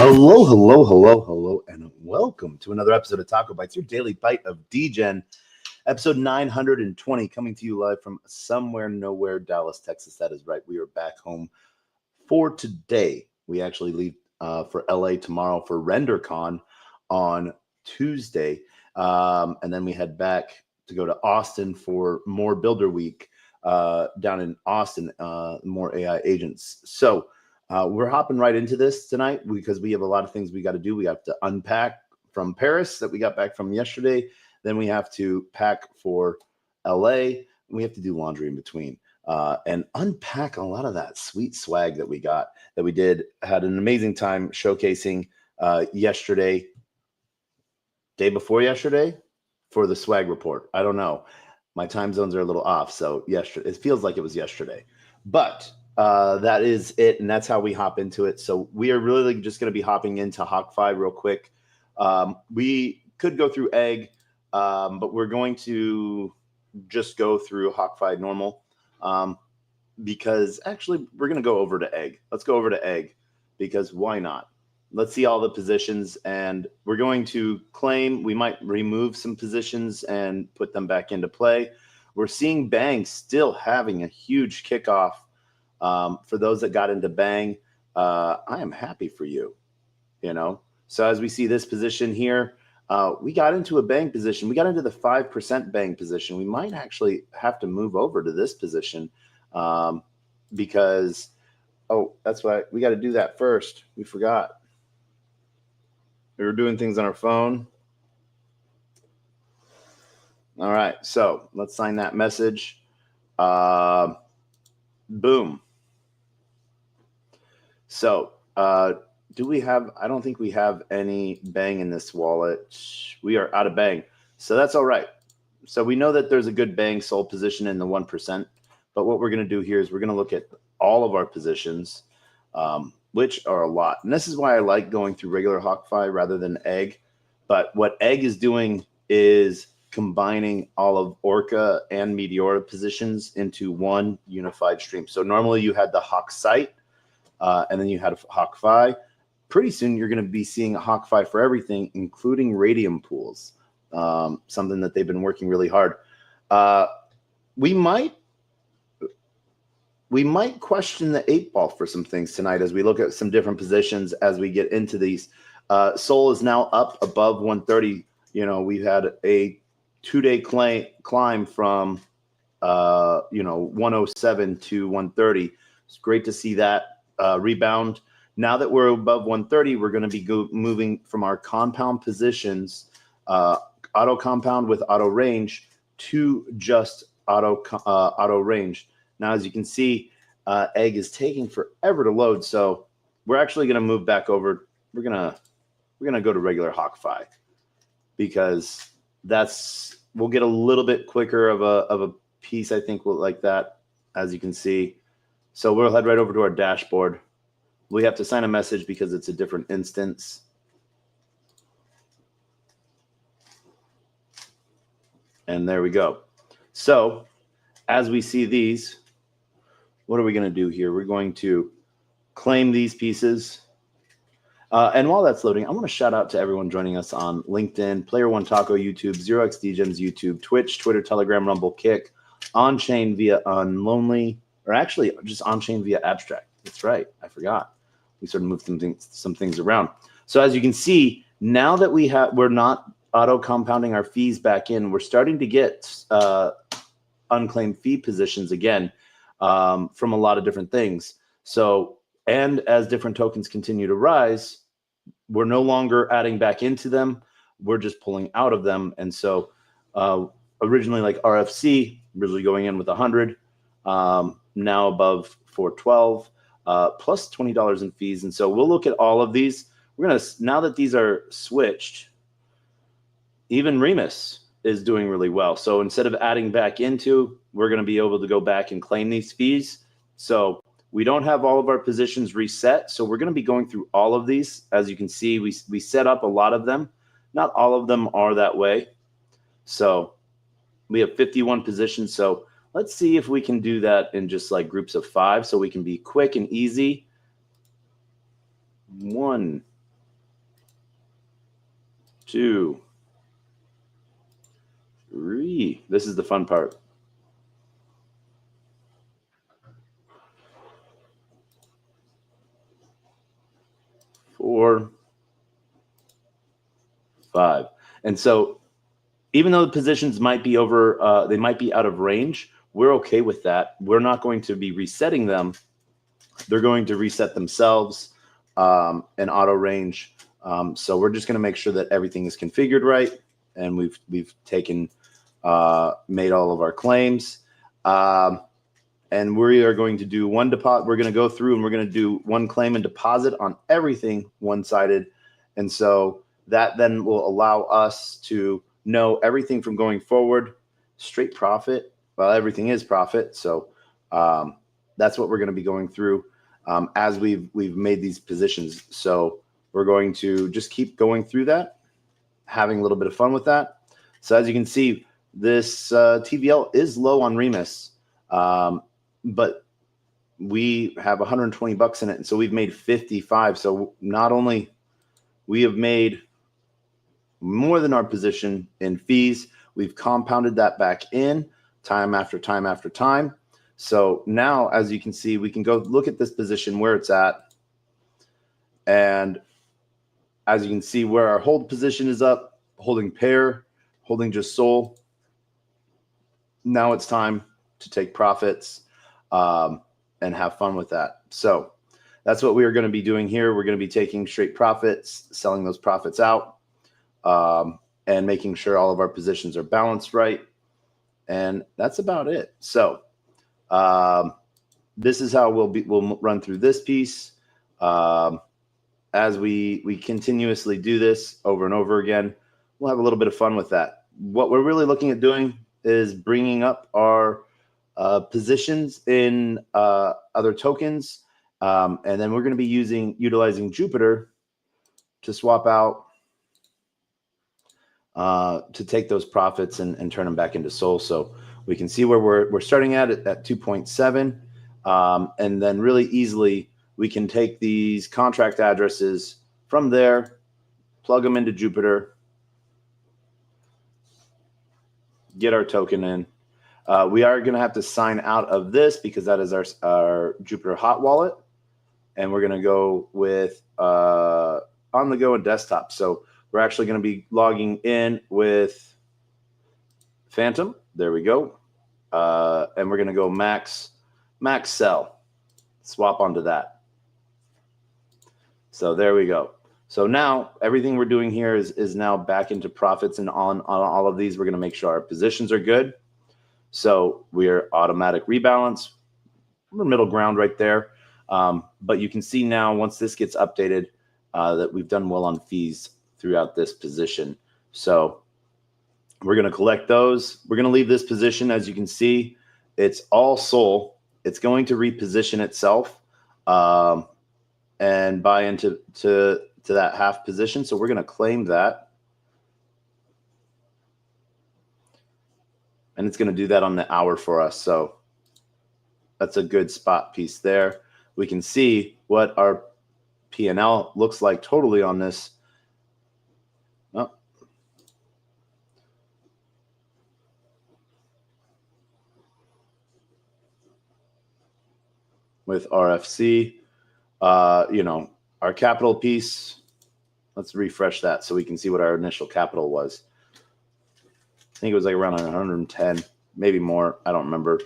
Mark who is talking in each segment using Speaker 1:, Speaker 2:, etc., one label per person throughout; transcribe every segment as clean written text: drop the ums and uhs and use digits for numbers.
Speaker 1: Hello, and welcome to another episode of TacoBytes, your daily bite of Degen, episode 920, coming to you live from somewhere, nowhere, Dallas, Texas. That is right. We are back home for today. We actually leave for LA tomorrow for RenderCon on Tuesday, and then we head back to go to Austin for more Builder Week down in Austin, more AI agents. So we're hopping right into this tonight because we have a lot of things we got to do. We have to unpack from Paris that we got back from yesterday. Then we have to pack for LA. We have to do laundry in between and unpack a lot of that sweet swag that we got, that we did. Had an amazing time showcasing yesterday, day before yesterday, for the swag report. I don't know. My time zones are a little off, so yesterday, it feels like it was yesterday. But that is it, and that's how we hop into it. So we are really just going to be hopping into HawkFi real quick. We could go through Egg, but we're going to just go through HawkFi normal because actually we're going to go over to Egg. Let's go over to Egg because why not? Let's see all the positions, and we're going to claim. We might remove some positions and put them back into play. We're seeing Bang still having a huge kickoff. For those that got into Bang, I am happy for you, So as we see this position here, we got into a Bang position. We got into the 5% Bang position. We might actually have to move over to this position because, that's why we got to do that first. We forgot. We were doing things on our phone. All right, so let's sign that message. Boom. So do we have, I don't think we have any Bang in this wallet. We are out of Bang. So that's all right. So we know that there's a good Bang sold position in the 1%. But what we're going to do here is we're going to look at all of our positions, which are a lot. And this is why I like going through regular HawkFi rather than Egg. But what Egg is doing is combining all of Orca and Meteora positions into one unified stream. So normally you had the Hawk site, and then you had a HawkFi. Pretty soon you're going to be seeing a HawkFi for everything, including radium pools, something that they've been working really hard. We might question the 8-ball for some things tonight as we look at some different positions as we get into these. Sol is now up above 130. We've had a 2-day climb from 107 to 130. It's great to see that rebound. Now that we're above 130, we're going to be moving from our compound positions, auto compound with auto range, to just auto range. Now, as you can see, Egg is taking forever to load, so we're actually going to move back over. We're gonna go to regular HawkFi because we'll get a little bit quicker of a piece. I think we'll like that, as you can see. So we'll head right over to our dashboard. We have to sign a message because it's a different instance. And there we go. So as we see these, what are we going to do here? We're going to claim these pieces. And while that's loading, I want to shout out to everyone joining us on LinkedIn, Player One Taco YouTube, 0xDegens YouTube, Twitch, Twitter, Telegram, Rumble, Kick, on-chain via Unlonely, or actually just on-chain via Abstract. That's right. I forgot. We sort of moved some things around. So as you can see, now that we're not auto compounding our fees back in, we're starting to get unclaimed fee positions again from a lot of different things. So, and as different tokens continue to rise, we're no longer adding back into them. We're just pulling out of them. And so originally like RFC, originally going in with 100, now above 412, plus $20 in fees. And so we'll look at all of these. We're going to, now that these are switched, even Remus is doing really well. So instead of adding back into, we're going to be able to go back and claim these fees. So we don't have all of our positions reset. So we're going to be going through all of these. As you can see, we set up a lot of them. Not all of them are that way. So we have 51 positions. So let's see if we can do that in just like groups of 5 so we can be quick and easy. 1, 2, 3. This is the fun part. 4, 5. And so even though the positions might be over, they might be out of range, we're okay with that. We're not going to be resetting them. They're going to reset themselves and auto range. So we're just going to make sure that everything is configured right, and we've taken made all of our claims. And we are going to do one deposit. We're going to go through and we're going to do one claim and deposit on everything one-sided. And so that then will allow us to know everything from going forward, straight profit. Well, everything is profit. So that's what we're going to be going through as we've made these positions. So we're going to just keep going through that, having a little bit of fun with that. So as you can see, this TVL is low on Remus. But we have 120 bucks in it, and so we've made 55. So not only we have made more than our position in fees, we've compounded that back in time after time after time. So now, as you can see, we can go look at this position where it's at, and as you can see where our hold position is up, holding pair, holding just SOL. Now it's time to take profits and have fun with that. So that's what we are going to be doing here. We're going to be taking straight profits, selling those profits out, and making sure all of our positions are balanced right. And that's about it. So this is how we'll run through this piece. As we continuously do this over and over again, we'll have a little bit of fun with that. What we're really looking at doing is bringing up our positions in other tokens, and then we're going to be utilizing Jupiter to swap out to take those profits and turn them back into SOL. So we can see where we're starting at 2.7, and then really easily we can take these contract addresses from there, plug them into Jupiter, get our token in. We are going to have to sign out of this because that is our Jupiter hot wallet. And we're going to go with on the go and desktop. So we're actually going to be logging in with Phantom. There we go. And we're going to go max sell, swap onto that. So there we go. So now everything we're doing here is now back into profits, and on all of these, we're going to make sure our positions are good. So we're automatic rebalance. We're middle ground right there. But you can see now once this gets updated that we've done well on fees throughout this position. So we're going to collect those. We're going to leave this position. As you can see, it's all SOL. It's going to reposition itself and buy into that half position. So we're going to claim that. And it's going to do that on the hour for us. So that's a good spot piece there. We can see what our P&L looks like totally on this. Oh. With RFC, our capital piece, let's refresh that so we can see what our initial capital was. I think it was like around 110, maybe more. I don't remember.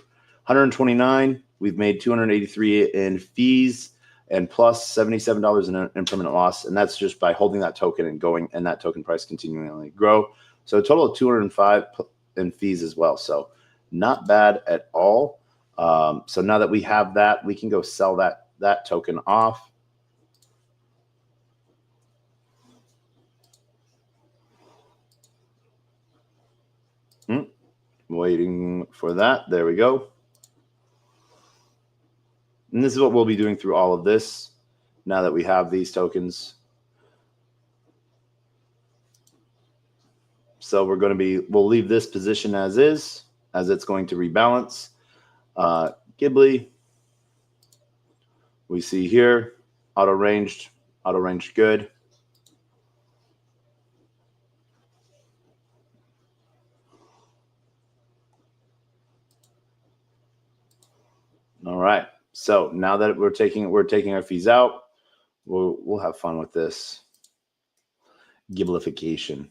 Speaker 1: 129. We've made 283 in fees and plus $77 in permanent loss, and that's just by holding that token and going, and that token price continually grow. So a total of 205 in fees as well. So not bad at all. So now that we have that, we can go sell that token off. Waiting for that. There we go. And this is what we'll be doing through all of this now that we have these tokens. So we'll leave this position as is, as it's going to rebalance. Ghibli, we see here, auto ranged good. All right. So now that we're taking our fees out, we'll have fun with this giblification.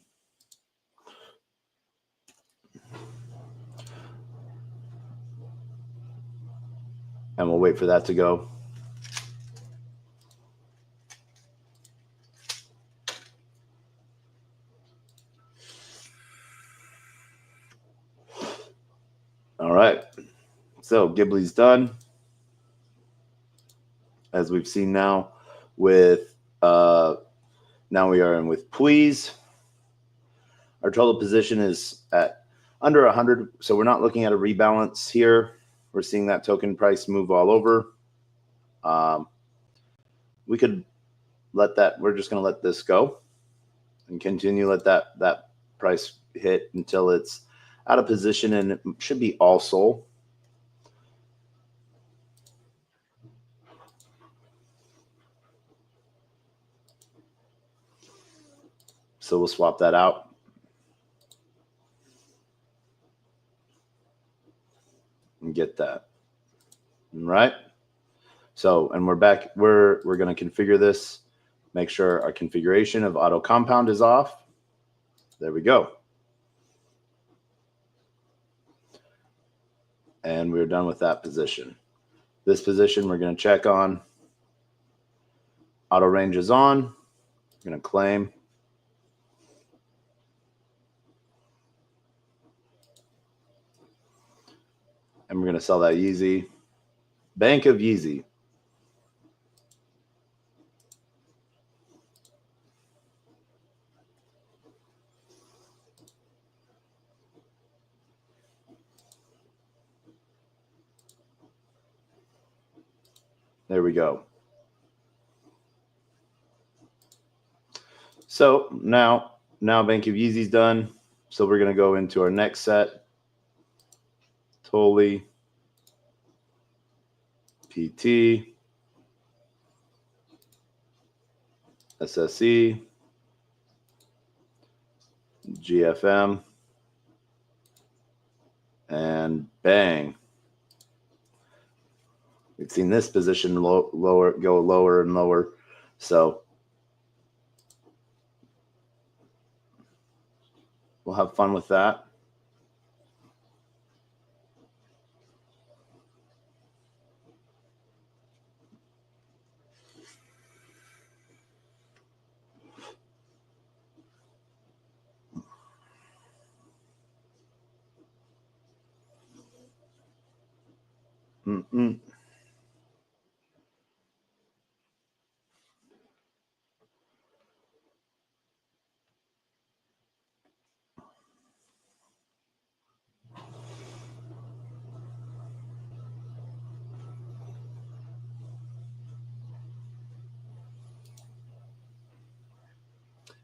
Speaker 1: And we'll wait for that to go. All right. So Ghibli's done. As we've seen now with now we are in with Please. Our total position is at under 100, so we're not looking at a rebalance here. We're seeing that token price move all over. We could let that, we're just going to let this go and continue let that price hit until it's out of position, and it should be all sold. So we'll swap that out. And get that. All right. So, and we're back. We're going to configure this. Make sure our configuration of auto compound is off. There we go. And we're done with that position. This position we're going to check on. Auto range is on. We're going to claim. And we're going to sell that Yeezy. Bank of Yeezy. There we go. So now Bank of Yeezy's done. So we're going to go into our next set. Totally. PT. SSE. GFM. And bang. We've seen this position go lower and lower. So we'll have fun with that.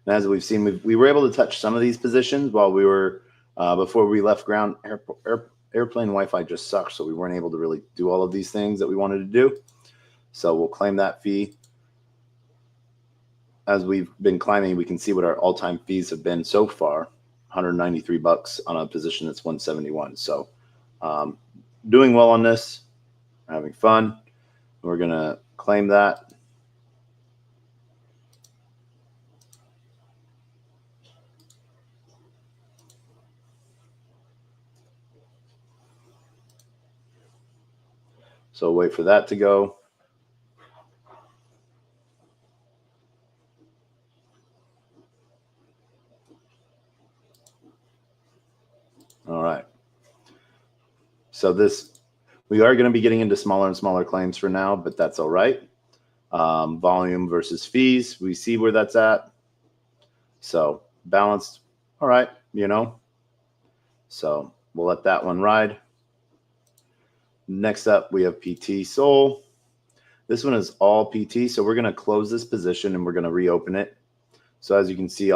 Speaker 1: And as we've seen, we were able to touch some of these positions while we were before we left ground. Airplane Wi-Fi just sucks, so we weren't able to really do all of these things that we wanted to do. So we'll claim that fee. As we've been climbing, we can see what our all-time fees have been so far. $193 on a position that's 171. So doing well on this, having fun. We're gonna claim that. So wait for that to go. All right. So we are going to be getting into smaller and smaller claims for now, but that's all right. Volume versus fees, we see where that's at. So balanced, all right, So we'll let that one ride. Next up, we have PT Soul. This one is all PT, so we're going to close this position and we're going to reopen it. So as you can see,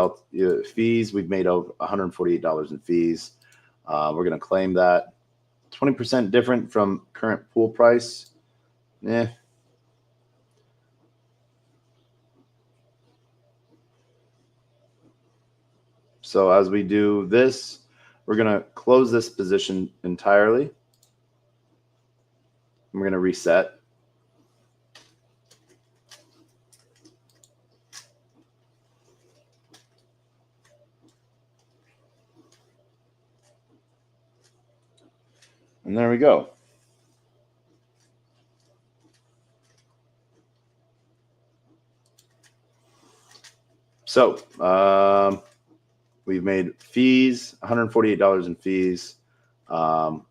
Speaker 1: fees, we've made over $148 in fees. We're going to claim that. 20% different from current pool price. So as we do this, we're going to close this position entirely. We're going to reset. And there we go. So we've made fees, $148 in fees from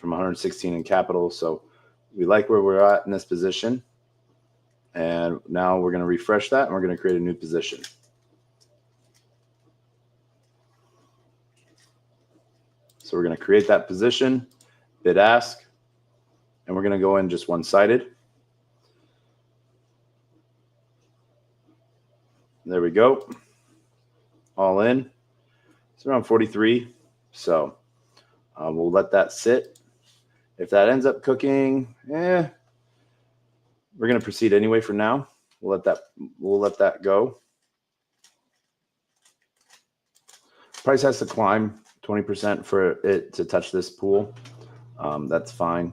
Speaker 1: 116 in capital. So we like where we're at in this position. And now we're going to refresh that and we're going to create a new position. So we're going to create that position, bid ask, and we're going to go in just one-sided. There we go. All in. It's around 43. So we'll let that sit. If that ends up cooking, we're going to proceed anyway for now. We'll let that go. Price has to climb 20% for it to touch this pool. That's fine.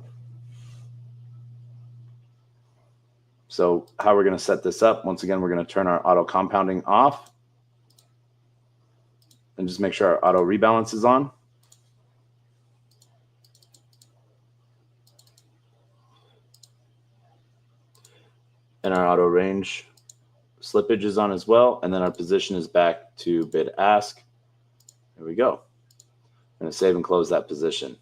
Speaker 1: So how we're going to set this up, once again, we're going to turn our auto compounding off and just make sure our auto rebalance is on. And our auto range slippage is on as well. And then our position is back to bid ask. There we go. I'm going to save and close that position.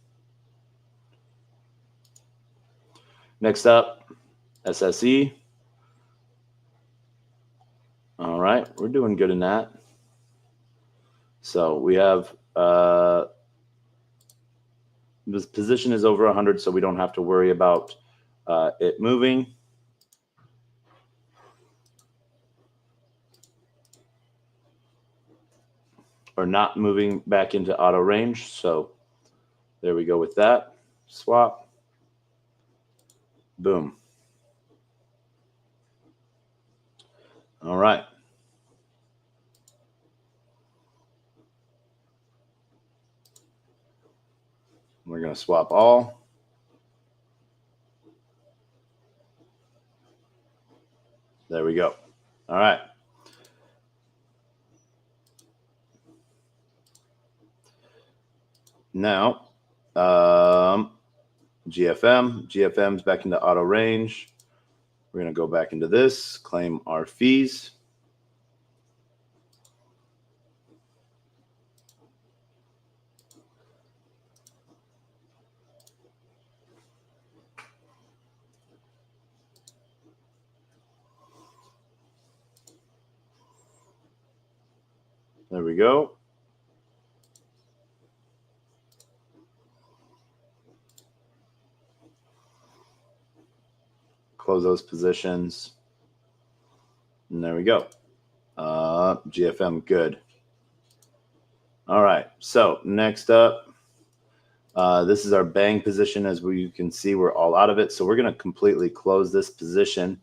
Speaker 1: Next up, SSE. All right, we're doing good in that. So we have this position is over 100, so we don't have to worry about it moving. Or not moving back into auto range. So there we go with that. Swap. Boom. All right. We're going to swap all. There we go. All right. Now, GFM's back into auto range. We're going to go back into this, claim our fees. There we go. Close those positions. And there we go. GFM, good. All right, so next up, this is our bang position. As you can see, we're all out of it. So we're going to completely close this position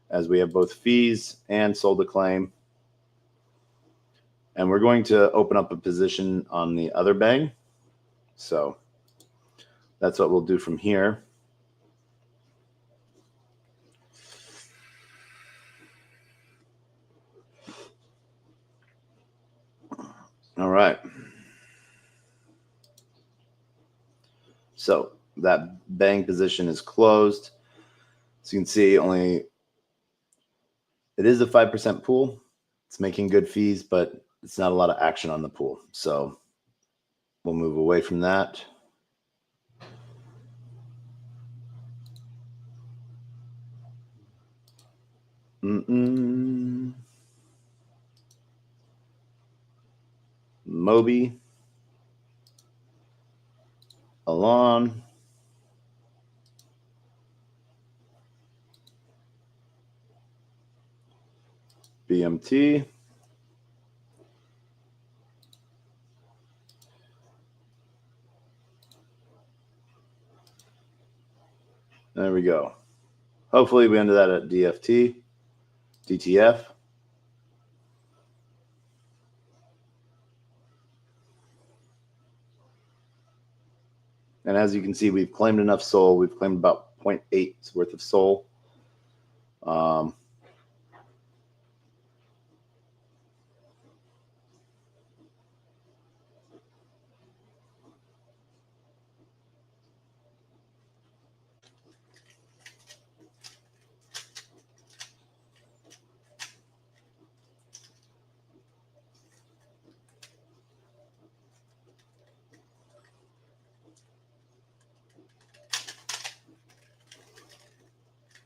Speaker 1: as we have both fees and sold a claim. And we're going to open up a position on the other bang. So that's what we'll do from here. All right. So that bang position is closed. So you can see it is a 5% pool. It's making good fees, but it's not a lot of action on the pool. So we'll move away from that. Moby. Alon. BMT. There we go. Hopefully we ended that at DFT, DTF. And as you can see, we've claimed enough SOL. We've claimed about 0.8 worth of sol.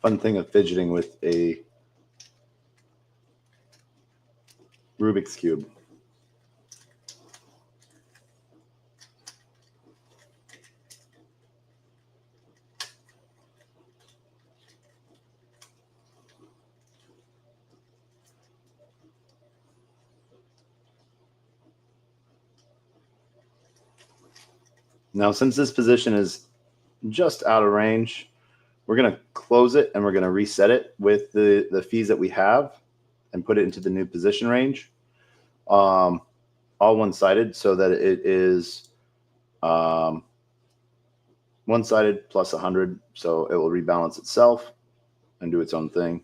Speaker 1: Fun thing of fidgeting with a Rubik's Cube. Now, since this position is just out of range, we're going to close it and we're going to reset it with the fees that we have and put it into the new position range, all one-sided, so that it is one-sided plus 100, so it will rebalance itself and do its own thing.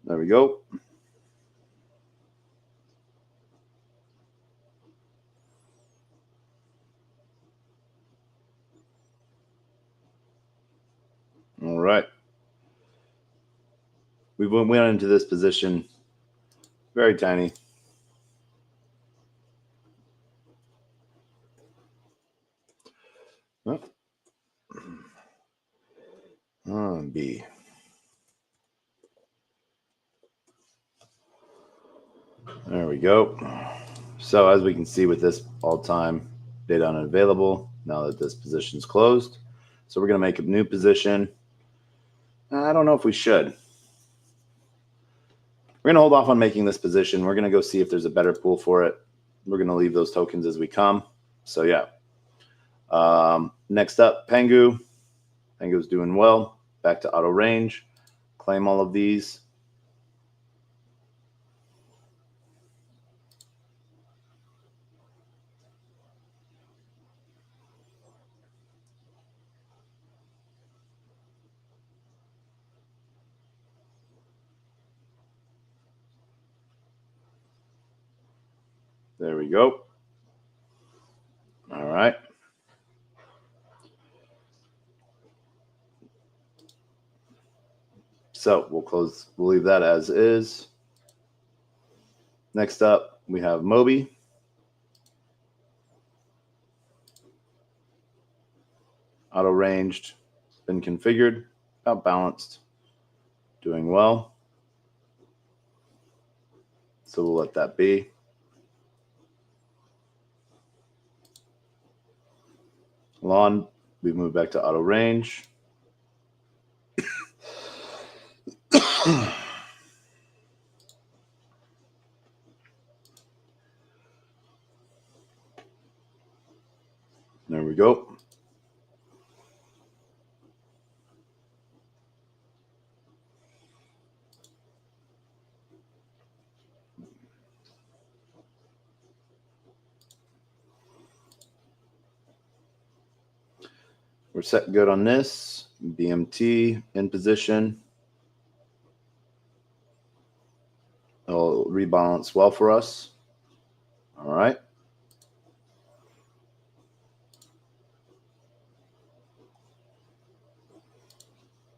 Speaker 1: There we go. All right. We went into this position very tiny. Oh, B. There we go. So as we can see with this all-time data unavailable, now that this position's closed. So we're going to make a new position. I don't know if we should. We're going to hold off on making this position. We're going to go see if there's a better pool for it. We're going to leave those tokens as we come. So yeah. Next up, Pengu. Pengu's doing well. Back to auto range. Claim all of these. There we go. All right. So we'll leave that as is. Next up, we have Moby. Auto ranged, been configured, about balanced, doing well. So we'll let that be. Lawn, we move back to auto range. There we go. We're set good on this. BMT in position. It'll rebalance well for us. All right.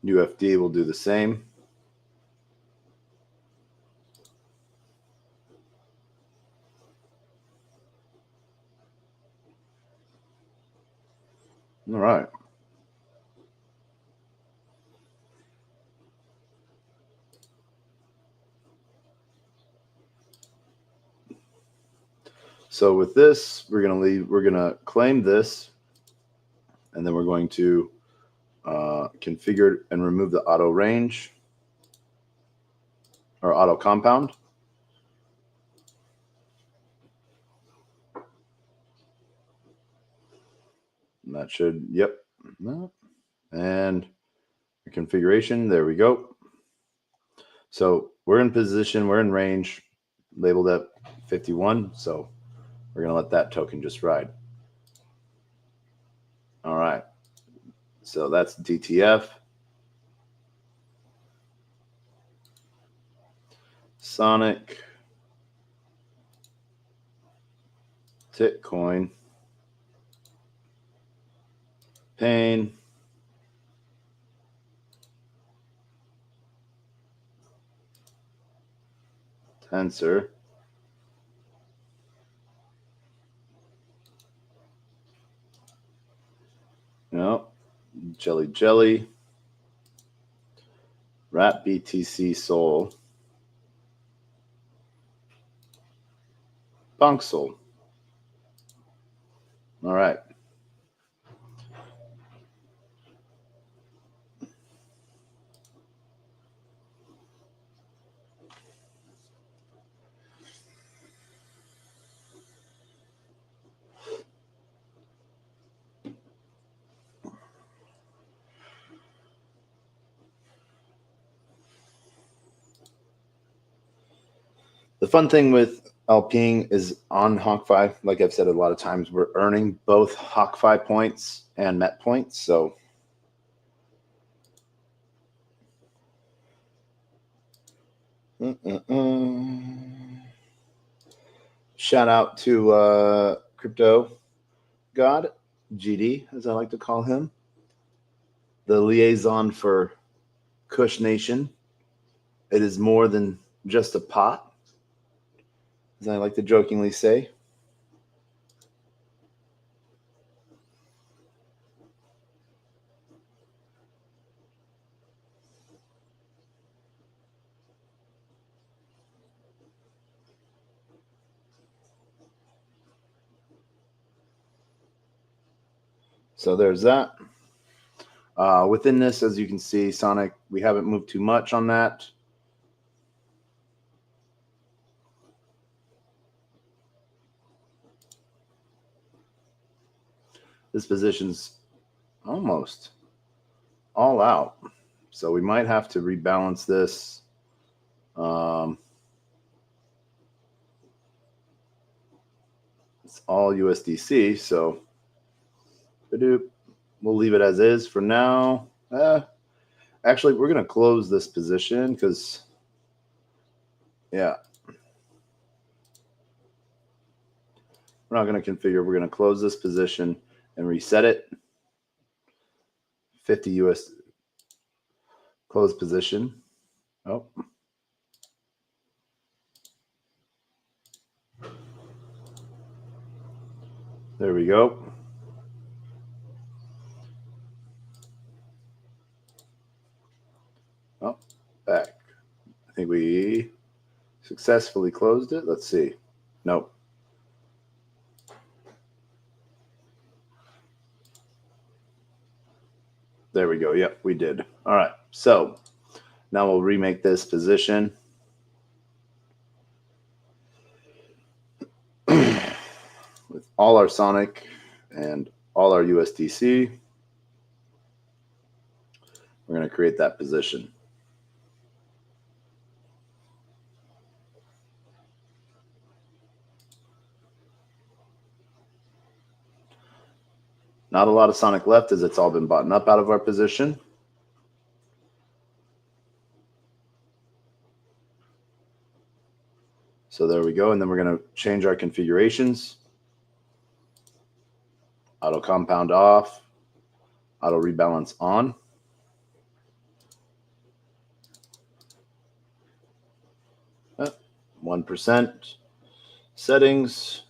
Speaker 1: UFD will do the same. All right. So with this, we're going to claim this, and then we're going to configure and remove the auto range or auto compound. that should, yep. No. And configuration, there we go. So we're in position, we're in range, labeled at 51. So we're going to let that token just ride. All right. So that's DTF. Sonic. Titcoin. Pain. Tensor. No. Jelly. Rat BTC Soul. Bonk Soul. All right. The fun thing with LPing is on HawkFi, like I've said a lot of times, we're earning both HawkFi points and Met points. So shout out to Crypto God, GD, as I like to call him, the liaison for Kush Nation. It is more than just a pot, as I like to jokingly say. So there's that. Within this, as you can see, Sonic, we haven't moved too much on that. This position's almost all out. So we might have to rebalance this. It's all USDC, so we'll leave it as is for now. Actually, we're going to close this position because, yeah, we're not going to configure. We're going to close this position and reset it. 50 US close position. Oh. There we go. Oh, back. I think we successfully closed it. Let's see. Nope. There we go. Yep, we did. All right. So now we'll remake this position. With all our Sonic and all our USDC. We're going to create that position. Not a lot of Sonic left as it's all been bought up out of our position. So there we go. And then we're going to change our configurations. Auto compound off. Auto rebalance on. Oh, 1%. Settings.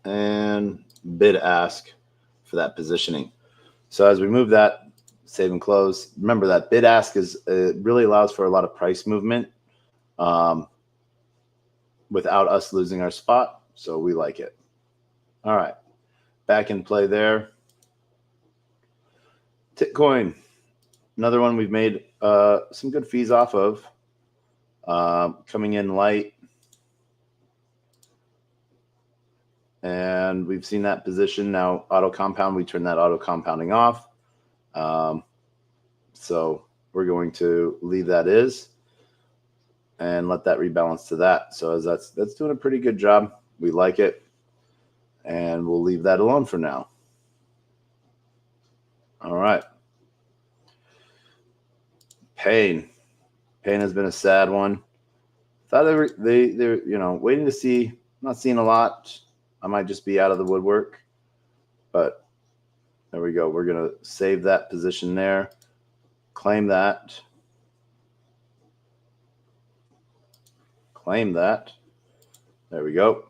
Speaker 1: And bid ask for that positioning. So as we move that, save and close, remember that bid ask is it really allows for a lot of price movement without us losing our spot. So we like it. All right, back in play there. Titcoin, another one we've made some good fees off of. Coming in light. And we've seen that position. Now auto compound, we turn that auto compounding off. So we're going to leave that is and let that rebalance to that. So as that's doing a pretty good job. We like it. And we'll leave that alone for now. All right. Pain has been a sad one. Thought they're waiting to see. Not seeing a lot. I might just be out of the woodwork, but there we go. We're gonna save that position there. Claim that. Claim that. There we go.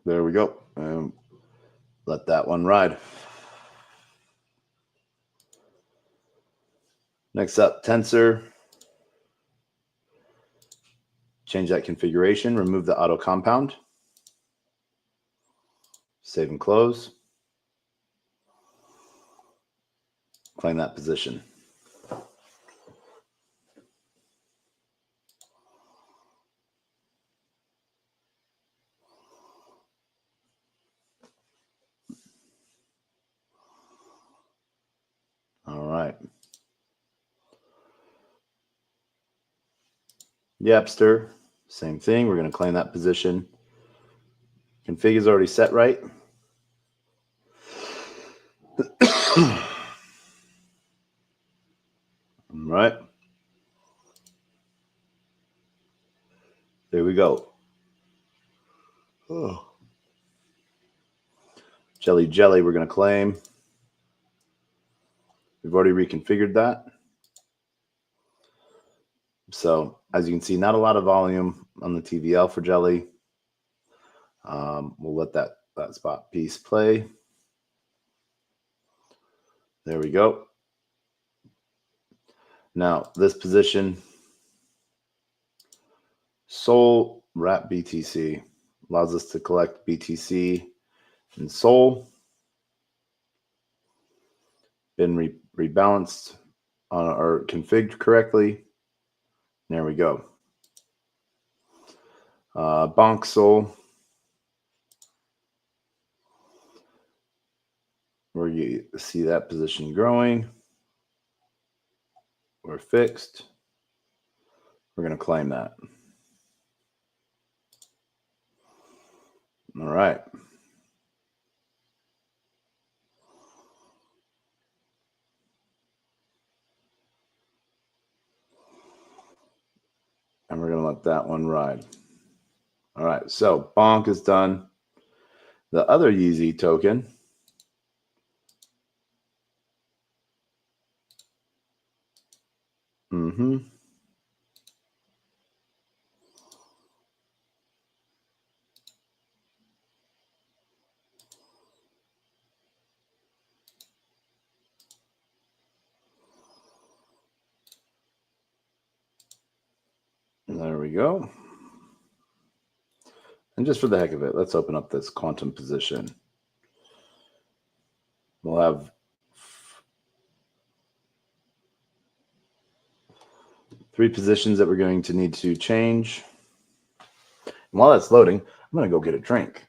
Speaker 1: There we go. And let that one ride. Next up, tensor. Change that configuration. Remove the auto compound. Save and close. Claim that position. All right. Yapster, same thing. We're going to claim that position. Config is already set right. All right. There we go. Oh. Jelly, we're going to claim. We've already reconfigured that. So as you can see, not a lot of volume on the TVL for jelly. We'll let that spot piece play. There we go. Now this position, Sol wrap BTC, allows us to collect BTC and Sol. Been rebalanced on or configured correctly. There we go. Bonk Sol. Where you see that position growing. We're fixed. We're going to claim that. All right. And we're going to let that one ride. All right. So Bonk is done. The other Yeezy token. There we go. And just for the heck of it, let's open up this quantum position. We'll have 3 positions that we're going to need to change. And while that's loading, I'm going to go get a drink.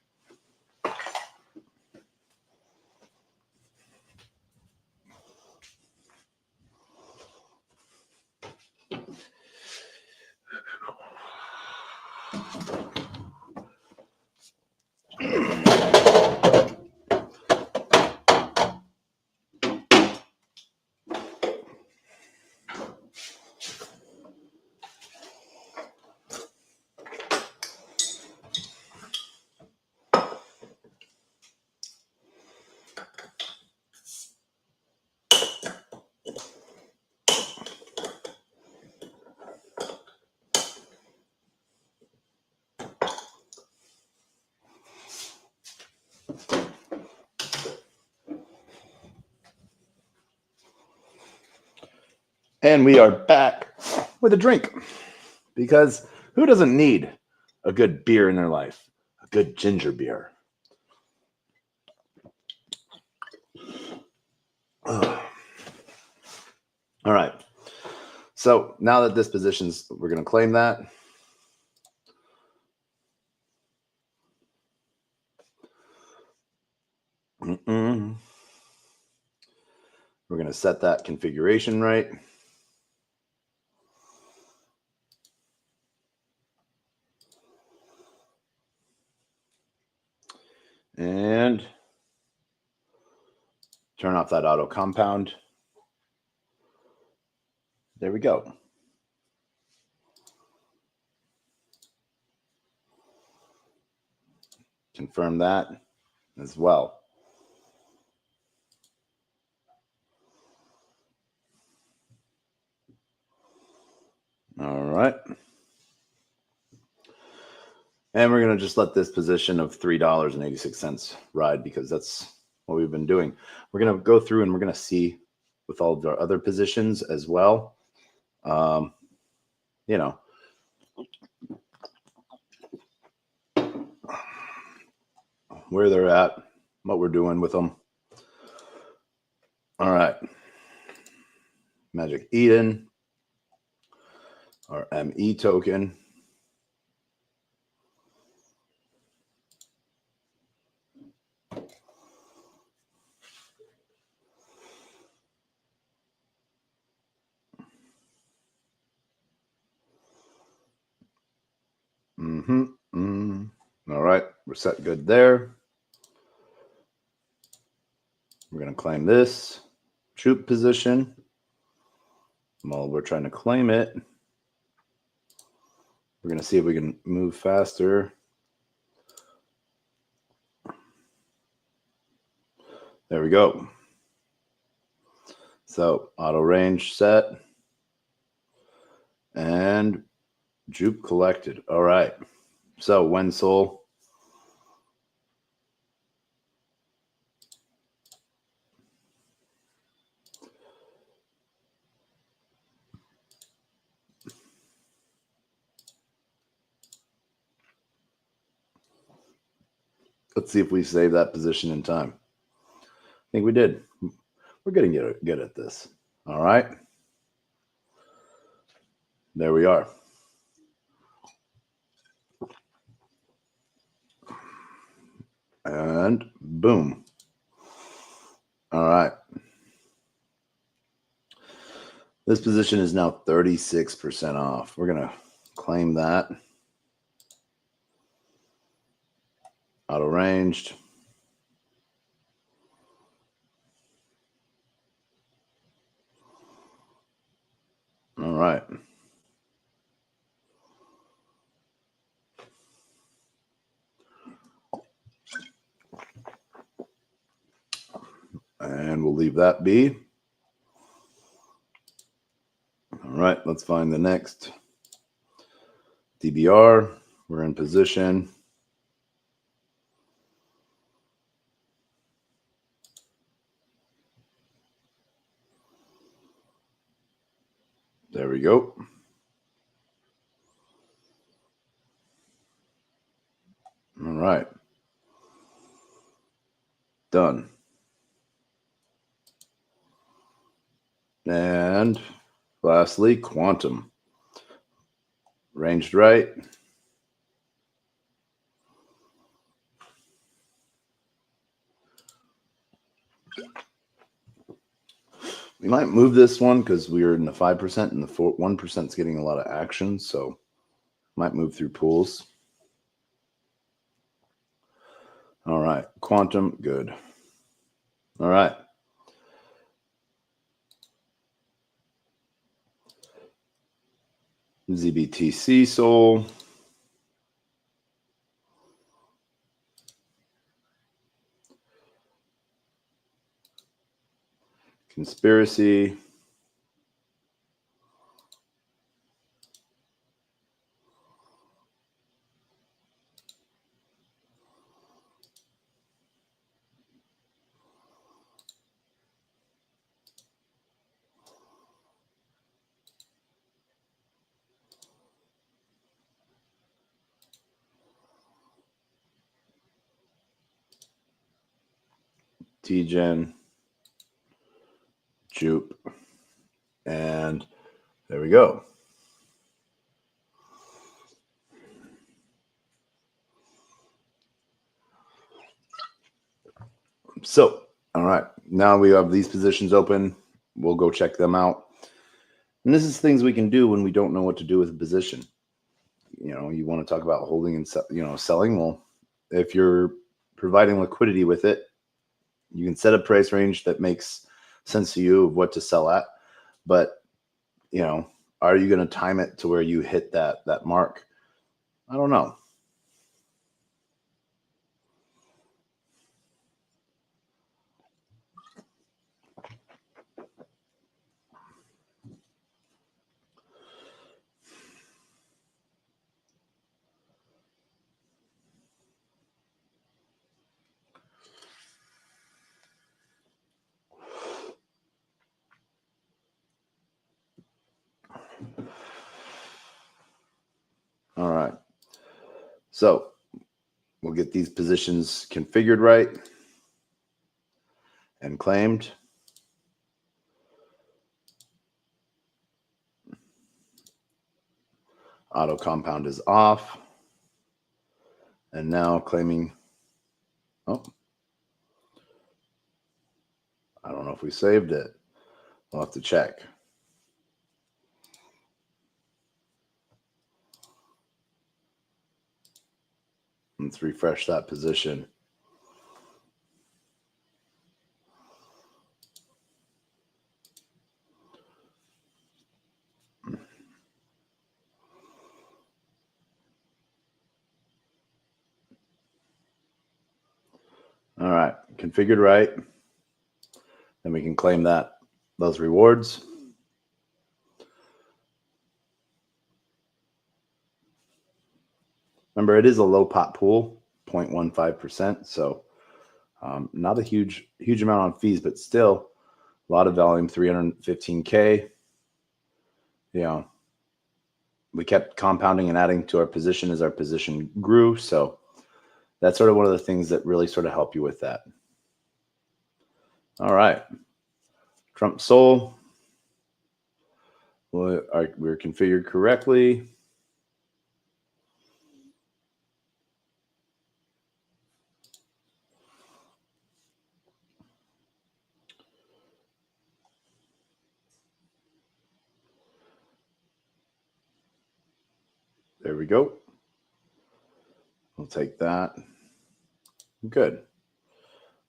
Speaker 1: And we are back with a drink, because who doesn't need a good beer in their life? A good ginger beer. All right. So now that this position's, we're going to claim that. We're going to set that configuration right. And turn off that auto compound. There we go. Confirm that as well. All right. And we're going to just let this position of $3.86 ride because that's what we've been doing. We're going to go through and we're going to see with all of our other positions as well. You know, where they're at, what we're doing with them. All right. Magic Eden, our ME token. All right, we're set good there. We're going to claim this troop position. While we're trying to claim it, we're going to see if we can move faster. There we go. So auto range set and jupe collected. All right. So Wensoul. Let's see if we save that position in time. I think we did. We're getting good at this. All right. There we are. And boom. All right. This position is now 36% off. We're going to claim that. Auto ranged. All right. And we'll leave that be. All right, let's find the next DBR. We're in position. There we go. All right. Done. And lastly, quantum. Ranged right. We might move this one because we are in the 5% and the 1% is getting a lot of action. So might move through pools. All right. Quantum, good. All right. ZBTC Soul. Conspiracy. Degen. Jupe. And there we go. So, all right, now we have these positions open. We'll go check them out. And this is things we can do when we don't know what to do with a position. You know, you want to talk about holding and selling. Well, if you're providing liquidity with it, you can set a price range that makes sense to you of what to sell at. But, you know, are you going to time it to where you hit that mark? I don't know. All right. So we'll get these positions configured right and claimed. Auto compound is off. And now claiming, oh, I don't know if we saved it. We'll have to check. Let's refresh that position. All right, configured right. Then we can claim those rewards. Remember, it is a low pot pool, 0.15%. So not a huge amount on fees, but still a lot of volume, 315K. You know, we kept compounding and adding to our position as our position grew. So that's sort of one of the things that really sort of help you with that. All right. Trump Sol. We're configured correctly. There we go. We'll take that. Good.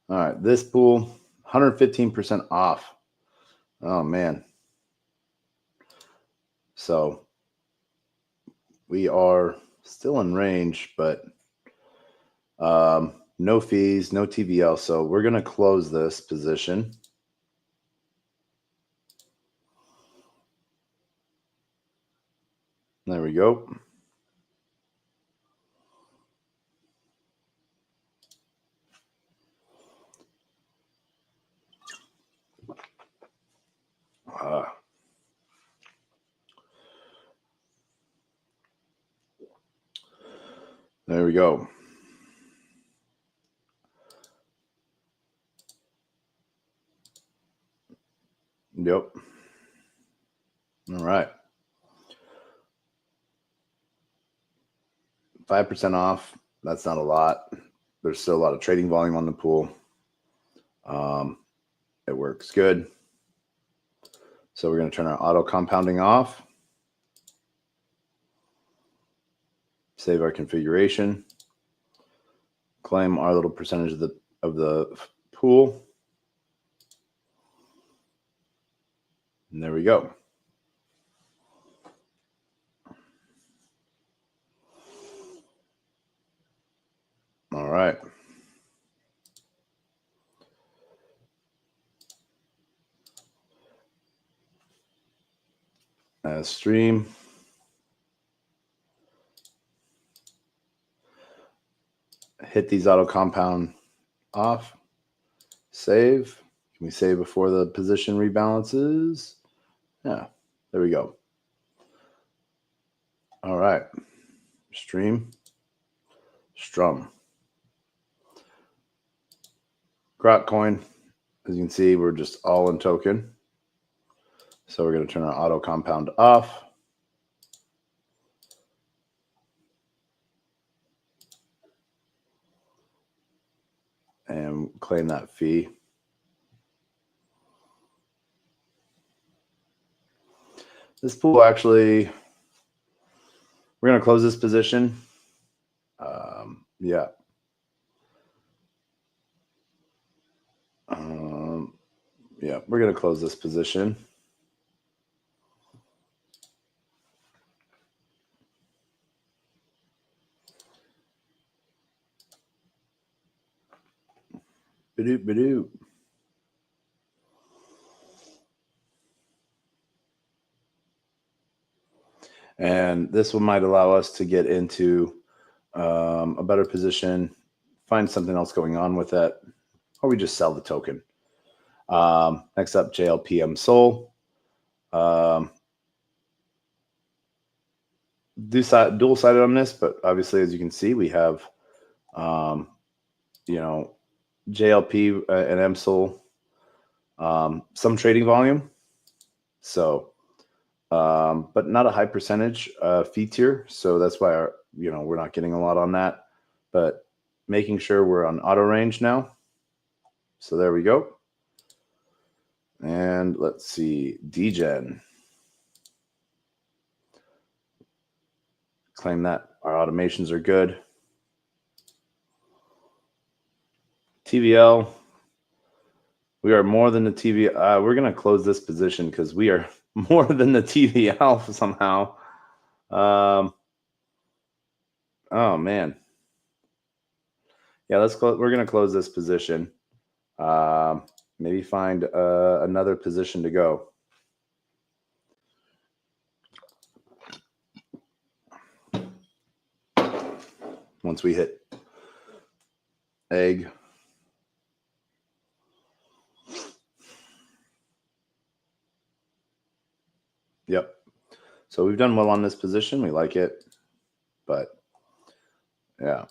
Speaker 1: All right. This pool, 115% off. Oh, man. So we are still in range, but no fees, no TVL. So we're going to close this position. There we go. There we go. Yep. All right. 5% off. That's not a lot. There's still a lot of trading volume on the pool. It works good. So we're going to turn our auto compounding off. Save our configuration. Claim our little percentage of the pool. And there we go. All right. Stream. Hit these auto compound off. Save. Can we save before the position rebalances? Yeah, there we go. All right. Stream. Strum. Grok coin. As you can see, we're just all in token. So we're going to turn our auto compound off. And claim that fee. This pool actually, we're going to close this position. Yeah. Yeah, we're going to close this position. Ba-doop, ba-doop. And this one might allow us to get into a better position, find something else going on with it, or we just sell the token. Next up, JLPM Sol. Dual-sided on this, but obviously, as you can see, we have, JLP and MSOL, some trading volume. So, but not a high percentage fee tier. So that's why we're not getting a lot on that. But making sure we're on auto range now. So there we go. And let's see, Degen. Claim that our automations are good. TVL. We are more than the TVL. We're going to close this position because we are more than the TVL somehow. Oh, man. Yeah, we're going to close this position. Maybe find another position to go. Once we hit egg. Yep. So we've done well on this position. We like it. But, yeah.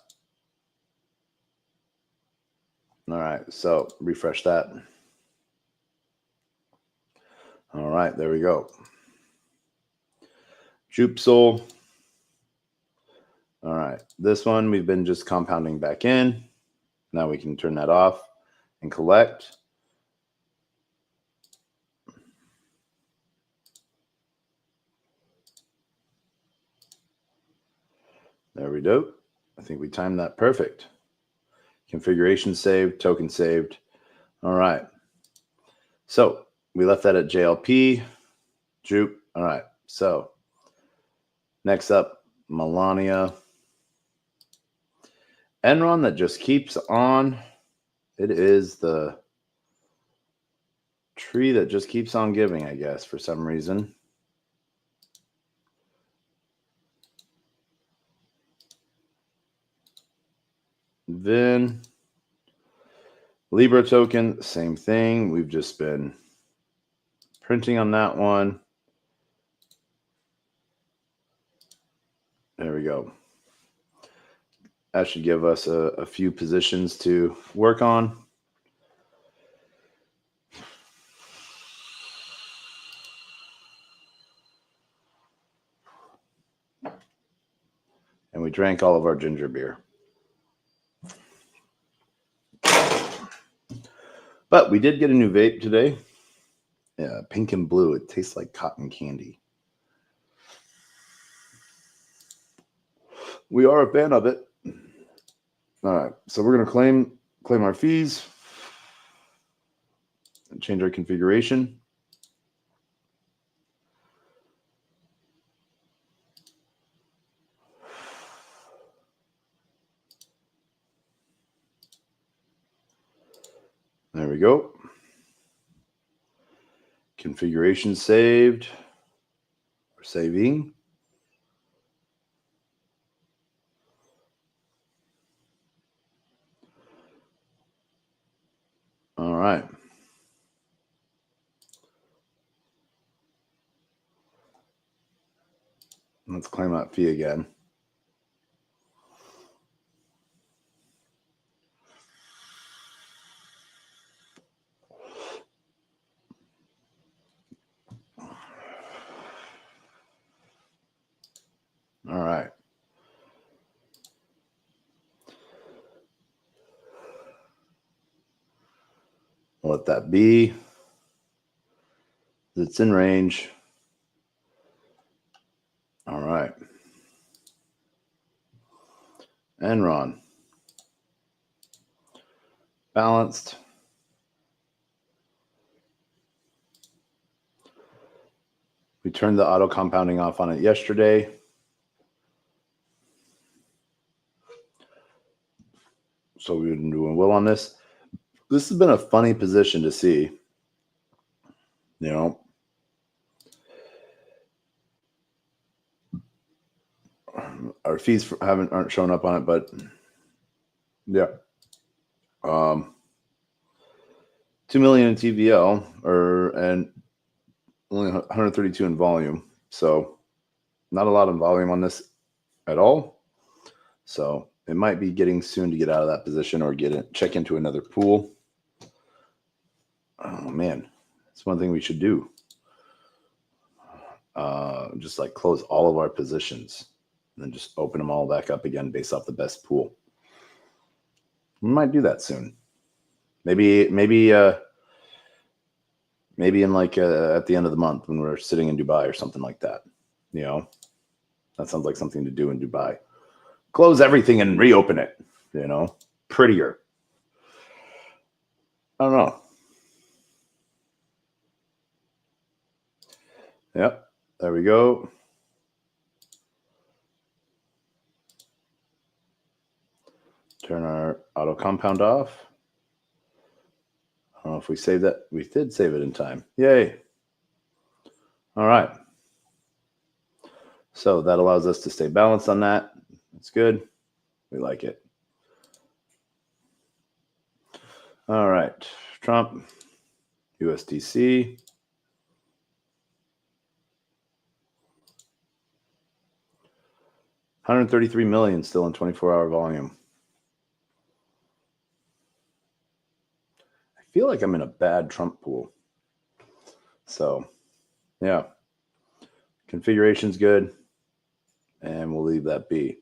Speaker 1: All right. So refresh that. All right. There we go. Jupsol. All right. This one we've been just compounding back in. Now we can turn that off and collect. There we go. I think we timed that perfect. Configuration saved, token saved. All right. So we left that at JLP, Jupe. All right. So next up, Melania. Enron that just keeps on. It is the tree that just keeps on giving, I guess, for some reason. Then Libra token, same thing. We've just been printing on that one. There we go. That should give us a few positions to work on. And we drank all of our ginger beer. But we did get a new vape today. Yeah, pink and blue. It tastes like cotton candy. We are a fan of it. All right, so we're going to claim our fees and change our configuration. There we go. Configuration saved or saving. All right. Let's claim that fee again. All right. Let that be. It's in range. All right. Enron. Balanced. We turned the auto compounding off on it yesterday. So we've been doing well on this. This has been a funny position to see. You know, our fees aren't showing up on it, but yeah. 2 million in TVL and only 132 in volume. So not a lot of volume on this at all. So it might be getting soon to get out of that position or check into another pool. Oh man, that's one thing we should do. Just like close all of our positions and then just open them all back up again based off the best pool. We might do that soon. Maybe in like at the end of the month when we're sitting in Dubai or something like that. You know, that sounds like something to do in Dubai. Close everything and reopen it. You know, prettier. I don't know. Yep, there we go. Turn our auto compound off. I don't know if we saved that. We did save it in time. Yay. All right. So that allows us to stay balanced on that. That's good. We like it. All right. Trump, USDC. $133 million still in 24-hour volume. I feel like I'm in a bad Trump pool. So, yeah. Configuration's good. And we'll leave that be.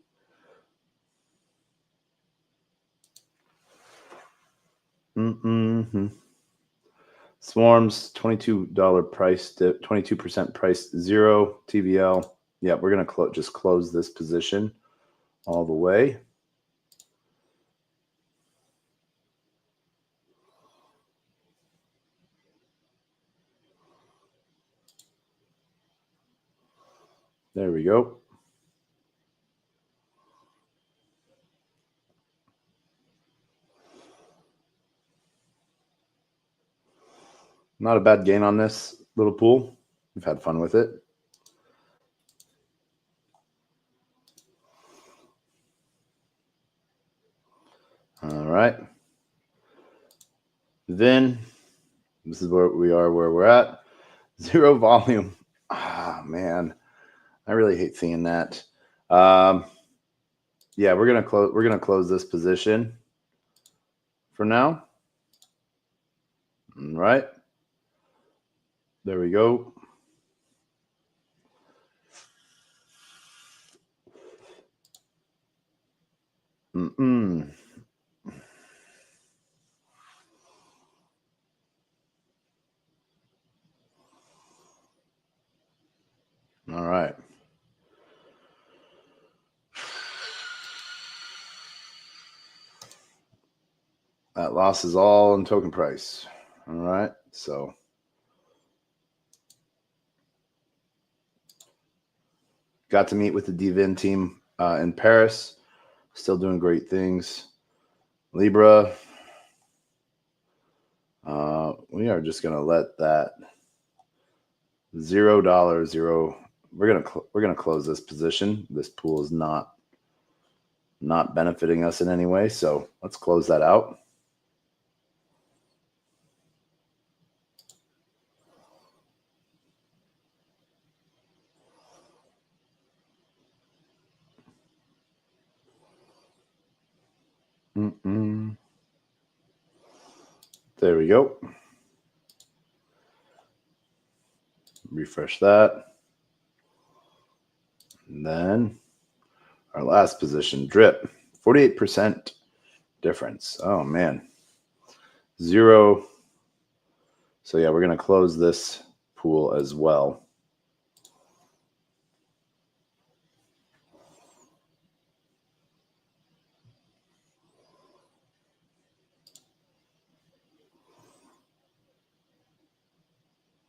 Speaker 1: Swarms, $22 price dip, 22% price, 0 TVL. Yeah, we're going to just close this position all the way. There we go. Not a bad gain on this little pool. We've had fun with it. All right. Then this is where we're at. 0 volume. Ah, man. I really hate seeing that. Yeah, we're gonna close this position for now. All right. There we go. All right. That loss is all in token price. All right. So got to meet with the Degen team in Paris. Still doing great things. Libra. We are just gonna let that $0. We're gonna close this position. This pool is not benefiting us in any way, so let's close that out. There we go. Refresh that. And then Our last position, drip, 48% difference. Oh, man. 0. So, yeah, we're going to close this pool as well.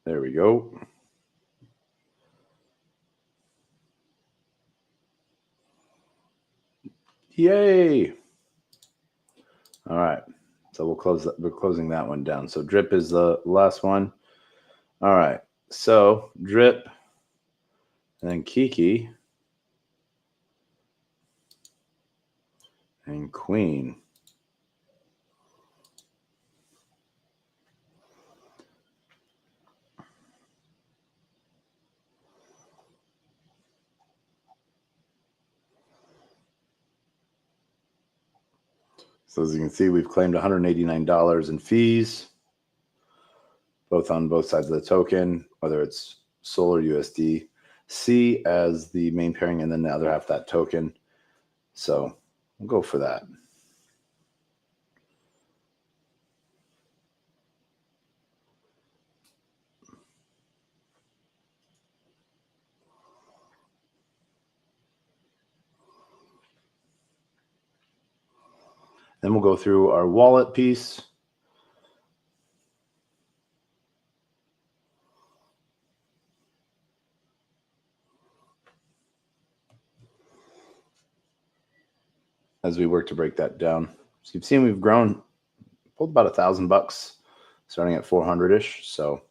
Speaker 1: There we go. Yay. All right. So we'll close that. We're closing that one down. So drip is the last one. All right. So drip and then Kiki and queen. So as you can see, we've claimed $189 in fees, both on both sides of the token, whether it's Sol or USD-C as the main pairing, and then the other half that token. So we'll go for that. Then we'll go through our wallet piece. As we work to break that down. So you've seen we've grown, pulled about $1,000, starting at 400-ish. So,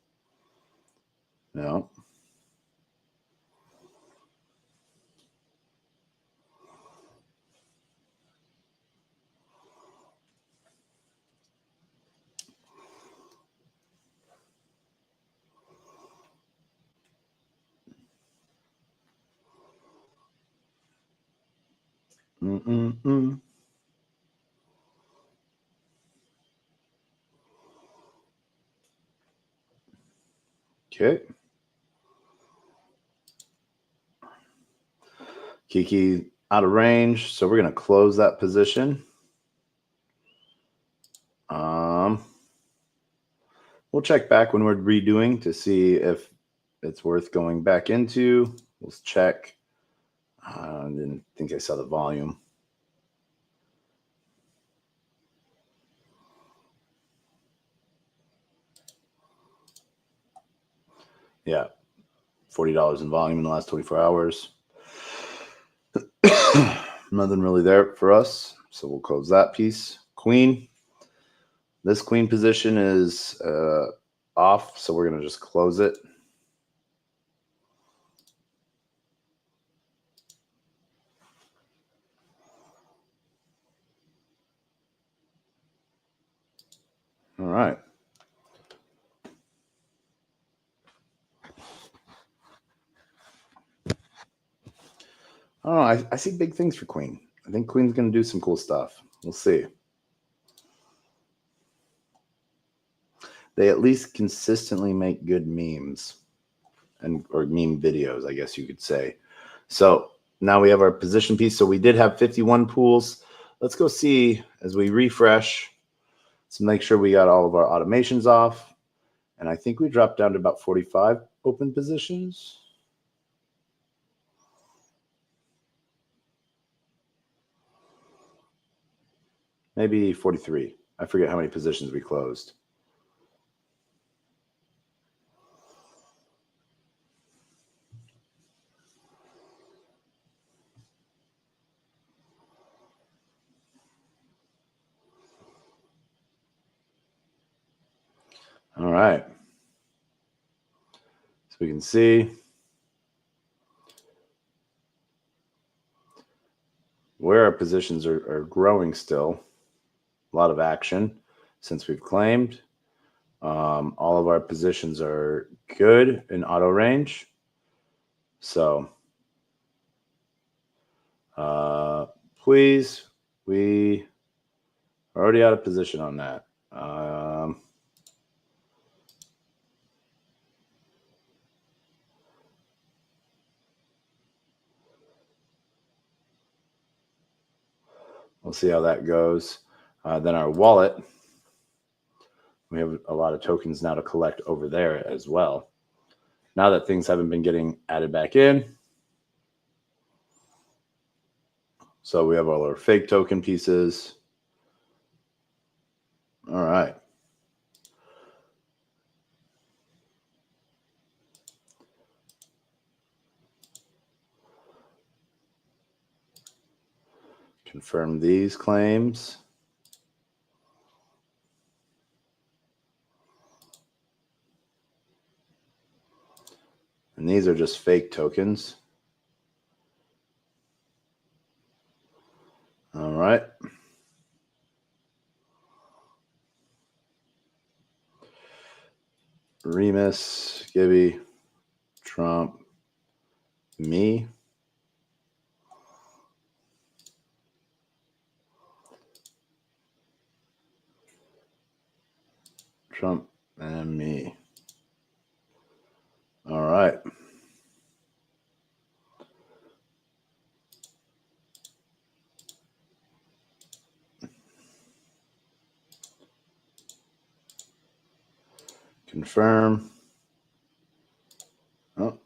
Speaker 1: you know. Okay. Kiki out of range, so we're going to close that position. We'll check back when we're redoing to see if it's worth going back into. We'll check. I didn't think I saw the volume. Yeah, $40 in volume in the last 24 hours. Nothing really there for us, so we'll close that piece. Queen. This queen position is off, so we're going to just close it. All right. I don't know. I see big things for Queen. I think Queen's going to do some cool stuff. We'll see. They at least consistently make good memes or meme videos, I guess you could say. So now we have our position piece. So we did have 51 pools. Let's go see as we refresh to make sure we got all of our automations off. And I think we dropped down to about 45 open positions. Maybe 43. I forget how many positions we closed. All right. So we can see where our positions are growing still. A lot of action since we've claimed. All of our positions are good in auto range. So please, we are already out of position on that. see how that goes. Then our wallet, we have a lot of tokens now to collect over there as well. Now that things haven't been getting added back in. So we have all our fake token pieces. All right. Confirm these claims. And these are just fake tokens. All right. Remus, Gibby, Trump, me. Trump and me. All right. Confirm. Oh.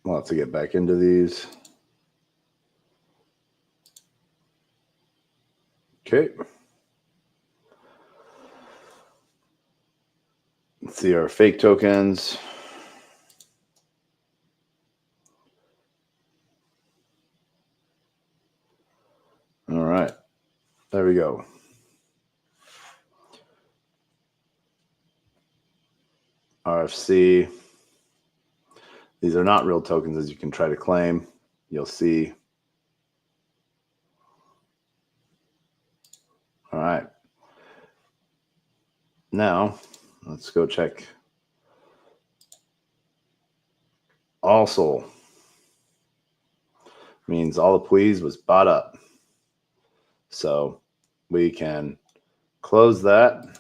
Speaker 1: We'll have to get back into these. Okay. Let's see our fake tokens. All right. There we go. RFC. These are not real tokens, as you can try to claim. You'll see. All right. Now, let's go check all soul. Means all the please was bought up. So we can close that.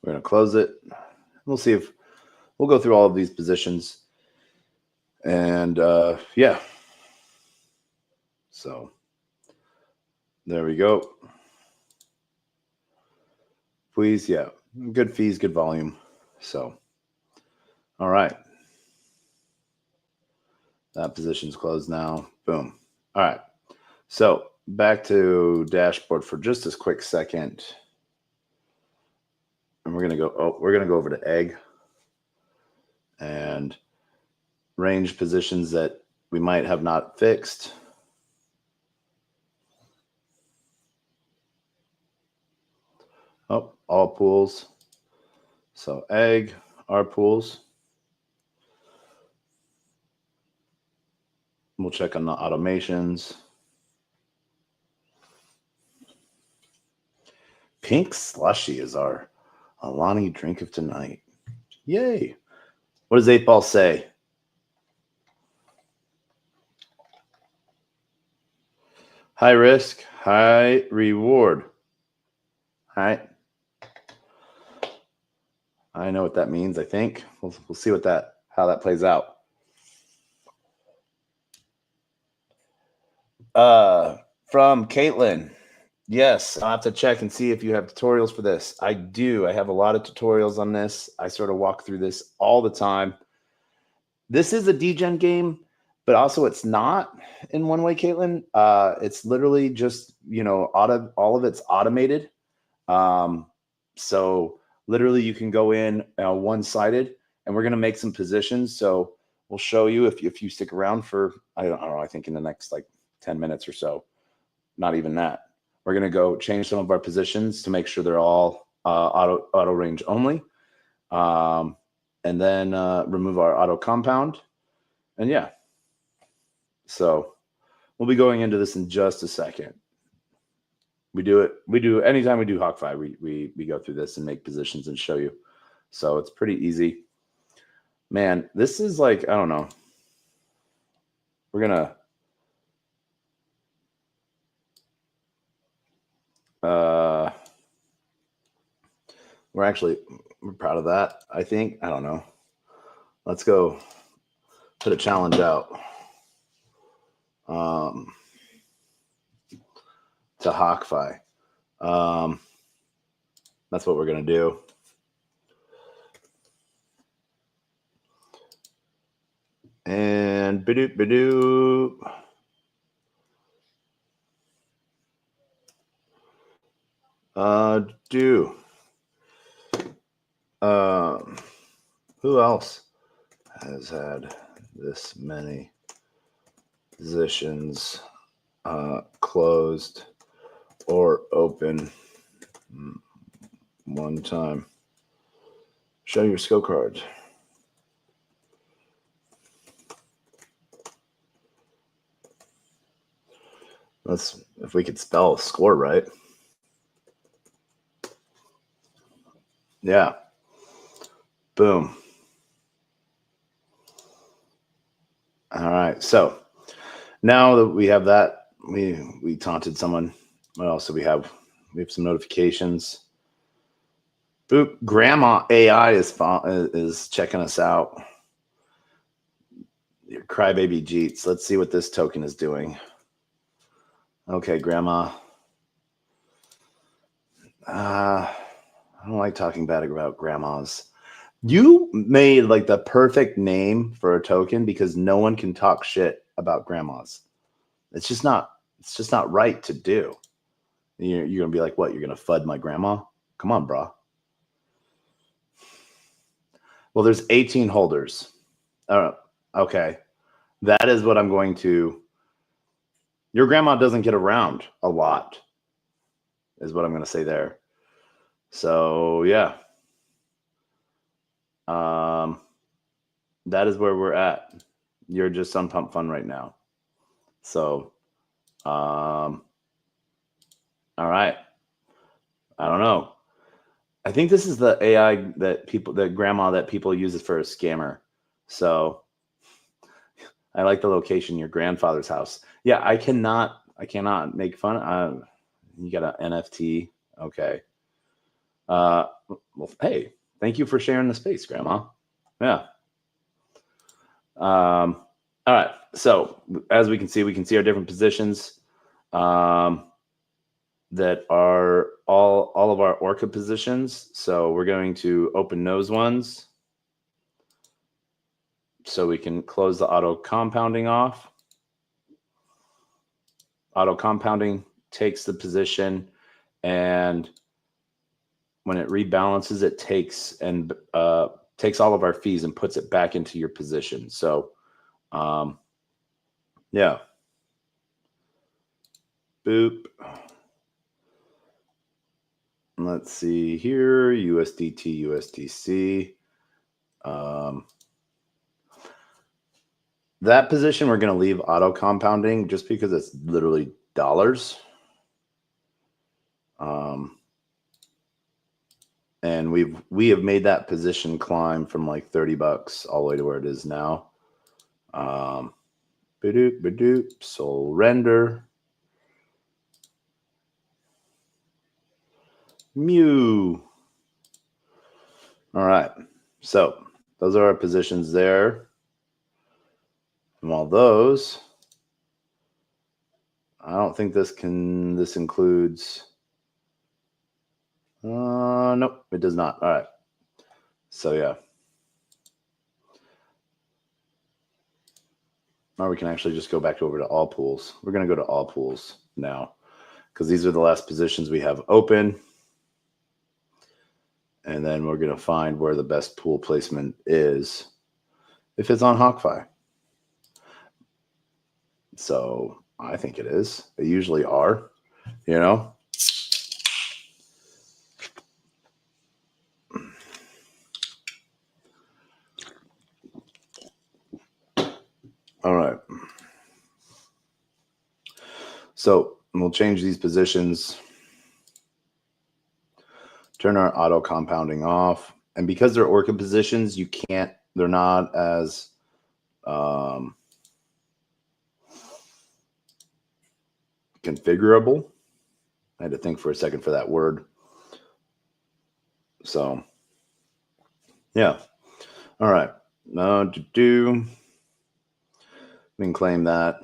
Speaker 1: We're going to close it. We'll see if we'll go through all of these positions. And yeah. So there we go. Please, yeah. Good fees, good volume. So, all right. That position's closed now. Boom. All right. So back to dashboard for just a quick second. And we're gonna go over to egg and range positions that we might have not fixed. Oh, all pools. So egg, our pools. We'll check on the automations. Pink slushy is our Alani drink of tonight. Yay. What does 8 Ball say? High risk, high reward. All right. I know what that means, I think. We'll see how that plays out. From Caitlin. Yes, I'll have to check and see if you have tutorials for this. I do. I have a lot of tutorials on this. I sort of walk through this all the time. This is a degen game, but also it's not in one way, Caitlin. It's literally just, all of it's automated. So literally you can go in one-sided, and we're going to make some positions. So we'll show you if you stick around for, I don't know, I think in the next like 10 minutes or so, not even that. We're going to go change some of our positions to make sure they're all auto range only. And then remove our auto compound. And yeah. So we'll be going into this in just a second. We do anytime we do Hawkeye, we go through this and make positions and show you. So it's pretty easy. Man, this is like, I don't know. We're gonna we're proud of that, I think. I don't know. Let's go put a challenge out to Hawkfi. That's what we're gonna do. And bidoop bidoop. Who else has had this many positions closed or open one time? Show your skill card. Let's, if we could spell score right. Yeah. Boom. All right. So now that we have that, we taunted someone. What else do we have? We have some notifications. Boop. Grandma AI is checking us out. Your crybaby Jeets. Let's see what this token is doing. Okay, Grandma. I don't like talking bad about grandmas. You made like the perfect name for a token because no one can talk shit about grandmas. It's just not right to do. You're gonna be like, what? You're gonna FUD my grandma? Come on, bro. Well, there's 18 holders. Okay. That is what I'm going to. Your grandma doesn't get around a lot, is what I'm going to say there. So, yeah. That is where we're at. You're just on Pump Fun right now. So, all right. I don't know. I think this is the AI that grandma that people use for a scammer. So I like the location, your grandfather's house. Yeah, I cannot make fun. You got an NFT. Okay. Well, hey, thank you for sharing the space, Grandma. Yeah. All right. So as we can see our different positions that are all of our Orca positions. So we're going to open those ones so we can close the auto compounding off. Auto compounding takes the position, and when it rebalances, it takes all of our fees and puts it back into your position. So, yeah. Boop. Let's see here, USDT, USDC. That position we're going to leave auto compounding just because it's literally dollars. And we have made that position climb from like $30 all the way to where it is now. Badoop, badoop, surrender. Mew. All right. So those are our positions there. And while those, I don't think this includes. Nope, it does not. All right. So yeah. Now we can actually just go back over to all pools. We're going to go to all pools now because these are the last positions we have open. And then we're going to find where the best pool placement is if it's on Hawkfi. So I think it is. They usually are, you know. All right. So we'll change these positions, turn our auto compounding off. And because they're Orca positions, you can't they're not as configurable. I had to think for a second for that word. So, yeah. All right. We can claim that.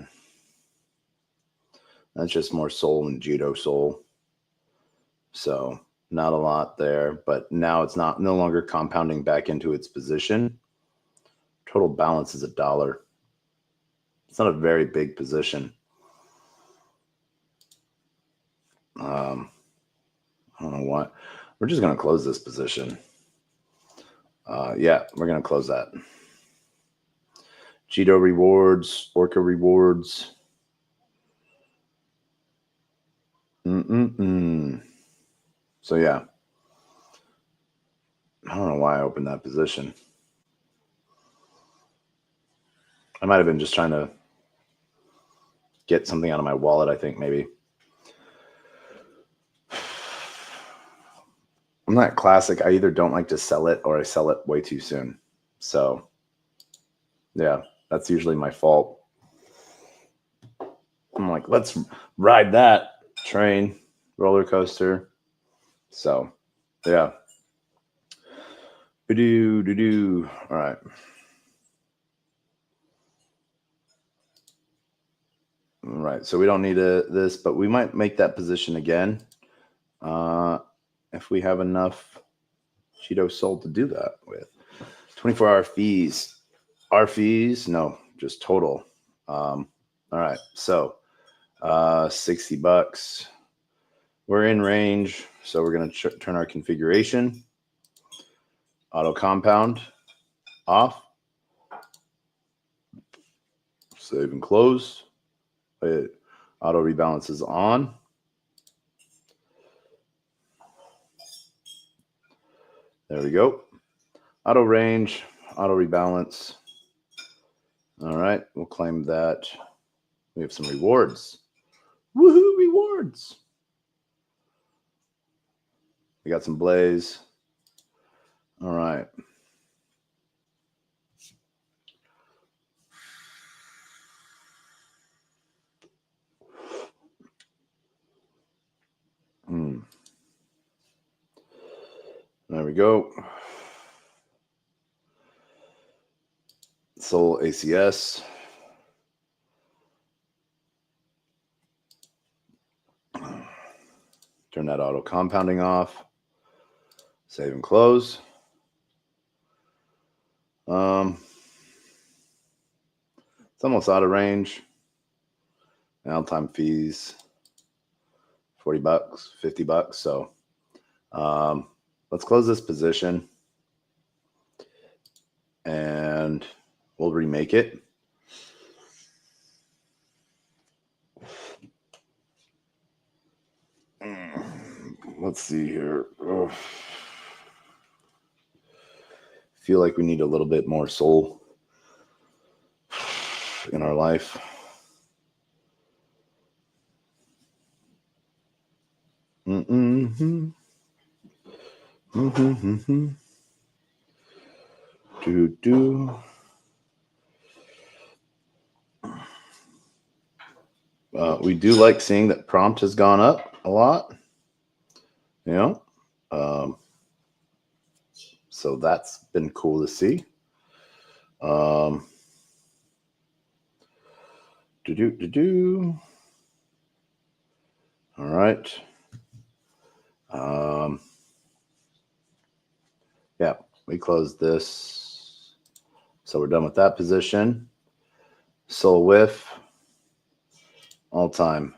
Speaker 1: That's just more soul and Judo soul. So not a lot there, but now it's no longer compounding back into its position. Total balance is $1. It's not a very big position. I don't know why. We're just going to close this position. Yeah, we're going to close that. Judo rewards, Orca rewards. So yeah, I don't know why I opened that position. I might have been just trying to get something out of my wallet, I think, maybe. I'm not classic. I either don't like to sell it or I sell it way too soon. So yeah, that's usually my fault. I'm like, let's ride that train, roller coaster. So yeah. All right. All right. So we don't need this, but we might make that position again. If we have enough Cheeto Soul to do that with. 24-hour fees. Our fees? No, just total. All right. So $60. We're in range. So we're going to turn our configuration. Auto compound off. Save and close. Auto rebalance is on. There we go. Auto range, auto rebalance. All right, we'll claim that. We have some rewards. Woohoo, rewards. We got some blaze. All right. There we go. Soul ACS. Turn that auto compounding off. Save and close. It's almost out of range. Downtime fees, $40, $50. So let's close this position and we'll remake it. Let's see here. Oh. Feel like we need a little bit more soul in our life. We do like seeing that prompt has gone up a lot. You know, so that's been cool to see. All right. Yeah, we closed this. So we're done with that position. Soul whiff. All time.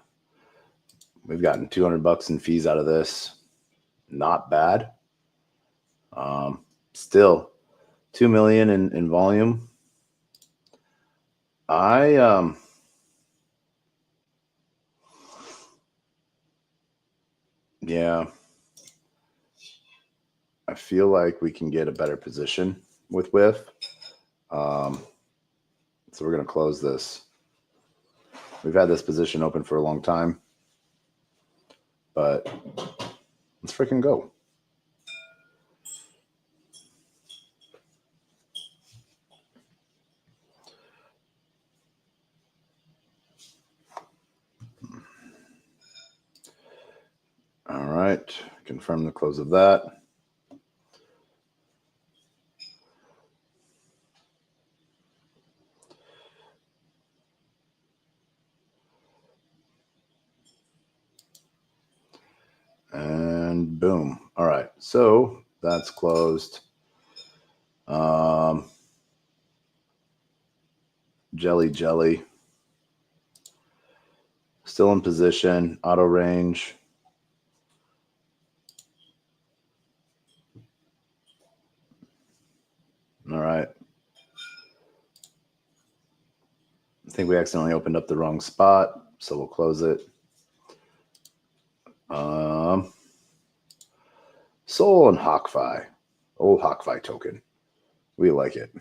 Speaker 1: We've gotten $200 in fees out of this. Not bad. Still 2 million in volume. Yeah, I feel like we can get a better position with whiff. So we're going to close this. We've had this position open for a long time, but let's freaking go. right, confirm the close of that. And boom. All right, so that's closed. Jelly. Still in position, auto range. All right. I think we accidentally opened up the wrong spot, so we'll close it. Sol and HawkFi. Old HawkFi token. We like it.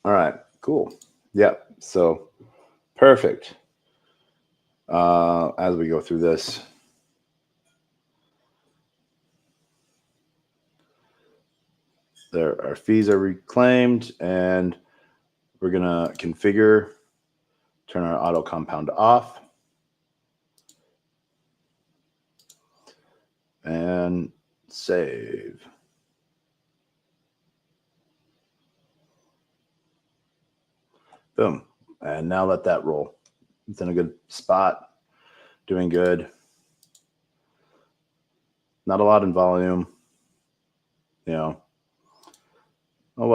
Speaker 1: All right, cool. Yep, so perfect. As we go through this, our fees are reclaimed, and we're gonna configure, turn our auto compound off, and save. Boom. And now let that roll. It's in a good spot, doing good. Not a lot in volume, you know. Oh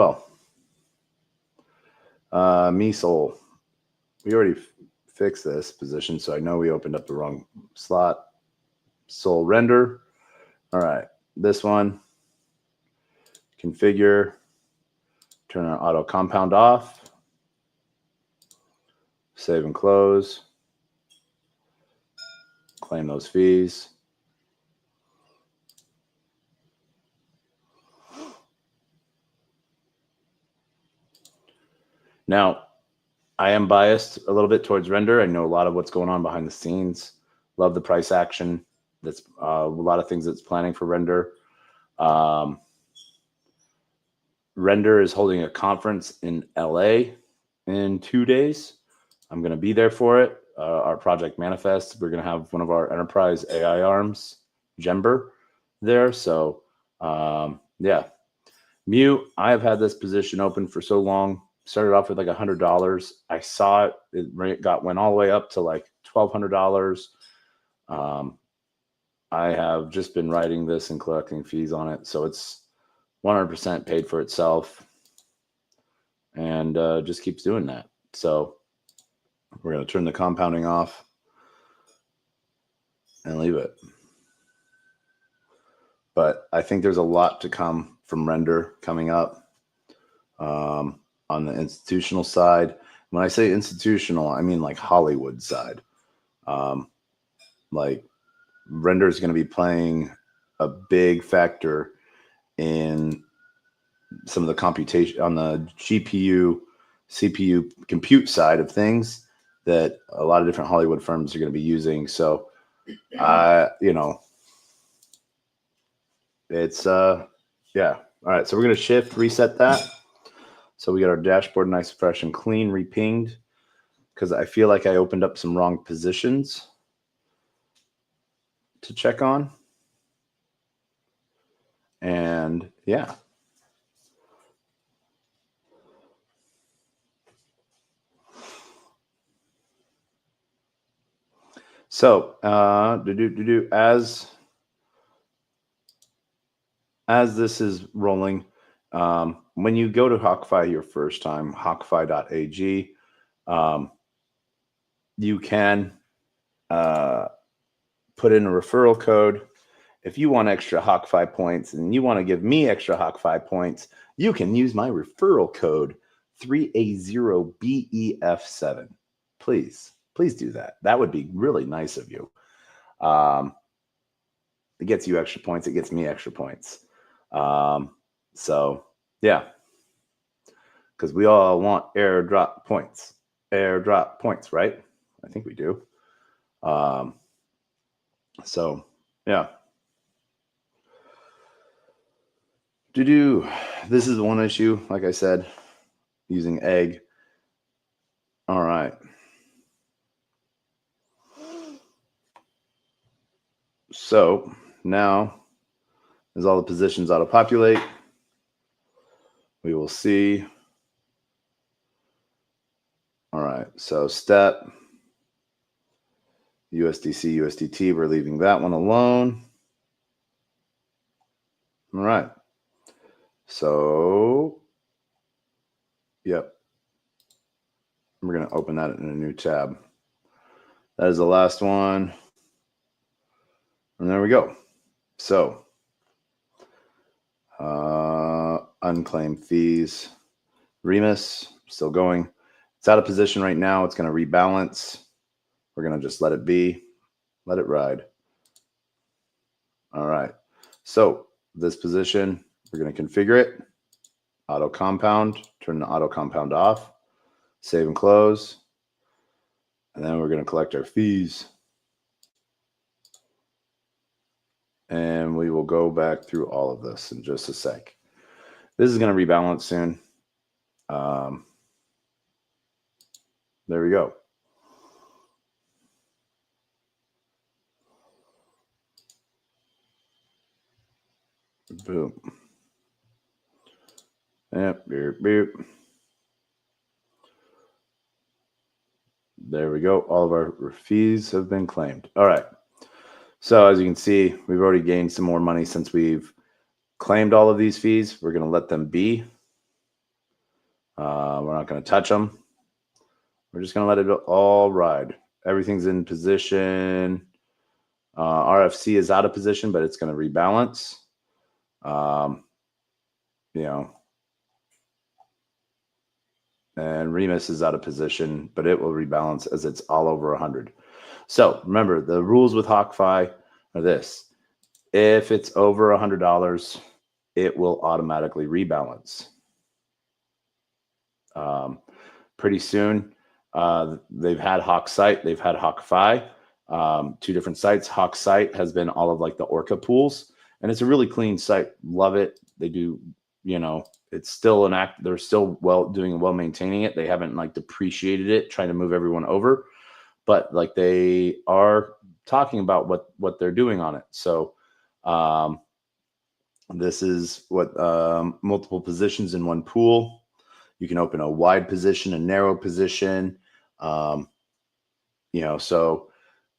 Speaker 1: well. Me Sol. We already fixed this position, so I know we opened up the wrong slot. Sol render. All right, this one. Configure. Turn our auto compound off. Save and close. Claim those fees. Now, I am biased a little bit towards render. I know a lot of what's going on behind the scenes. Love the price action. That's a lot of things that's planning for render. Render is holding a conference in LA in 2 days. I'm going to be there for it. Our project manifest, we're going to have one of our enterprise AI arms, Gember, there. So yeah, Mute, I have had this position open for so long. Started off with like $100. I went all the way up to like $1,200. I have just been writing this and collecting fees on it, so it's 100% paid for itself, and just keeps doing that. So we're going to turn the compounding off and leave it. But I think there's a lot to come from render coming up on the institutional side. When I say institutional, I mean like Hollywood side. Like render is going to be playing a big factor in some of the computation on the GPU, CPU compute side of things that a lot of different Hollywood firms are going to be using. So, you know, it's, yeah. All right. So we're going to shift, reset that. So we got our dashboard nice, fresh, and clean, repinged, because I feel like I opened up some wrong positions to check on. And yeah. So as this is rolling, when you go to HawkFi your first time, hawkfi.ag, you can put in a referral code. If you want extra HawkFi points and you want to give me extra HawkFi points, you can use my referral code 3A0BEF7. Please do that. That would be really nice of you. It gets you extra points. It gets me extra points. So yeah, because we all want airdrop points, right? I think we do. So yeah. This is one issue. Like I said, using egg. All right. So now, as all the positions auto-populate, we will see. All right, so step, USDC, USDT, we're leaving that one alone. All right. So, yep. We're going to open that in a new tab. That is the last one. And there we go. So, unclaimed fees. Remus, still going. It's out of position right now. It's going to rebalance. We're going to just let it be. Let it ride. All right. So, this position, we're going to configure it. Auto compound. Turn the auto compound off. Save and close. And then we're going to collect our fees. And we will go back through all of this in just a sec. This is going to rebalance soon. There we go. Boom. Yep, beep, beep. There we go. All of our fees have been claimed. All right. So as you can see, we've already gained some more money since we've claimed all of these fees. We're going to let them be. We're not going to touch them. We're just going to let it all ride. Everything's in position. RFC is out of position, but it's going to rebalance. And Remus is out of position, but it will rebalance as it's all over 100. So remember, the rules with HawkFi are this. If it's over $100, it will automatically rebalance. Pretty soon, they've had HawkSite, they've had HawkFi, two different sites. HawkSite has been all of like the Orca pools, and it's a really clean site. Love it. They do, it's still an act. They're still well maintaining it. They haven't like depreciated it, trying to move everyone over, but like they are talking about what they're doing on it. So this is what multiple positions in one pool. You can open a wide position, a narrow position. So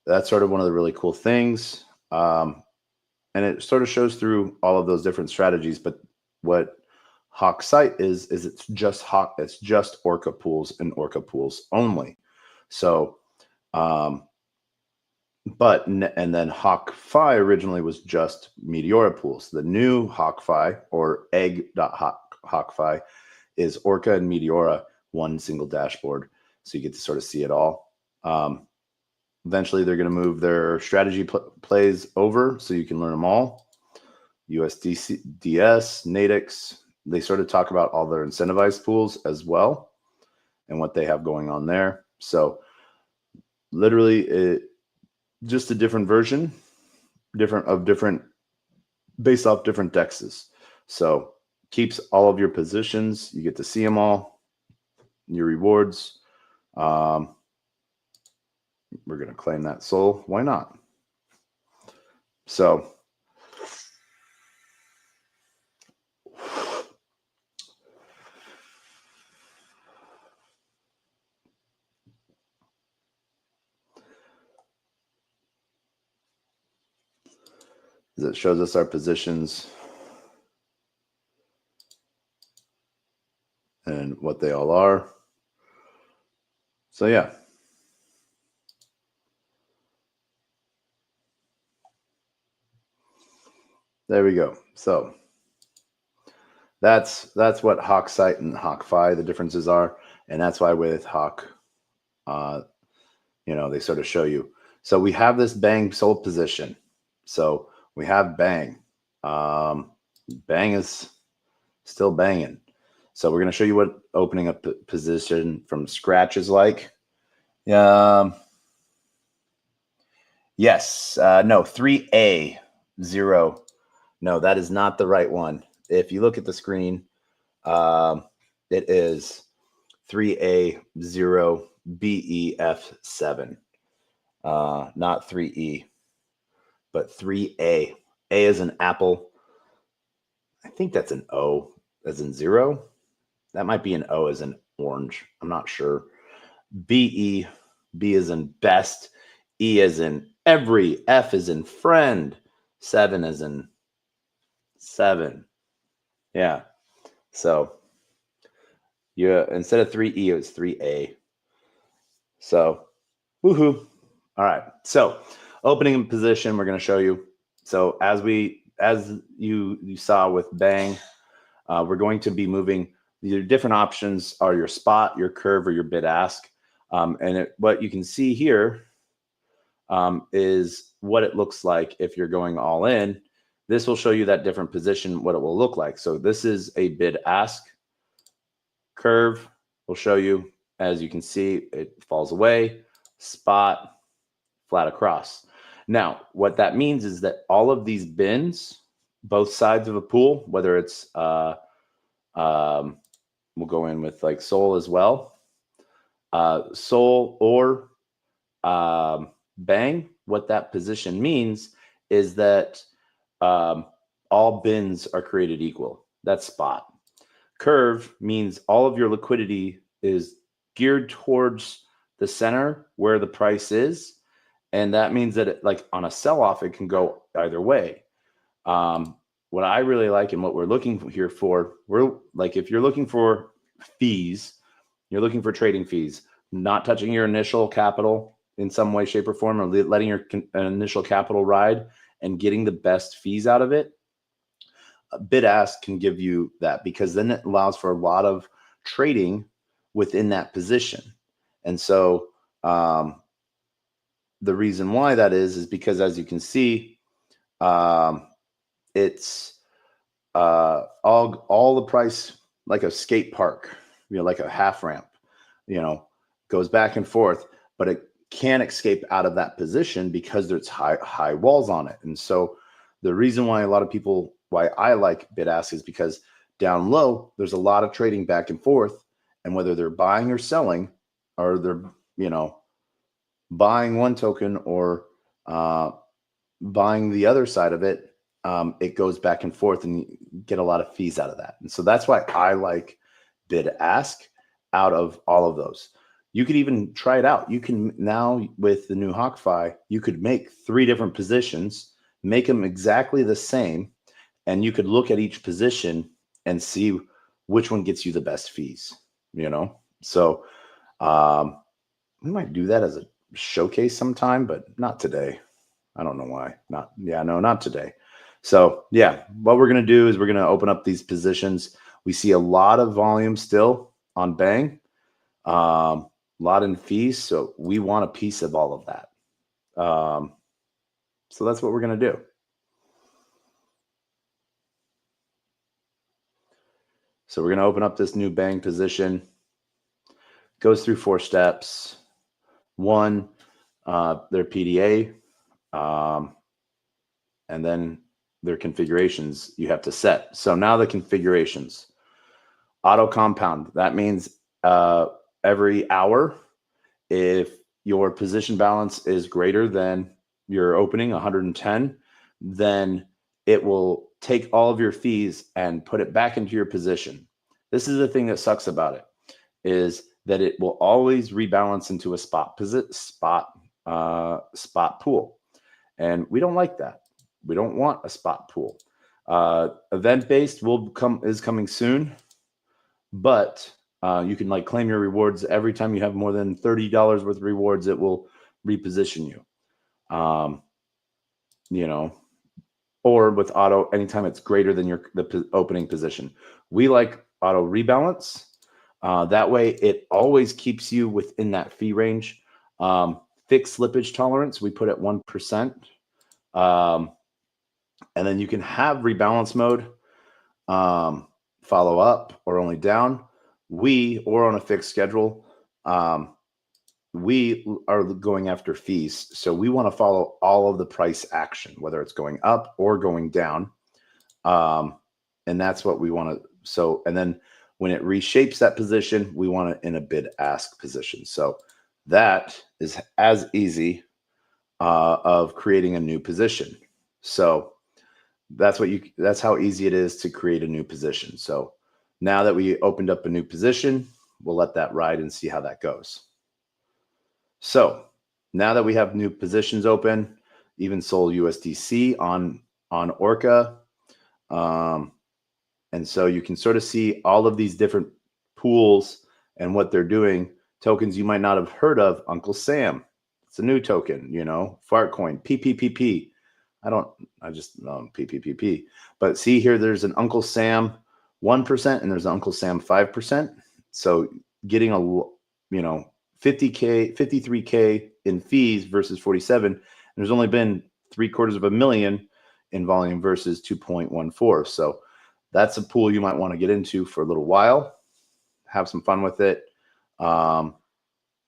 Speaker 1: that's sort of one of the really cool things. And it sort of shows through all of those different strategies. But what HawkSite is it's just Orca pools and Orca pools only. So, and then HawkFi originally was just Meteora pools. The new HawkFi or egg.HawkFi is Orca and Meteora, one single dashboard. So you get to sort of see it all. Eventually, they're going to move their strategy plays over so you can learn them all. USDC, DS, Natix, they sort of talk about all their incentivized pools as well and what they have going on there. So literally, just a different version, based off different dexes. So keeps all of your positions. You get to see them all. Your rewards. We're going to claim that soul. Why not? So it shows us our positions and what they all are. So yeah. There we go. So that's what HawkSite and HawkFi, the differences are. And that's why with Hawk, they sort of show you. So we have this bang sold position. So we have bang. Bang is still banging. So we're going to show you what opening a position from scratch is like. Yes. No, 3A, 0. No, that is not the right one. If you look at the screen, it is 3A0 BEF7. Not 3E, but 3A. A is an apple. I think that's an O as in zero. That might be an O as in orange. I'm not sure. BE, B is in best, E is in every, F is in friend, 7 is in 7. Yeah. So instead of 3E, it was 3A. So woohoo. All right. So opening position, we're going to show you. So as you saw with bang, we're going to be moving. The different options are your spot, your curve, or your bid ask. What you can see here is what it looks like if you're going all in. This will show you that different position, what it will look like. So this is a bid ask. Curve will show you, as you can see, it falls away. Spot, flat across. Now, what that means is that all of these bins, both sides of a pool, whether it's we'll go in with like Sol as well, Sol or bang. What that position means is that all bins are created equal. That's spot. Curve means all of your liquidity is geared towards the center where the price is. And that means that like on a sell-off, it can go either way. What I really like and what we're looking here for, we're like, if you're looking for fees, you're looking for trading fees, not touching your initial capital in some way, shape, or form, or letting your initial capital ride and getting the best fees out of it. Bid ask can give you that, because then it allows for a lot of trading within that position. And so the reason why that is because, as you can see, it's all the price, like a skate park, like a half ramp, goes back and forth, but it can't escape out of that position because there's high walls on it. And so the reason why why I like bid ask is because down low, there's a lot of trading back and forth, and whether they're buying or selling, or they're, buying one token or buying the other side of it, it goes back and forth, and you get a lot of fees out of that. And so that's why I like bid ask out of all of those. You could even try it out. You can now, with the new HawkFi, you could make 3 different positions, make them exactly the same, and you could look at each position and see which one gets you the best fees, So we might do that as a showcase sometime, but not today. I don't know why. Not today. So yeah, what we're going to do is we're going to open up these positions. We see a lot of volume still on bang, a lot in fees. So we want a piece of all of that. So that's what we're going to do. So we're going to open up this new bang position. Goes through 4 steps. 1, their PDA, and then their configurations you have to set. So now the configurations. Auto compound. That means every hour, if your position balance is greater than your opening, 110, then it will take all of your fees and put it back into your position. This is the thing that sucks about it, is that it will always rebalance into a spot pool. And we don't like that. We don't want a spot pool. Event-based is coming soon, but you can claim your rewards every time you have more than $30 worth of rewards. It will reposition you, or with auto, anytime it's greater than the opening position. We like auto rebalance. That way it always keeps you within that fee range. Fixed slippage tolerance, we put at 1%. And then you can have rebalance mode, follow up or only down. Or on a fixed schedule, we are going after fees. So we want to follow all of the price action, whether it's going up or going down. And that's what we want to. So, and then When it reshapes that position, we want it in a bid-ask position. So that is as easy of creating a new position. So that's how easy it is to create a new position. So now that we opened up a new position, we'll let that ride and see how that goes. So now that we have new positions open, even sold USDC on Orca. And so you can sort of see all of these different pools and what they're doing. Tokens you might not have heard of. Uncle Sam, it's a new token, Fartcoin, PPPP. I just PPPP. But see here, there's an Uncle Sam 1% and there's an Uncle Sam 5%. So getting 50K, 53K in fees versus 47. And there's only been $750,000 in volume versus 2.14. So that's a pool you might want to get into for a little while, have some fun with it. And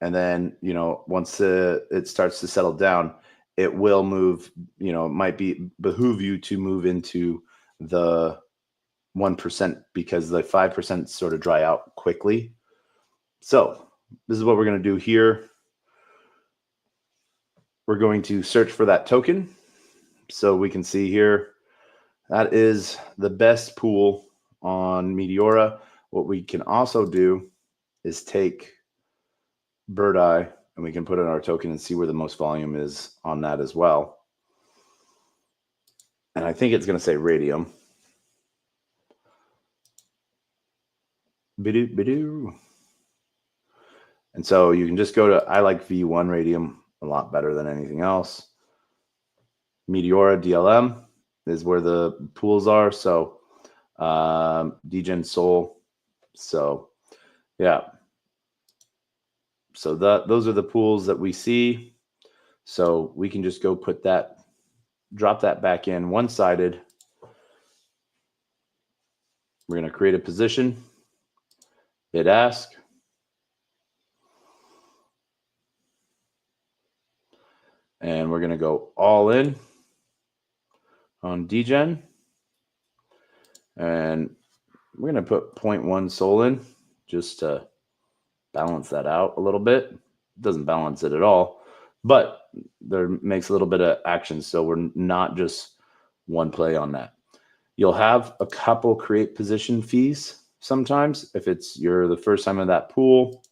Speaker 1: then, once it starts to settle down, it will move, it might behoove you to move into the 1% because the 5% sort of dry out quickly. So this is what we're going to do here. We're going to search for that token. So we can see here, that is the best pool on Meteora. What we can also do is take Bird Eye and we can put in our token and see where the most volume is on that as well. And I think it's going to say Radium. Bidoo. And so you can just go to, I like V1 Radium a lot better than anything else. Meteora DLM is where the pools are. So Degen Soul. So yeah. So those are the pools that we see. So we can just go drop that back in one-sided. We're going to create a position, bid ask. And we're going to go all in on Degen. And we're going to put 0.1 SOL in just to balance that out a little bit. It doesn't balance it at all, but there makes a little bit of action. So we're not just one play on that. You'll have a couple create position fees sometimes if you're the first time in that pool.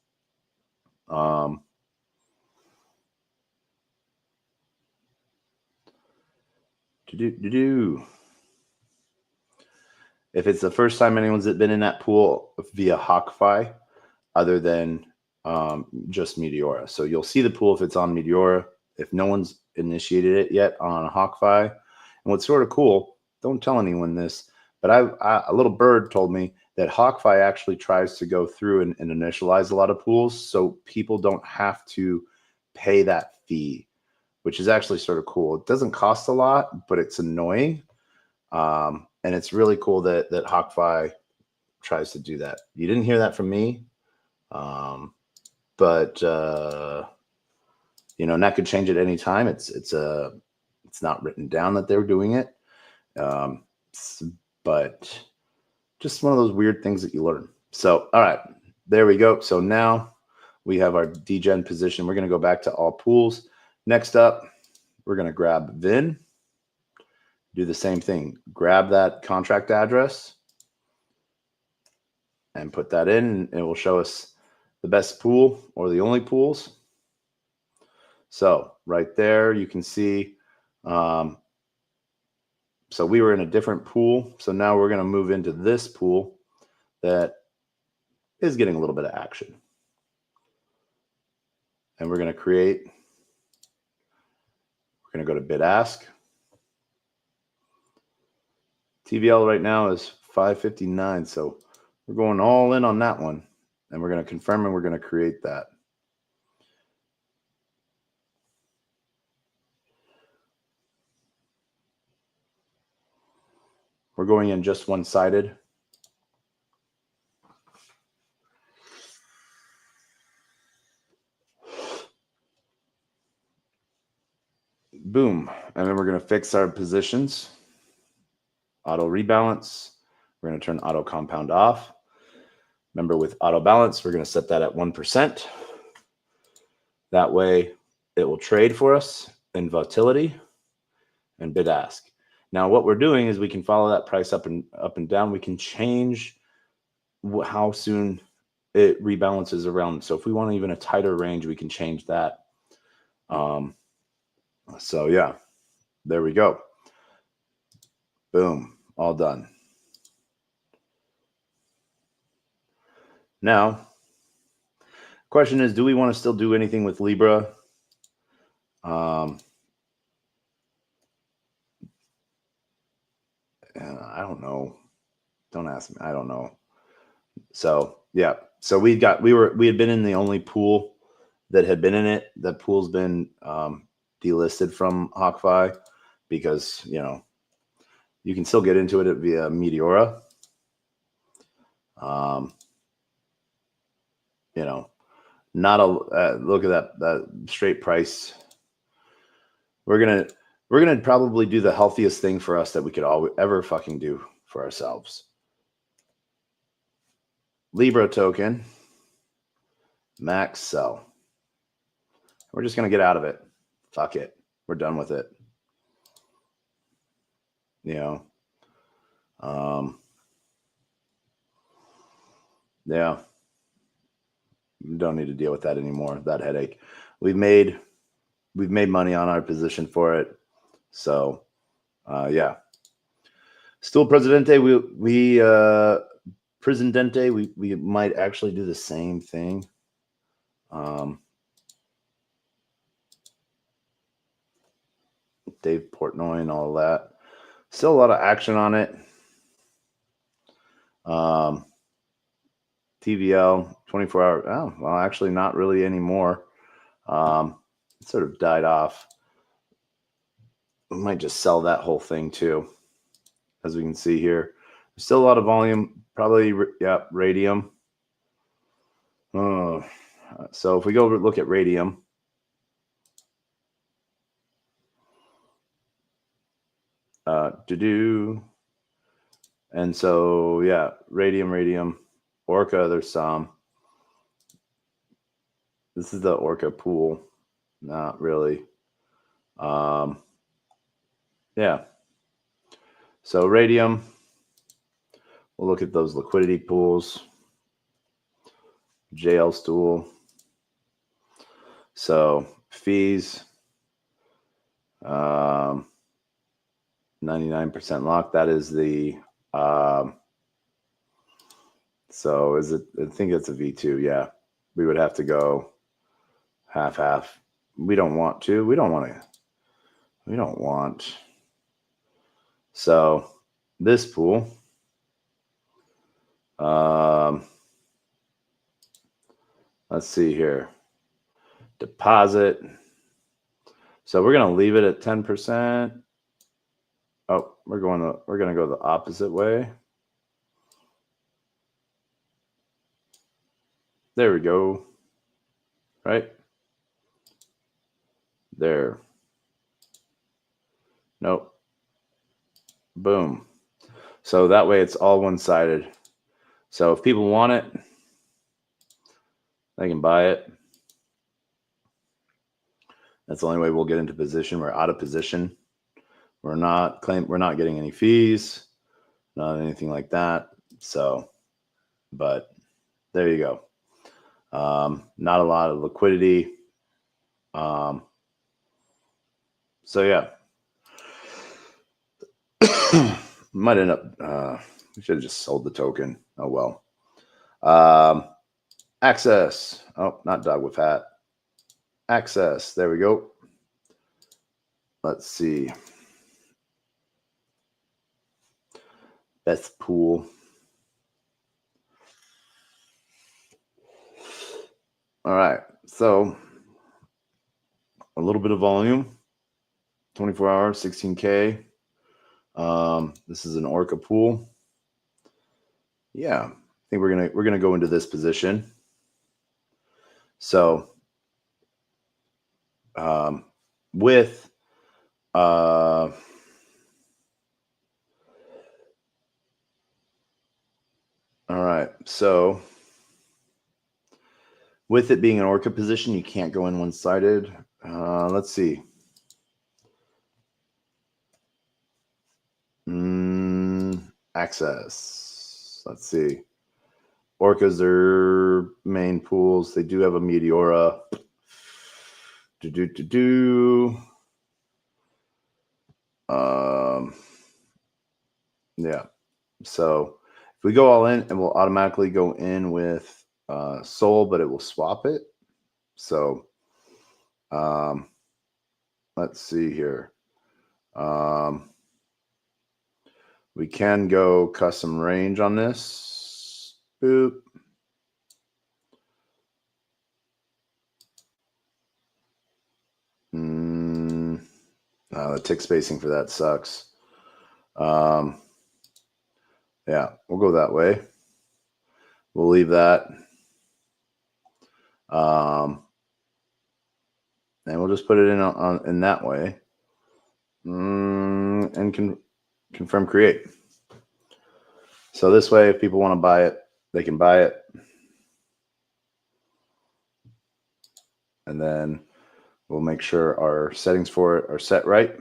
Speaker 1: If it's the first time anyone's been in that pool via HawkFi, other than just Meteora. So you'll see the pool if it's on Meteora, if no one's initiated it yet on HawkFi. And what's sort of cool, don't tell anyone this, but a little bird told me that HawkFi actually tries to go through and initialize a lot of pools so people don't have to pay that fee, which is actually sort of cool. It doesn't cost a lot, but it's annoying. And it's really cool that HawkFi tries to do that. You didn't hear that from me. But and that could change at any time. It's not written down that they're doing it. But just one of those weird things that you learn. So, all right, there we go. So now we have our Degen position. We're going to go back to all pools. Next up, we're going to grab VIN. Do the same thing. Grab that contract address and put that in, and it will show us the best pool or the only pools. So right there, you can see, so we were in a different pool. So now we're going to move into this pool that is getting a little bit of action. And we're going to create, we're going to go to bid ask. TVL right now is 559. So we're going all in on that one. And we're going to confirm and we're going to create that. We're going in just one-sided. Boom. And then we're going to fix our positions. Auto rebalance. We're going to turn auto compound off. Remember, with auto balance, we're going to set that at 1%. That way it will trade for us in volatility and bid ask. Now what we're doing is we can follow that price up and down. We can change how soon it rebalances around. So if we want even a tighter range, we can change that. So yeah, there we go. Boom, all done. Now, question is, do we want to still do anything with Libra? I don't know. Don't ask me. I don't know. So yeah, so we had been in the only pool that had been in it. That pool's been delisted from HawkFi because you can still get into it via Meteora. Not a look at that straight price. We're gonna probably do the healthiest thing for us that we could ever fucking do for ourselves. Libra token, max sell. We're just gonna get out of it. Fuck it. We're done with it. Yeah. Don't need to deal with that anymore. That headache. We've made money on our position for it. So, yeah. Still Presidente. Presidente. We might actually do the same thing. Dave Portnoy and all of that. Still a lot of action on it. TVL 24 hour. Oh, well, actually not really anymore. It sort of died off. We might just sell that whole thing too. As we can see here, there's still a lot of volume. Probably, yeah, Radium. So if we go look at Radium, and so yeah, Radium, Orca. There's some. This is the Orca pool. Not really. Yeah. So Radium. We'll look at those liquidity pools. JL stool. So fees. 99% lock. That is the. So is it? I think it's a V2. Yeah, we would have to go half. We don't want to. We don't want. So this pool. Let's see here. Deposit. So we're gonna leave it at 10%. Oh, we're gonna go the opposite way. There we go. Right there. Nope. Boom. So that way it's all one-sided. So if people want it, they can buy it. That's the only way we'll get into position. We're out of position. We're not getting any fees, not anything like that. So, but there you go. Not a lot of liquidity. So yeah, might end up. We should have just sold the token. Oh well. Access. Oh, not dog with hat. Access. There we go. Let's see. Best pool. All right. So a little bit of volume. 24 hours, 16K. This is an Orca pool. Yeah, I think we're gonna go into this position. So with all right, so With it being an orca position, you can't go in one-sided. Let's see. Access. Let's see. Orcas are main pools. They do have a Meteora. Yeah. So if we go all in, it will automatically go in with Soul, but it will swap it. So let's see here. We can go custom range on this. Boop. The tick spacing for that sucks. Yeah, we'll go that way. We'll leave that. And we'll just put it in that way. And confirm create. So this way, if people want to buy it, they can buy it. And then we'll make sure our settings for it are set right.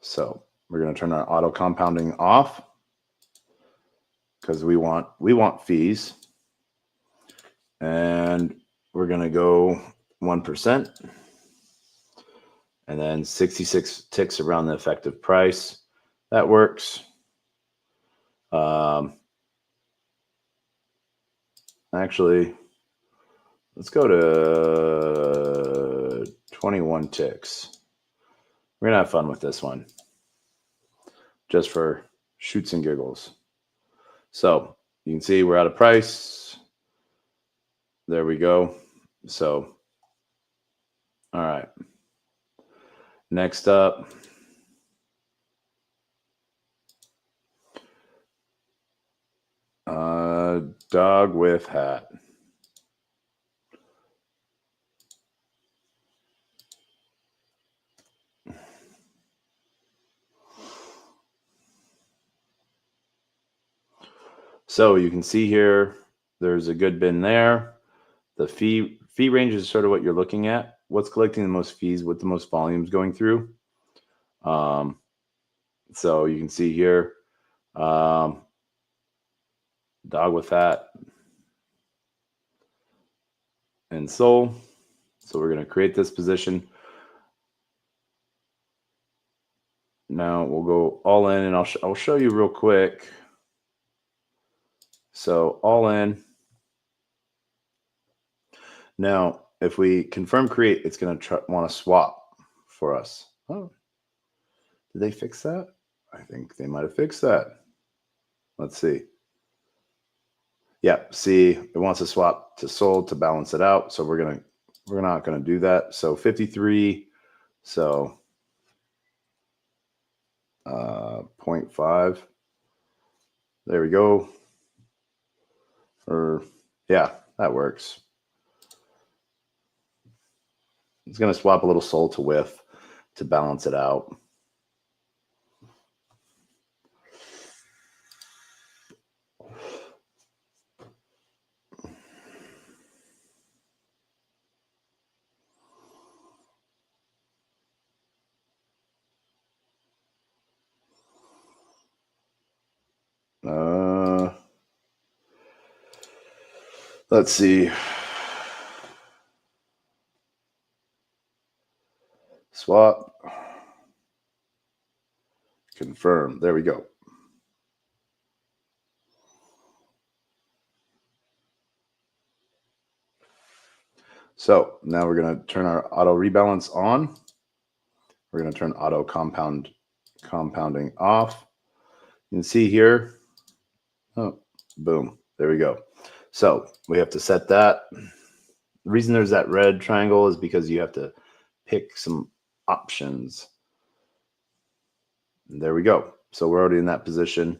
Speaker 1: So we're going to turn our auto compounding off because we want fees. And we're going to go 1%. And then 66 ticks around the effective price. That works. Actually, let's go to 21 ticks. We're going to have fun with this one. Just for shoots and giggles. So you can see we're out of price. There we go. So, all right. Next up. Dog with hat. So you can see here, there's a good bin there. The fee range is sort of what you're looking at. What's collecting the most fees with the most volumes going through. So you can see here, dog with hat and soul. So we're going to create this position. Now we'll go all in, and I'll show you real quick. So all in. Now, if we confirm create, it's going to want to swap for us. Oh, did they fix that? I think they might have fixed that. Let's see. Yeah, see, it wants to swap to soul to balance it out. So we're not going to do that. So 53. So 0.5. There we go. Or yeah, that works. It's going to swap a little soul to width to balance it out. Let's see. Swap. Confirm. There we go. So now we're going to turn our auto rebalance on. We're going to turn auto compounding off. You can see here. Oh, boom. There we go. So we have to set that. The reason there's that red triangle is because you have to pick some options. And there we go. So we're already in that position.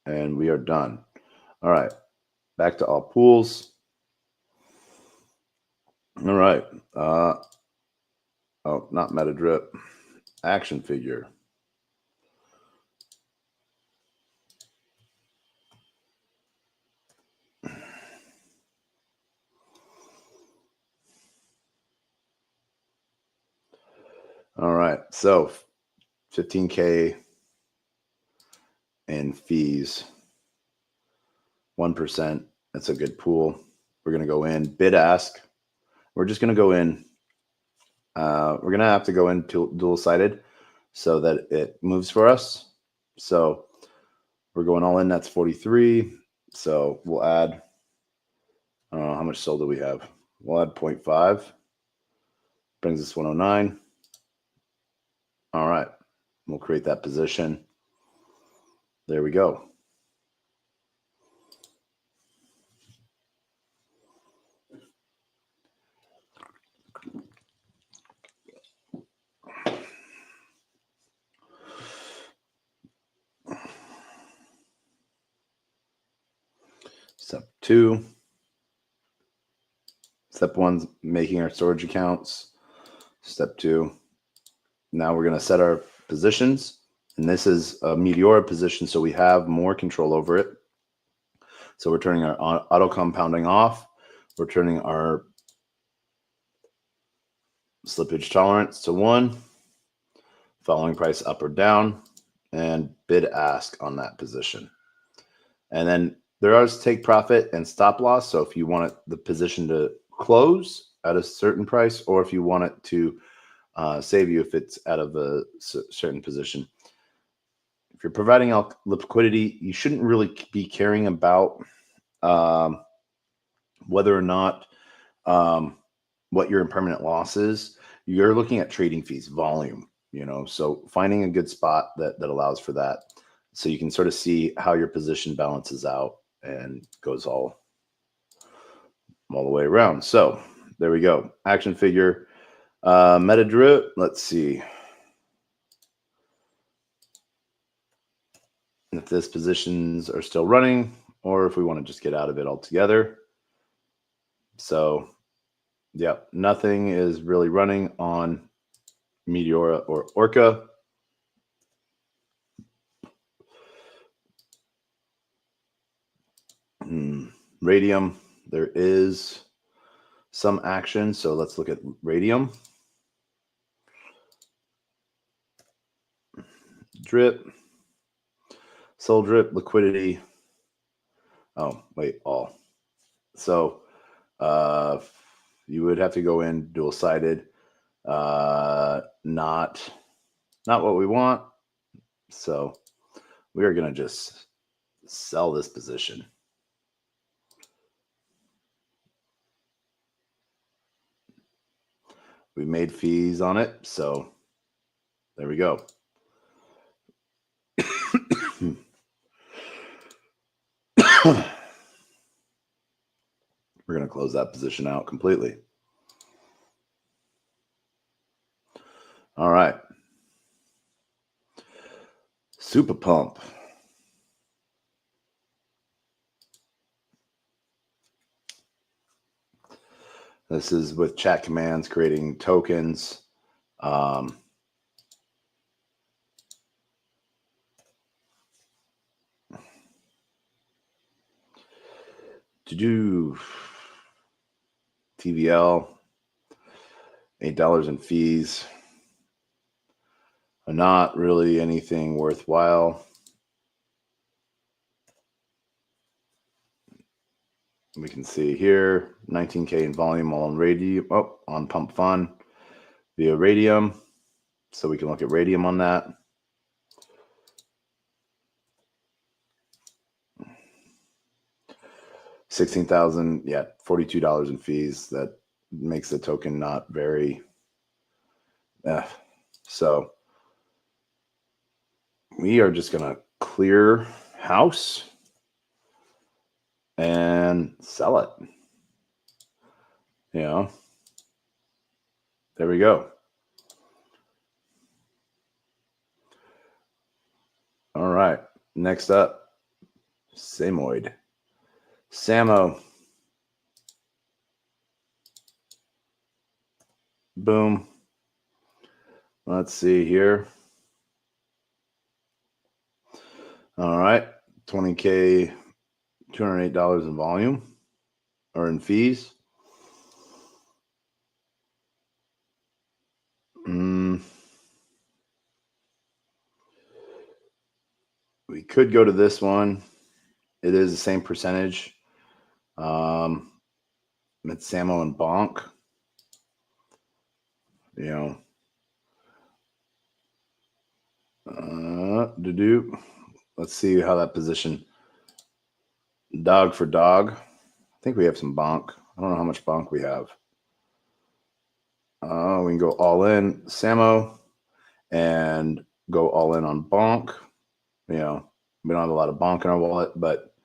Speaker 1: And we are done. All right. Back to all pools. All right. Oh, not meta drip. Action figure. All right. So 15K in fees, 1%. That's a good pool. We're going to go in bid ask. We're just going to go in. We're going to have to go in dual sided so that it moves for us. So we're going all in. That's 43. So we'll add, I don't know, how much sold do we have? We'll add 0.5. Brings us 109. All right. We'll create that position. There we go. Step 2. Step 1's making our storage accounts. Step 2. Now we're going to set our positions. And this is a Meteora position, so we have more control over it. So we're turning our auto compounding off. We're turning our slippage tolerance to 1. Following price up or down. And bid ask on that position. And then there is take profit and stop loss. So if you want the position to close at a certain price, or if you want it to save you if it's out of a certain position. If you're providing liquidity, you shouldn't really be caring about whether or not what your impermanent loss is. You're looking at trading fees, volume, so finding a good spot that allows for that. So you can sort of see how your position balances out and goes all the way around. So there we go. Action figure, meta drip. Let's see if this positions are still running or if we want to just get out of it altogether. So yeah, nothing is really running on Meteora or Orca. Radium, there is some action. So let's look at Radium. Drip, soul drip, liquidity. Oh, wait, all. So you would have to go in dual sided. Not what we want. So we are going to just sell this position. We made fees on it, so there we go. We're going to close that position out completely. All right. Super pump. This is with chat commands, creating tokens. To do TVL, $8 in fees. Not really anything worthwhile. We can see here 19K in volume all on radium. Oh, on pump fun via radium. So we can look at radium on that. $16,000, yeah, $42 in fees. That makes the token not very. So we are just gonna clear house and sell it. There we go. All right. Next up, Samoid. Samo. Boom. Let's see here. All right. 20K, $208 in volume or in fees. We could go to this one. It is the same percentage. It's Samo and Bonk. You know, let's see how that position. Dog for dog. I think we have some Bonk. I don't know how much Bonk we have. We can go all in Samo and go all in on Bonk. You know, we don't have a lot of Bonk in our wallet, but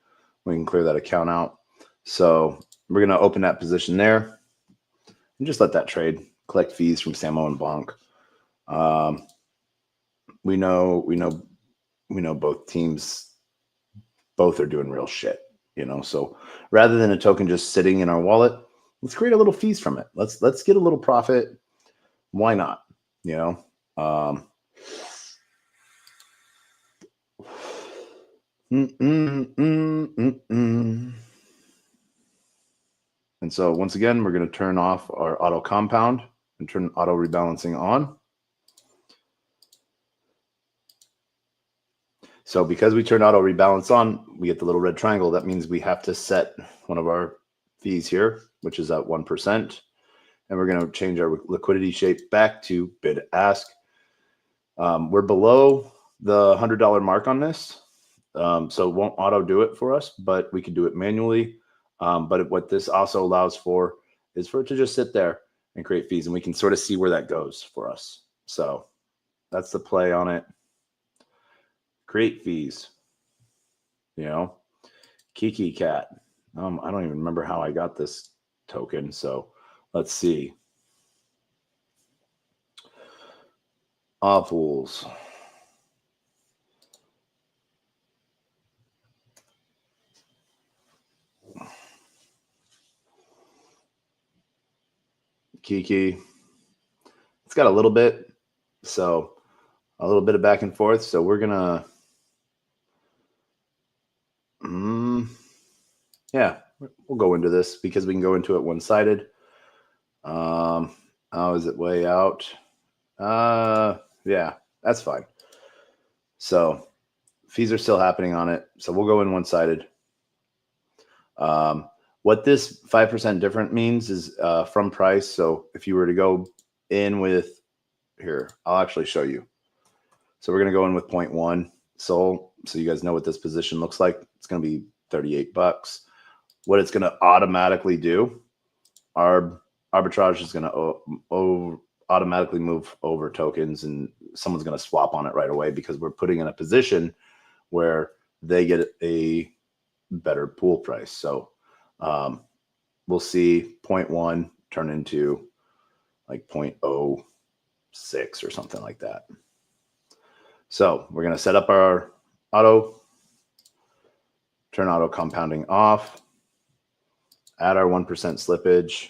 Speaker 1: we can clear that account out. So we're going to open that position there and just let that trade, collect fees from Samo and Bonk. We know both teams, both are doing real shit, you know. So rather than a token just sitting in our wallet, let's create a little fees from it. Let's get a little profit. Why not? You know. And so once again, we're going to turn off our auto compound and turn auto rebalancing on. So because we turned auto rebalance on, we get the little red triangle. That means we have to set one of our fees here, which is at 1%. And we're going to change our liquidity shape back to bid ask. We're below the $100 mark on this. So it won't auto do it for us, but we can do it manually. But what this also allows for is for it to just sit there and create fees, and we can sort of see where that goes for us. So that's the play on it. Create fees, you know. Kiki Cat. I don't even remember how I got this token. So let's see. Pools. Kiki. It's got a little bit. So a little bit of back and forth. So we're going to. Yeah, we'll go into this because we can go into it one-sided. How is it way out? Yeah, that's fine. So fees are still happening on it. So we'll go in one-sided. What this 5% different means is from price. So if you were to go in with, here, I'll actually show you. So we're going to go in with 0.1 SOL. So you guys know what this position looks like. It's going to be $38. What it's going to automatically do, our arbitrage is going to automatically move over tokens, and someone's going to swap on it right away because we're putting in a position where they get a better pool price. So we'll see 0.1 turn into like 0.06 or something like that. So we're going to set up our auto, turn auto compounding off, add our 1% slippage,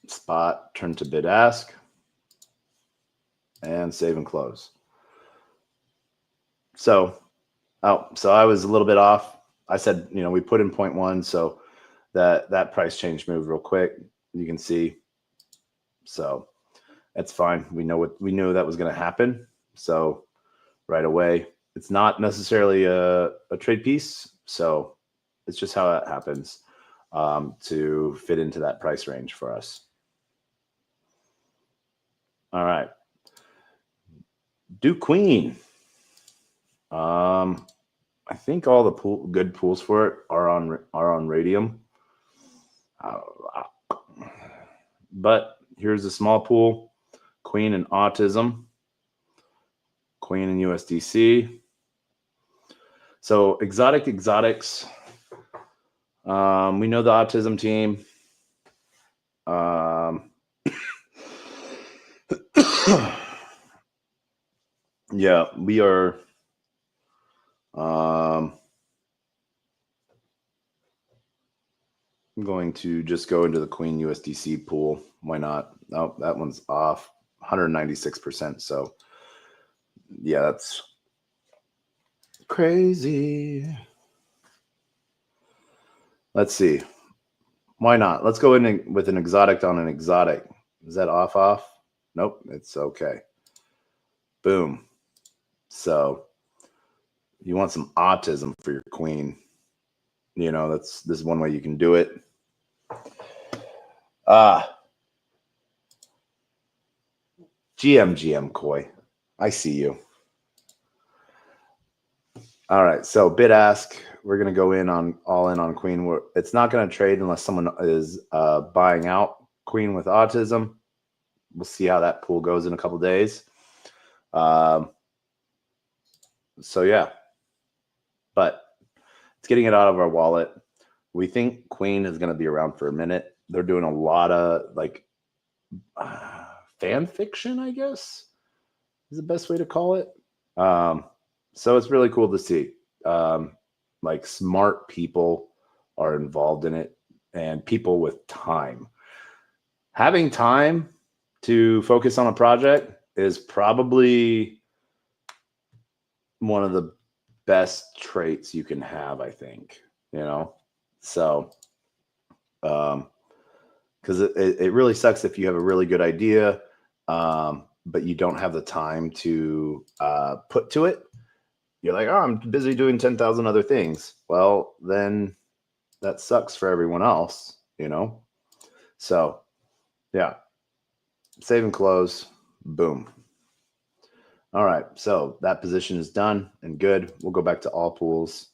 Speaker 1: spot, turn to bid ask, and save and close. So I was a little bit off. I said, you know, we put in 0.1, so that price change moved real quick. You can see. So that's fine. We knew that was going to happen. So right away, it's not necessarily a trade piece. So it's just how that happens to fit into that price range for us. All right. Do Queen. I think all the good pools for it are on Radium. But here's a small pool. Queen and Autism. Queen and USDC. So exotics. We know the Autism team. Yeah, we are. I'm going to just go into the Queen USDC pool. Why not? Oh, that one's off 196%. So yeah, that's crazy. Let's see. Why not? Let's go in with an exotic on an exotic. Is that off? Nope, it's okay. Boom. So you want some autism for your queen. You know, this is one way you can do it. GM Koi, I see you. All right, so bid ask. We're gonna go all in on queen. It's not gonna trade unless someone is buying out queen with autism. We'll see how that pool goes in a couple days. So yeah, but it's getting it out of our wallet. We think queen is gonna be around for a minute. They're doing a lot of like fan fiction, I guess, is the best way to call it. So it's really cool to see. Like smart people are involved in it, and people with time. Having time to focus on a project is probably one of the best traits you can have, I think, you know? So, because it really sucks if you have a really good idea, but you don't have the time to put to it. You're like, oh, I'm busy doing 10,000 other things. Well, then that sucks for everyone else, you know? So, yeah. Save and close. Boom. All right. So that position is done and good. We'll go back to all pools.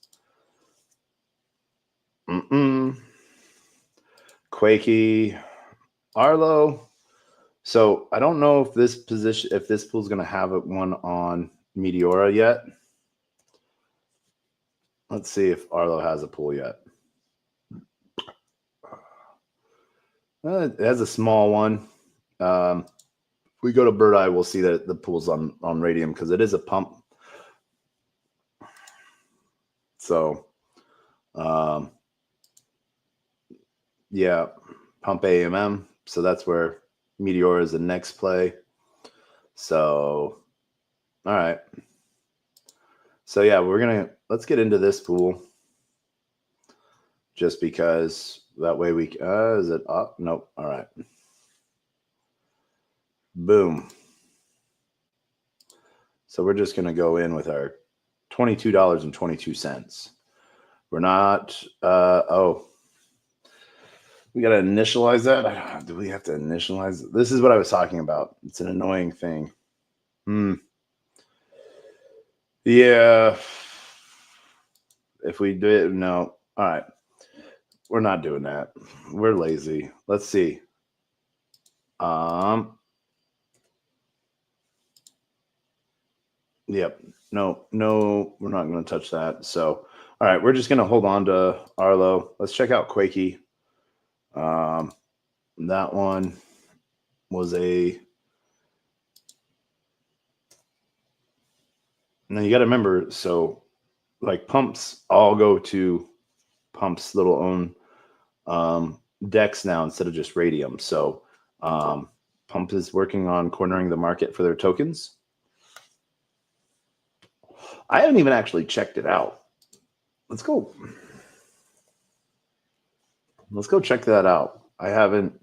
Speaker 1: Quakey. Arlo. So I don't know if this pool is going to have one on Meteora yet. Let's see if Arlo has a pool yet. It has a small one. If we go to Bird Eye, we'll see that the pool's on Radium because it is a pump. So, yeah, pump AMM. So that's where Meteor is the next play. So, all right. So yeah, let's get into this pool. Just because that way we is it up? Nope. All right. Boom. So we're just gonna go in with our $22.22. We're not we gotta initialize that. Do we have to initialize it? This is what I was talking about. It's an annoying thing. Yeah. If we do it, no. All right. We're not doing that. We're lazy. Let's see. Yep. No, we're not going to touch that. So, all right, we're just going to hold on to Arlo. Let's check out Quakey. That one was now you got to remember, so like pumps all go to pumps little own decks now instead of just Radium. So Pump is working on cornering the market for their tokens. I haven't even actually checked it out. Let's go check that out. I haven't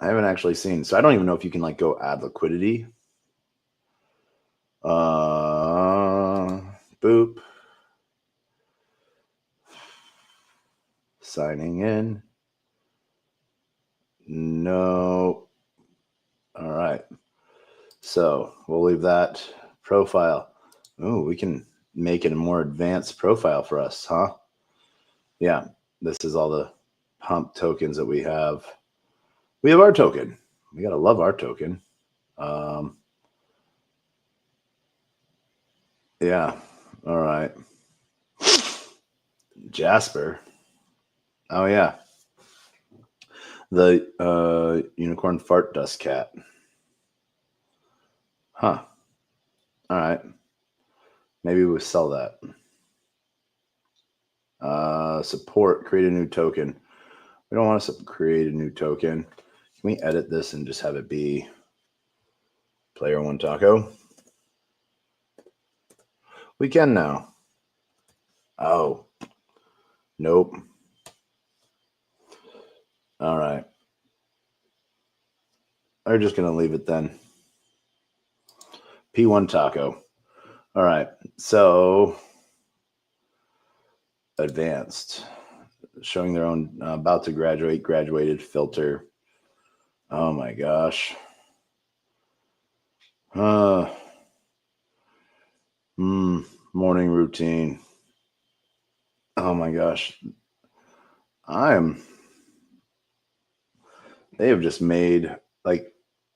Speaker 1: actually seen. So I don't even know if you can like go add liquidity. Boop. Signing in. No. All right. So we'll leave that profile. Oh, we can make it a more advanced profile for us, huh? Yeah. This is all the pump tokens that we have. We have our token. We got to love our token. Yeah. All right. Jasper. Oh, yeah. The unicorn fart dust cat. Huh. All right. Maybe we'll sell that. Support. Create a new token. We don't want to create a new token. Can we edit this and just have it be player one taco? We can now. Oh. Nope. All right. I'm just going to leave it then. P1 taco. All right. So advanced, showing their own about to graduate, graduated filter. Oh my gosh. Uh, Morning routine. Oh my gosh. I'm. They have just made like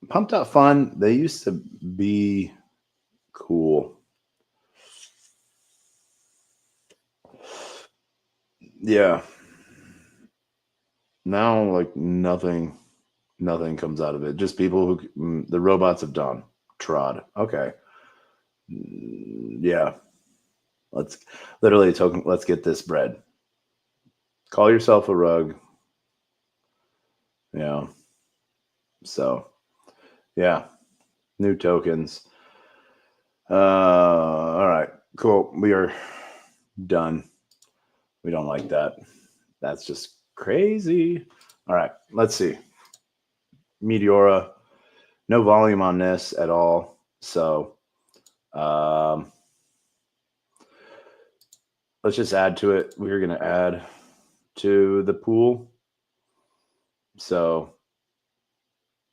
Speaker 1: Pumped Out Fun. They used to be cool. Yeah. Now, like nothing comes out of it. Just people who the robots have done. Trod. Okay. Yeah. Let's literally token. Let's get this bread. Call yourself a rug. Yeah. So yeah. New tokens. All right. Cool. We are done. We don't like that. That's just crazy. All right. Let's see. Meteora. No volume on this at all. So um, let's just add to it. We're going to add to the pool. So,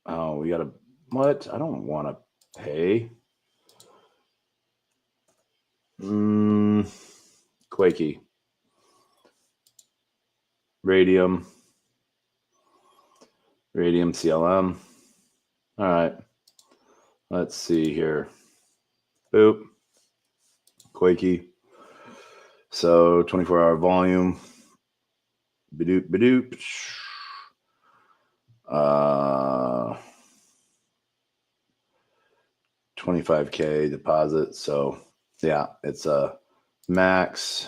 Speaker 1: oh, we got to, what? I don't want to pay. Quakey. Radium CLM. All right. Let's see here. Boop. Quakey. So 24-hour volume. Badoop, badoop. 25K deposit. So yeah, it's a max.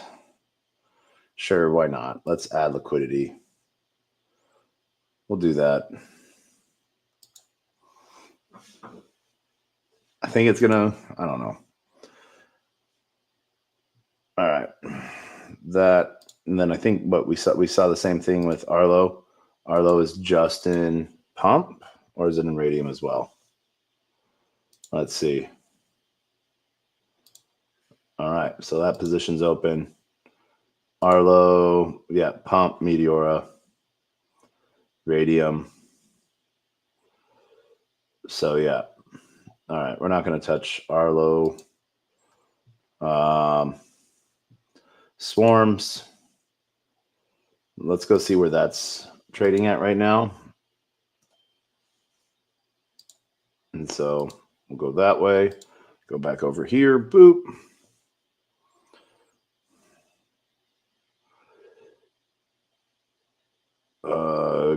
Speaker 1: Sure, why not? Let's add liquidity. We'll do that. I think it's gonna, I don't know. All right. That, and then I think what we saw the same thing with Arlo. Arlo is just in pump, or is it in radium as well? Let's see. All right, so that position's open. Arlo, yeah, pump, Meteora, radium. So yeah. All right, we're not going to touch Arlo. Swarms. Let's go see where that's trading at right now. And so we'll go that way. Go back over here. Boop.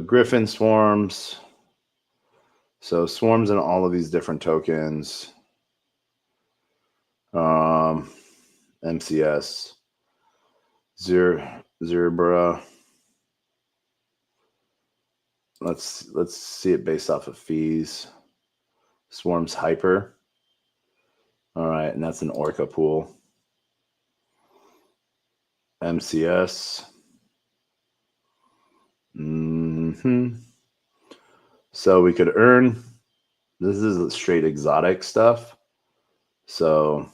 Speaker 1: Griffin swarms. So swarms in all of these different tokens. MCS. Zerbra. Let's see it based off of fees. Swarms hyper. All right, and that's an Orca pool. MCS. So we could earn. This is straight exotic stuff. So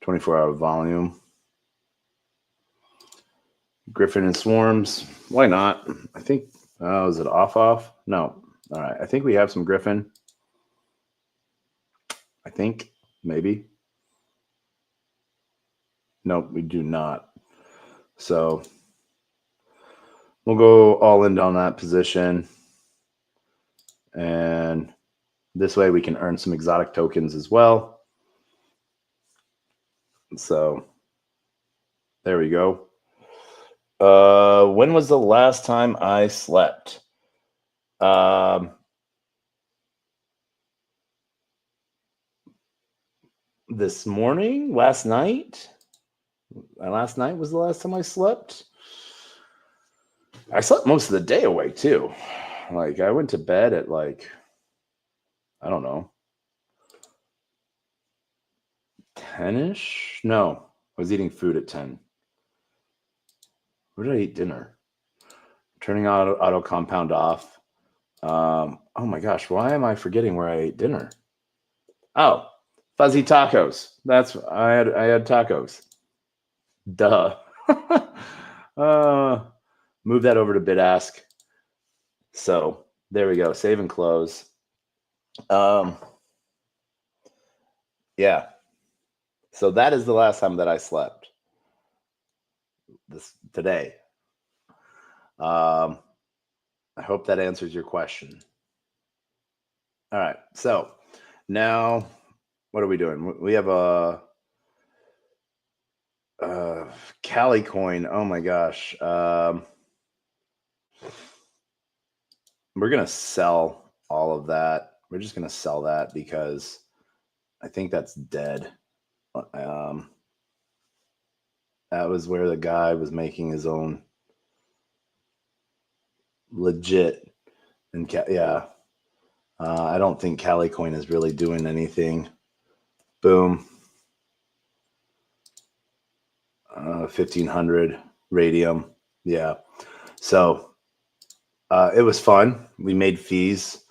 Speaker 1: 24-hour volume. Griffin and swarms. Why not? I think. Oh, is it off? No. All right. I think we have some Griffin. I think maybe. Nope, we do not. So we'll go all in on that position. And this way we can earn some exotic tokens as well. So there we go. When was the last time I slept? This morning, last night. Last night was the last time I slept. I slept most of the day away too. Like I went to bed at like, I don't know, 10-ish? No, I was eating food at 10. Where did I eat dinner? Turning auto compound off. Oh my gosh, why am I forgetting where I ate dinner? Oh, Fuzzy tacos. I had tacos. Duh. Move that over to bid ask. So there we go. Save and close. Yeah. So that is the last time that I slept. Today. I hope that answers your question. All right. So now, what are we doing? We have a Cali coin. Oh my gosh. We're gonna sell all of that. We're just gonna sell that because I think that's dead. That was where the guy was making his own legit. And yeah, I don't think Cali coin is really doing anything. Boom. 1500 radium. Yeah. So it was fun. We made fees.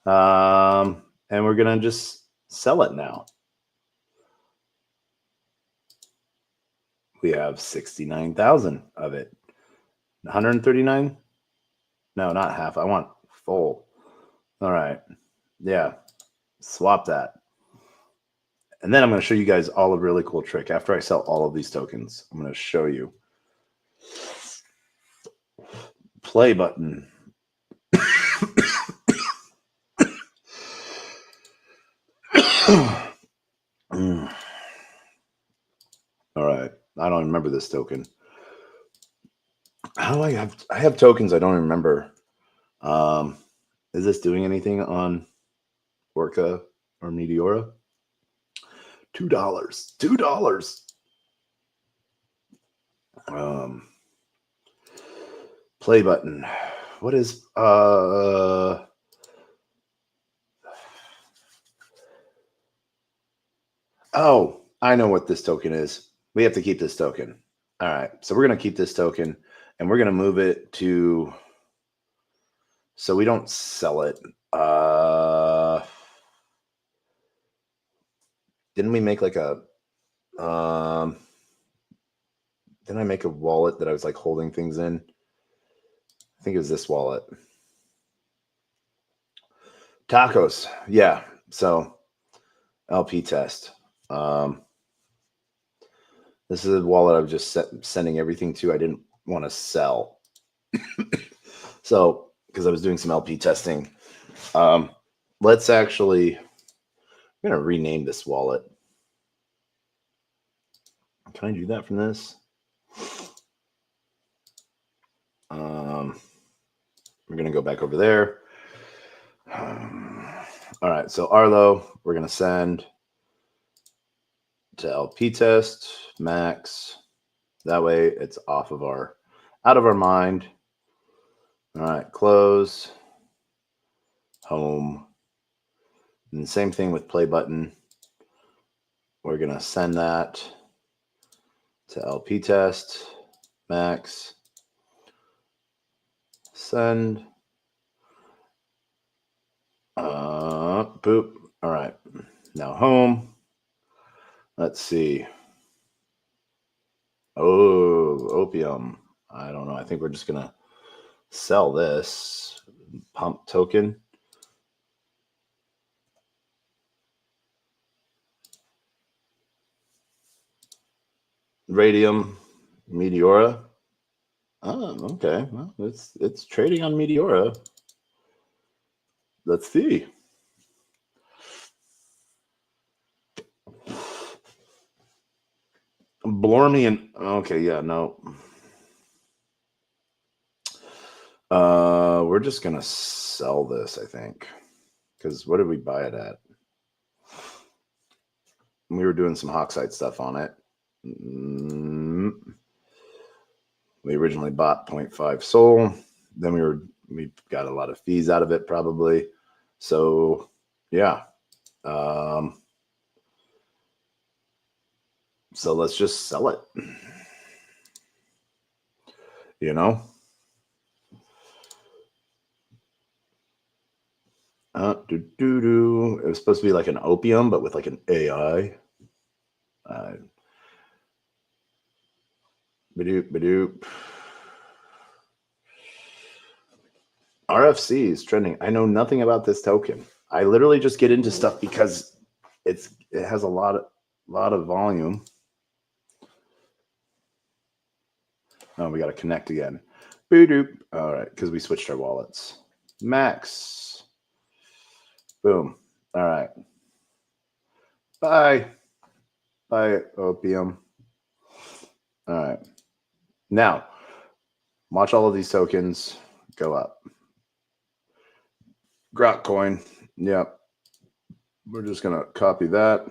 Speaker 1: And we're going to just sell it now. We have 69,000 of it. 139? No, not half. I want full. All right. Yeah. Swap that. And then I'm going to show you guys all a really cool trick. After I sell all of these tokens, I'm going to show you. Play button. All right. I don't remember this token. How do I have tokens I don't remember. Is this doing anything on Orca or Meteora? $2. $2. Play button. What is oh, I know what this token is. We have to keep this token. All right. So we're going to keep this token and we're going to move it to so we don't sell it. Didn't we make like a didn't I make a wallet that I was like holding things in? I think it was this wallet. Tacos. Yeah. So LP test. This is a wallet I was just sending everything to. I didn't want to sell. So, because I was doing some LP testing. Let's actually, I'm going to rename this wallet. Can I do that from this? We're going to go back over there. All right. So Arlo, we're going to send to LP test max. That way it's out of our mind. All right. Close. Home. And the same thing with play button. We're going to send that to LP test max. Send. Boop. All right. Now home. Let's see. Oh, opium. I don't know. I think we're just going to sell this pump token. Radium, Meteora. Oh, okay. Well, it's trading on Meteora. Let's see. Blormian. Okay, yeah, no. We're just gonna sell this, I think. Because what did we buy it at? We were doing some Hawksite stuff on it. We originally bought 0.5 Sol. Then we got a lot of fees out of it probably. So yeah. So let's just sell it. You know? It was supposed to be like an opium, but with like an AI. Badoop, badoop. RFC is trending. I know nothing about this token. I literally just get into stuff because it has a lot of volume. Oh, we got to connect again. Badoop. All right, because we switched our wallets. Max. Boom. All right. Bye. Bye, opium. All right. Now, watch all of these tokens go up. Grok coin. Yep. We're just going to copy that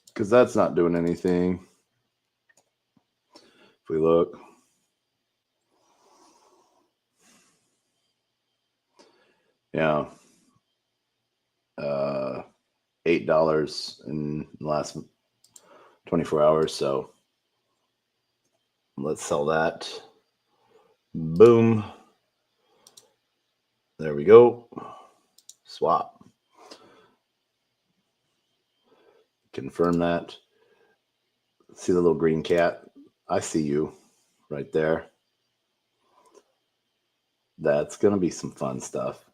Speaker 1: because that's not doing anything. If we look. Yeah. $8 in the last 24 hours. So let's sell that. Boom. There we go. Swap. Confirm that. See the little green cat? I see you right there. That's going to be some fun stuff.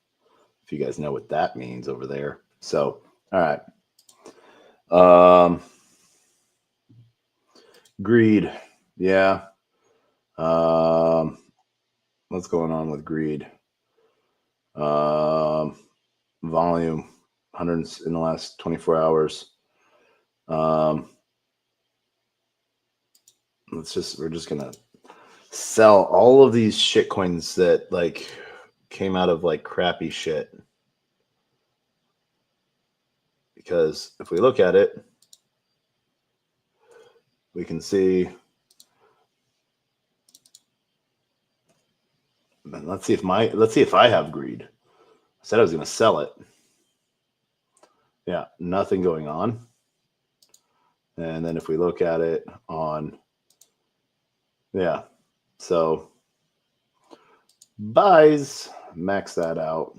Speaker 1: If you guys know what that means over there. So, all right. Greed. Yeah. What's going on with greed? Volume. 100 in the last 24 hours. We're just going to sell all of these shit coins that like came out of like crappy shit. Because if we look at it, we can see. Let's see if I have greed. I said I was going to sell it. Yeah, nothing going on. And then if we look at it on, yeah, so buys, max that out.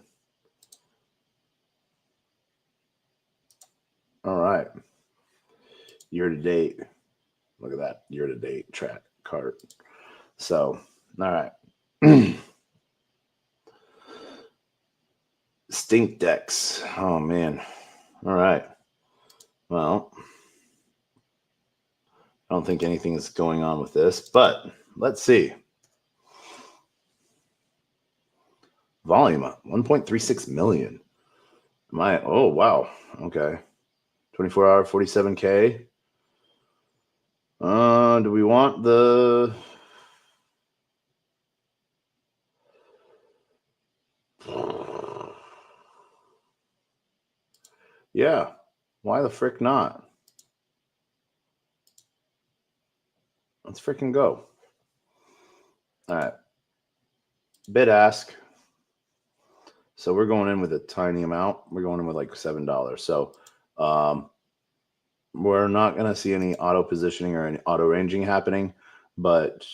Speaker 1: All right. Year to date. Look at that year to date track cart. So, all right. Stink decks. Oh, man. All right. Well, I don't think anything is going on with this, but let's see. Volume up 1.36 million. Oh, wow. Okay. 24 hour, 47K. Do we want the... Yeah. Why the frick not? Let's freaking go. All right. Bid ask. So we're going in with a tiny amount. We're going in with like $7. So we're not going to see any auto positioning or any auto ranging happening. But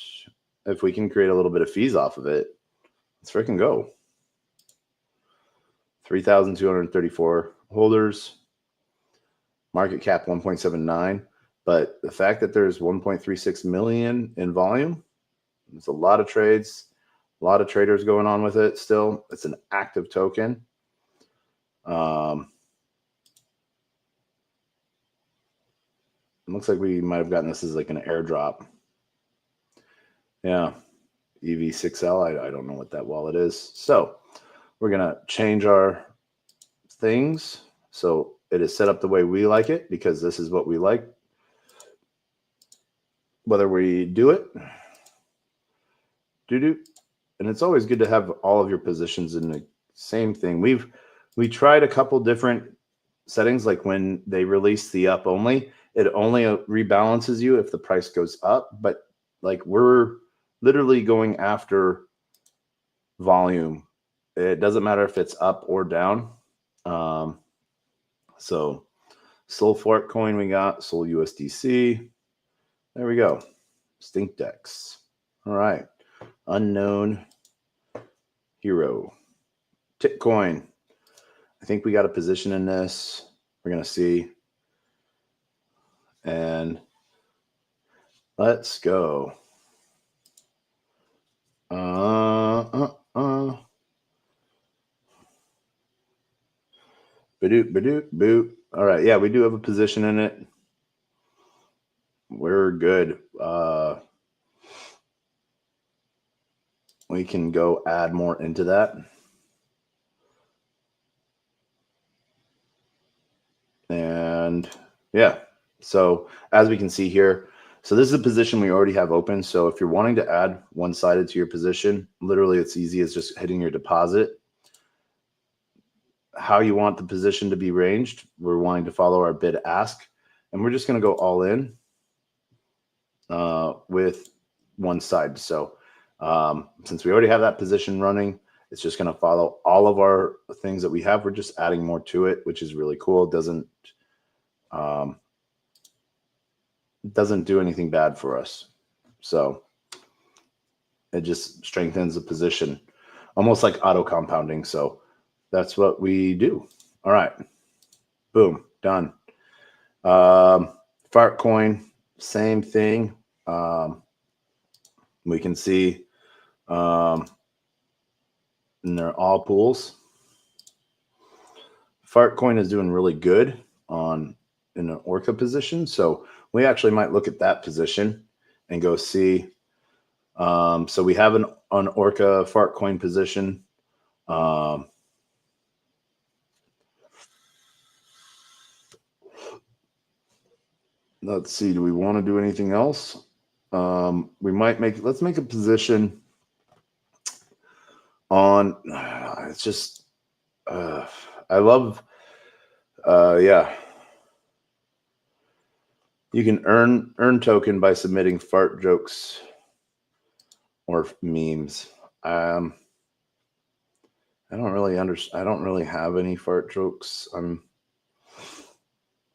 Speaker 1: if we can create a little bit of fees off of it, let's freaking go. 3,234 holders. Market cap 1.79. But the fact that there's 1.36 million in volume, it's a lot of trades, a lot of traders going on with it still. It's an active token. It looks like we might have gotten this as like an airdrop. Yeah. EV6L. I don't know what that wallet is. So we're going to change our things. So it is set up the way we like it because this is what we like. Whether we do it, and it's always good to have all of your positions in the same thing. We tried a couple different settings, like when they release the up only, it only rebalances you if the price goes up. But like we're literally going after volume. It doesn't matter if it's up or down. So Sol Fork coin we got, Sol USDC. There we go. Stink decks. All right. Unknown hero. Titcoin. I think we got a position in this. We're going to see. And let's go. Badoop, badoop, boop. All right. Yeah, we do have a position in it. We're good. We can go add more into that. And yeah, so as we can see here, so this is a position we already have open. So if you're wanting to add one-sided to your position, literally it's easy as just hitting your deposit. How you want the position to be ranged, we're wanting to follow our bid ask, and we're just going to go all in with one side. So since we already have that position running, it's just going to follow all of our things that we have. We're just adding more to it, which is really cool. It doesn't do anything bad for us. So it just strengthens the position, almost like auto compounding. So that's what we do. All right. Boom. Done. Fart coin, same thing. We can see and they're all pools. Fart coin is doing really good in an Orca position. So we actually might look at that position and go see. So we have an Orca fart coin position. Let's see. Do we want to do anything else? We might let's make a position on. It's just. I love. Yeah. You can earn token by submitting fart jokes or memes. I don't really understand. I don't really have any fart jokes.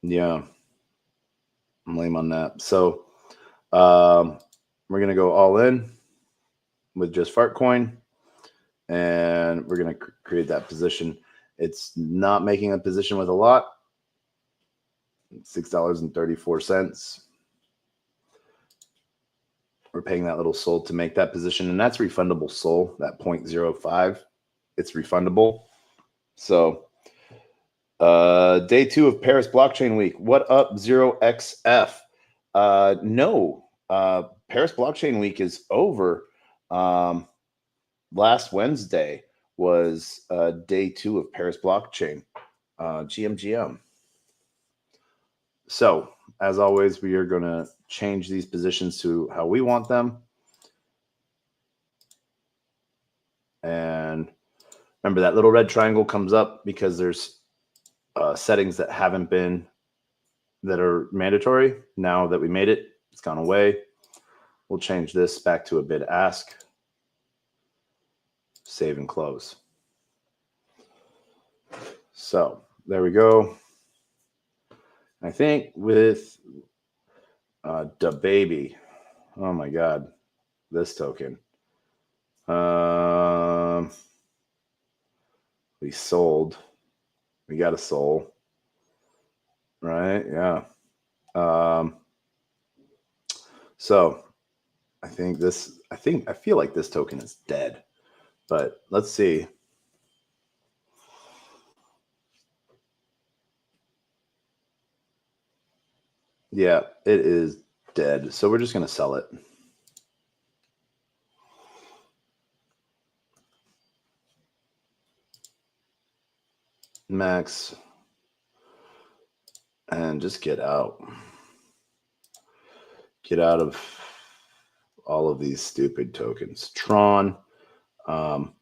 Speaker 1: Yeah, I'm lame on that. So we're gonna go all in with just fart coin, and we're gonna create that position. It's not making a position with a lot. $6.34. We're paying that little SOL to make that position, and that's refundable SOL, that 0.05. It's refundable. So day 2 of Paris Blockchain Week. What up, 0xF? No, Paris Blockchain Week is over. Last Wednesday was day 2 of Paris Blockchain, GMGM. So as always, we are going to change these positions to how we want them. And remember, that little red triangle comes up because there's settings that are mandatory. Now that we made it, it's gone away. We'll change this back to a bid ask. Save and close. So there we go. I think with Da Baby, oh my God, this token. We sold. We got a SOL, right? Yeah. So I feel like this token is dead, but let's see. Yeah, it is dead. So we're just going to sell it. Max. And just get out. Get out of all of these stupid tokens. Tron. I'm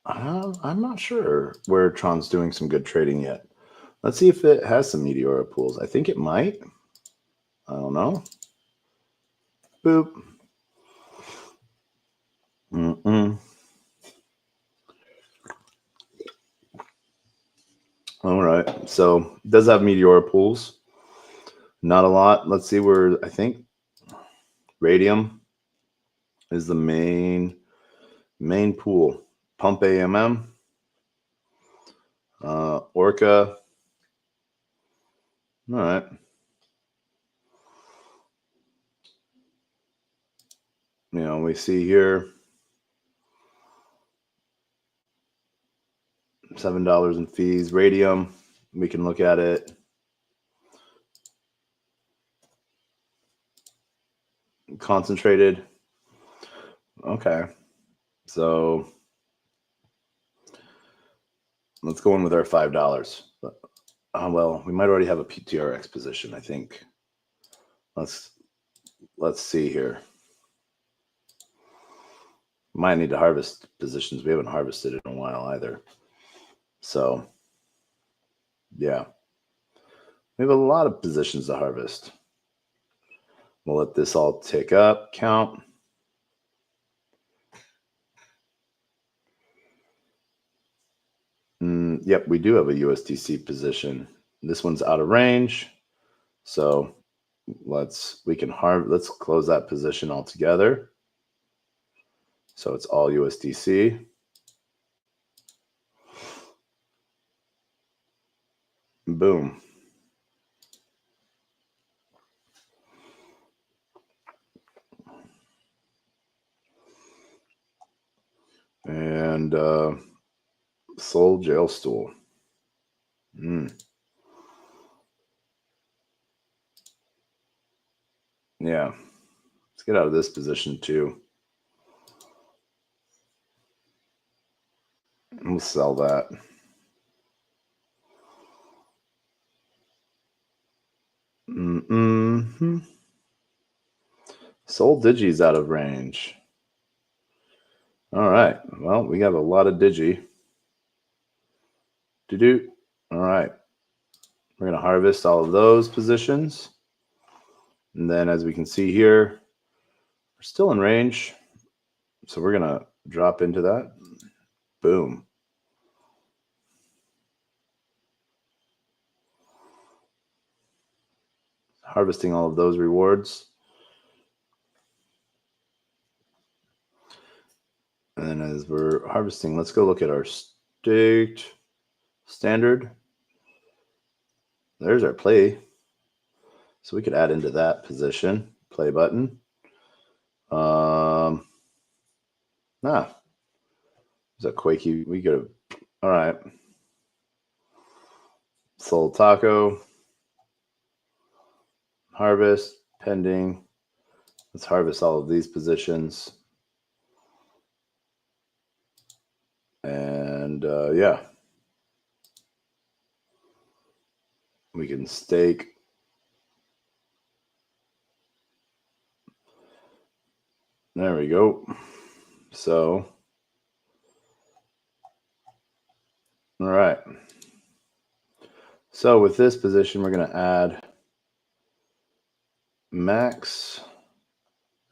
Speaker 1: not sure where Tron's doing some good trading yet. Let's see if it has some Meteora pools. I think it might. I don't know. Boop. All right. So it does have Meteora pools. Not a lot. Let's see where I think Radium is the main pool. Pump AMM. Orca. All right. We see here $7 in fees. Radium, we can look at it. Concentrated. Okay. So let's go in with our $5. Well, we might already have a PTRX position, I think. Let's see here. Might need to harvest positions. We haven't harvested in a while either. So, yeah. We have a lot of positions to harvest. We'll let this all tick up, count. Yep, we do have a USDC position. This one's out of range. So let's close that position altogether. So it's all USDC. Boom. And sold jail stool. Yeah. Let's get out of this position too. We'll sell that. Sold Digi's out of range. All right. Well, we got a lot of Digi. All right. We're going to harvest all of those positions. And then as we can see here, we're still in range. So we're going to drop into that. Boom. Harvesting all of those rewards. And then as we're harvesting, let's go look at our staked standard. There's our play. So we could add into that position. Play button. Is that Quakey? We could have. All right. Sold taco. Harvest. Pending. Let's harvest all of these positions. And yeah. We can stake. There we go. So, all right. So with this position, we're going to add max.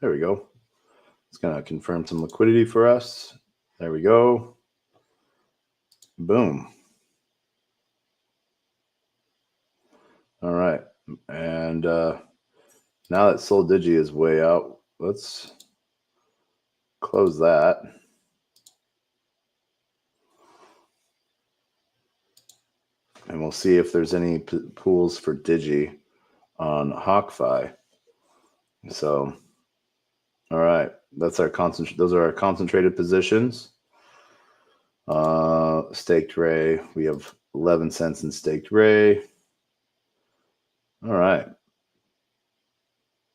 Speaker 1: There we go. It's going to confirm some liquidity for us. There we go. Boom. All right. And now that Soul Digi is way out, let's close that. And we'll see if there's any pools for Digi on HawkFi. So, all right. That's our those are our concentrated positions. Staked Ray. We have 11 cents in Staked Ray. All right.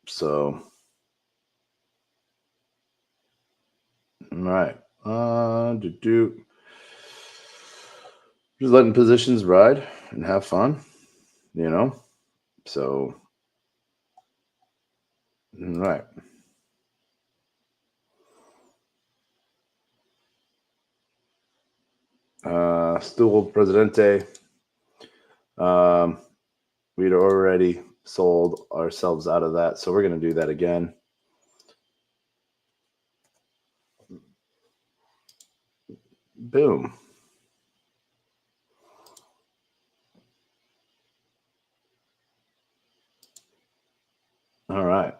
Speaker 1: So, all right. Just letting positions ride and have fun, So, all right. Stool Presidente. We'd already sold ourselves out of that, so we're going to do that again. Boom. All right.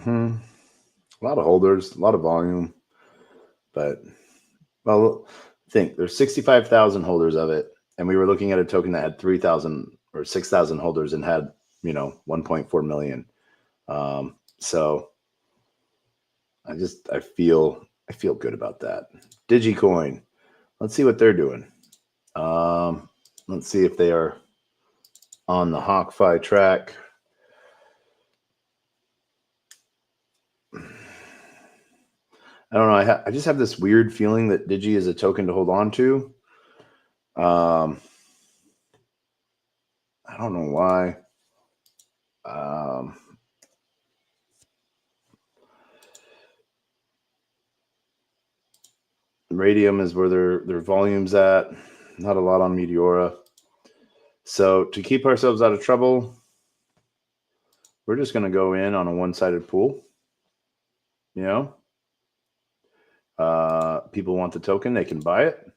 Speaker 1: A lot of holders, a lot of volume, but well, think there's 65,000 holders of it, and we were looking at a token that had 3,000 or 6,000 holders and had 1.4 million. So I feel good about that. Digicoin, let's see what they're doing. Let's see if they are on the HawkFi track. I don't know. I just have this weird feeling that Digi is a token to hold on to. I don't know why. Radium is where their volume's at. Not a lot on Meteora. So to keep ourselves out of trouble, we're just going to go in on a one-sided pool. People want the token, they can buy it.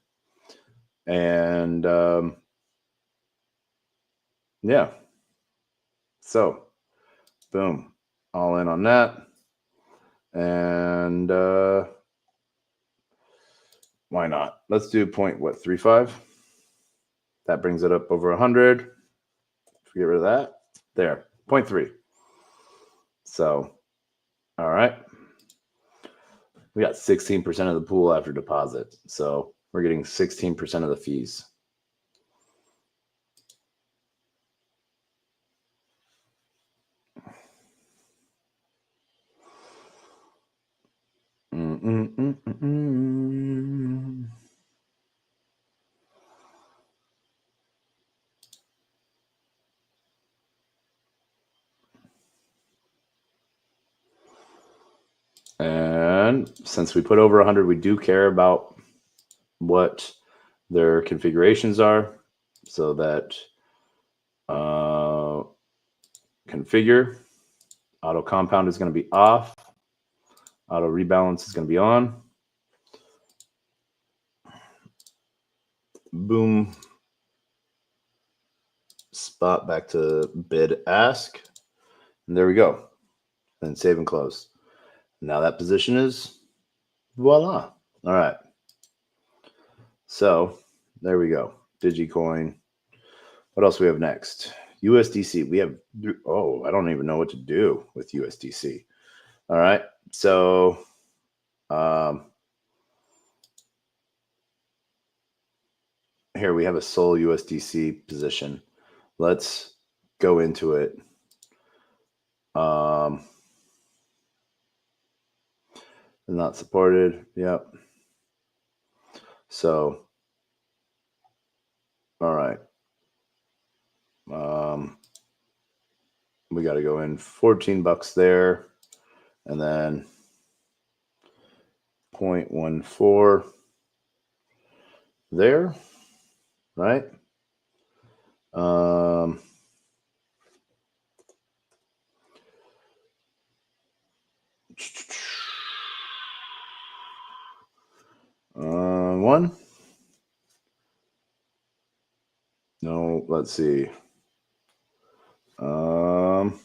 Speaker 1: And yeah. So, boom. All in on that. And why not? Let's do 0.35. That brings it up over 100. Get rid of that. There, 0.3. So, all right. We got 16% of the pool after deposit. So we're getting 16% of the fees. And since we put over 100, we do care about what their configurations are, so that configure auto compound is going to be off, auto rebalance is going to be on. Boom. Spot back to bid ask. And there we go. Then save and close. Now that position is voila. All right. So there we go. Digicoin. What else we have next? USDC. We have, I don't even know what to do with USDC. All right. So here we have a Sol USDC position. Let's go into it. Not supported. Yep. So, all right. We got to go in $14 there, and then 0.14 there, right? One. No, let's see. 09.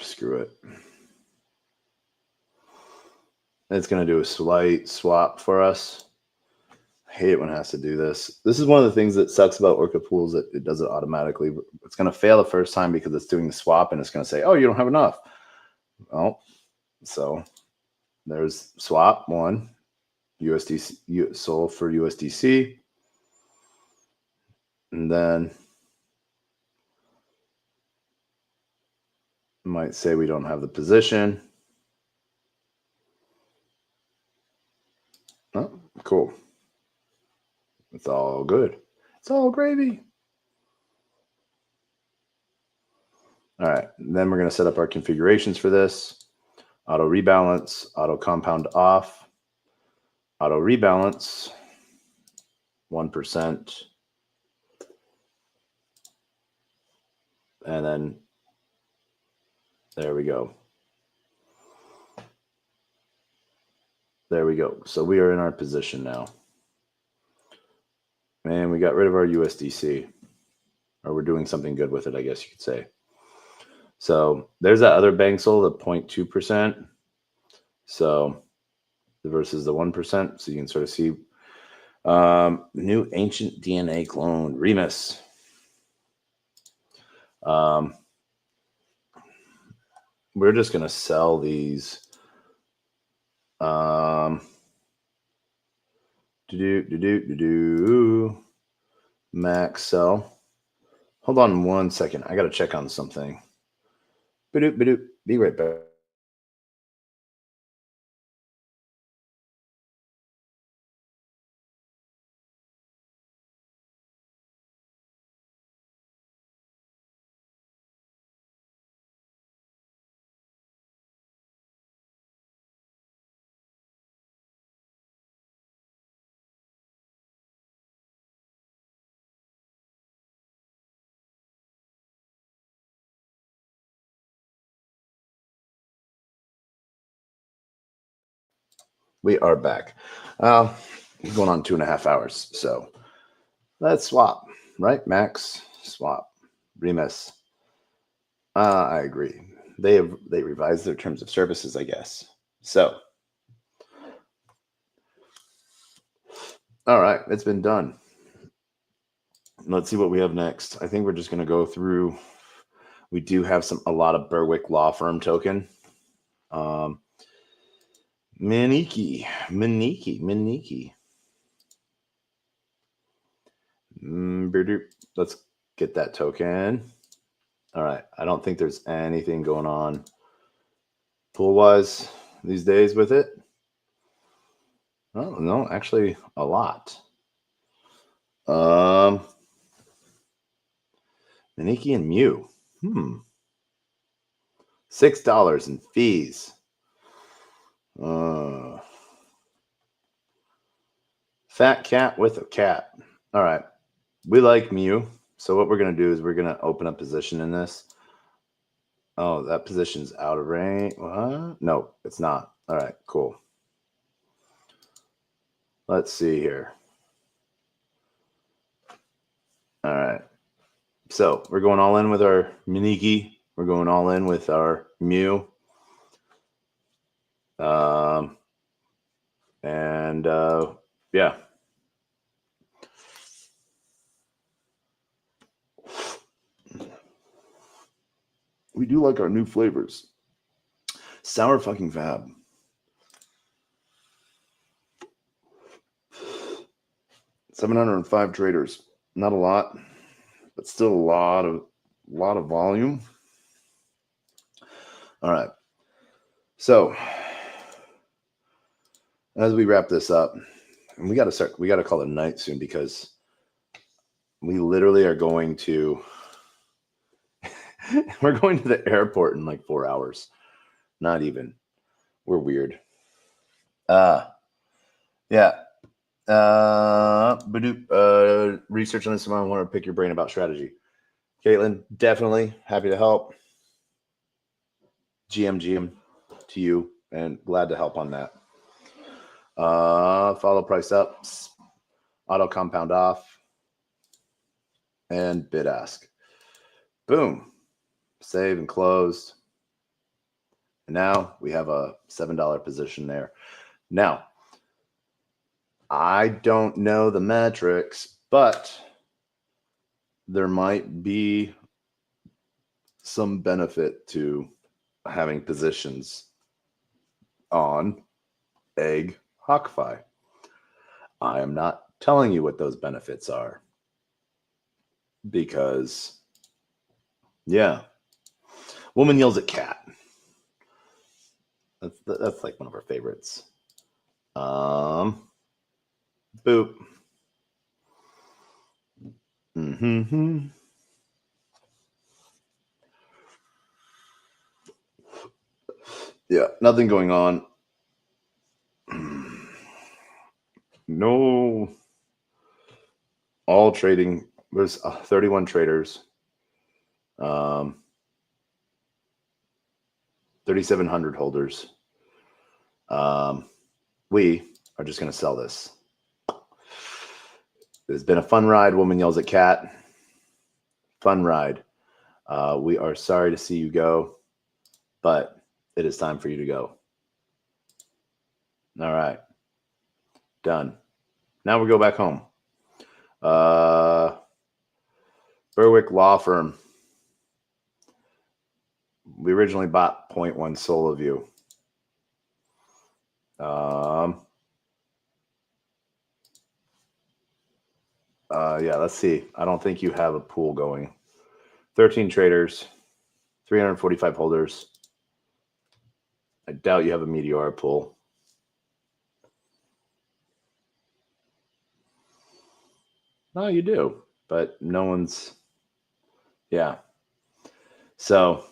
Speaker 1: Screw it. It's going to do a slight swap for us. I hate it when it has to do this. This is one of the things that sucks about Orca pools, that it does it automatically. It's going to fail the first time because it's doing the swap, and it's going to say, oh, you don't have enough. Well, so there's swap 1, USDC, Sol for USDC. And then might say we don't have the position. Oh, cool. It's all good. It's all gravy. All right. Then we're going to set up our configurations for this. Auto rebalance, auto compound off, auto rebalance, 1%. And then there we go. There we go. So we are in our position now. And we got rid of our USDC. or we're doing something good with it, I guess you could say. So there's that other bank sold at 0.2%. So versus the 1%. So you can sort of see new ancient DNA clone, Remus. We're just going to sell these. Max sell. Hold on 1 second. I got to check on something. Be right back. We are back. Going on 2.5 hours. So let's swap, right? Max, swap, Remus. I agree. They revised their terms of services, I guess. So, all right, it's been done. Let's see what we have next. I think we're just going to go through. We do have a lot of Berwick Law Firm token. Maniki. Let's get that token. All right. I don't think there's anything going on pool-wise these days with it. Oh, no, actually a lot. Maniki and Mew. $6 in fees. Fat cat with a cat. All right. We like Mew. So what we're going to do is we're going to open a position in this. Oh, that position's out of range. What? No, it's not. All right, cool. Let's see here. All right. So we're going all in with our Maniki. We're going all in with our Mew. Yeah. We do like our new flavors. Sour fucking fab. $705 traders. Not a lot, but still a lot of volume. All right. So as we wrap this up, and we got to call it night soon because we literally are going to we're going to the airport in like 4 hours. Not even. We're weird. Yeah. Research on this one. I want to pick your brain about strategy. Caitlin, definitely happy to help. GM to you, and glad to help on that. Follow price up, auto compound off, and bid ask. Boom. Save and closed. And now we have a $7 position there. Now, I don't know the metrics, but there might be some benefit to having positions on egg HawkFi. I am not telling you what those benefits are because, yeah, woman yells at cat. That's like one of our favorites. Boop. Yeah, nothing going on. No. All trading. There's 31 traders. 3,700 holders. We are just going to sell this. It's been a fun ride. Woman yells at cat. fun ride. We are sorry to see you go, but it is time for you to go. All right. Done. Now we go back home. Berwick Law Firm. We originally bought 0.1 soul of you. Yeah, let's see. I don't think you have a pool going. 13 traders, 345 holders. I doubt you have a Meteor pool. No, you do, but no one's. Yeah. So,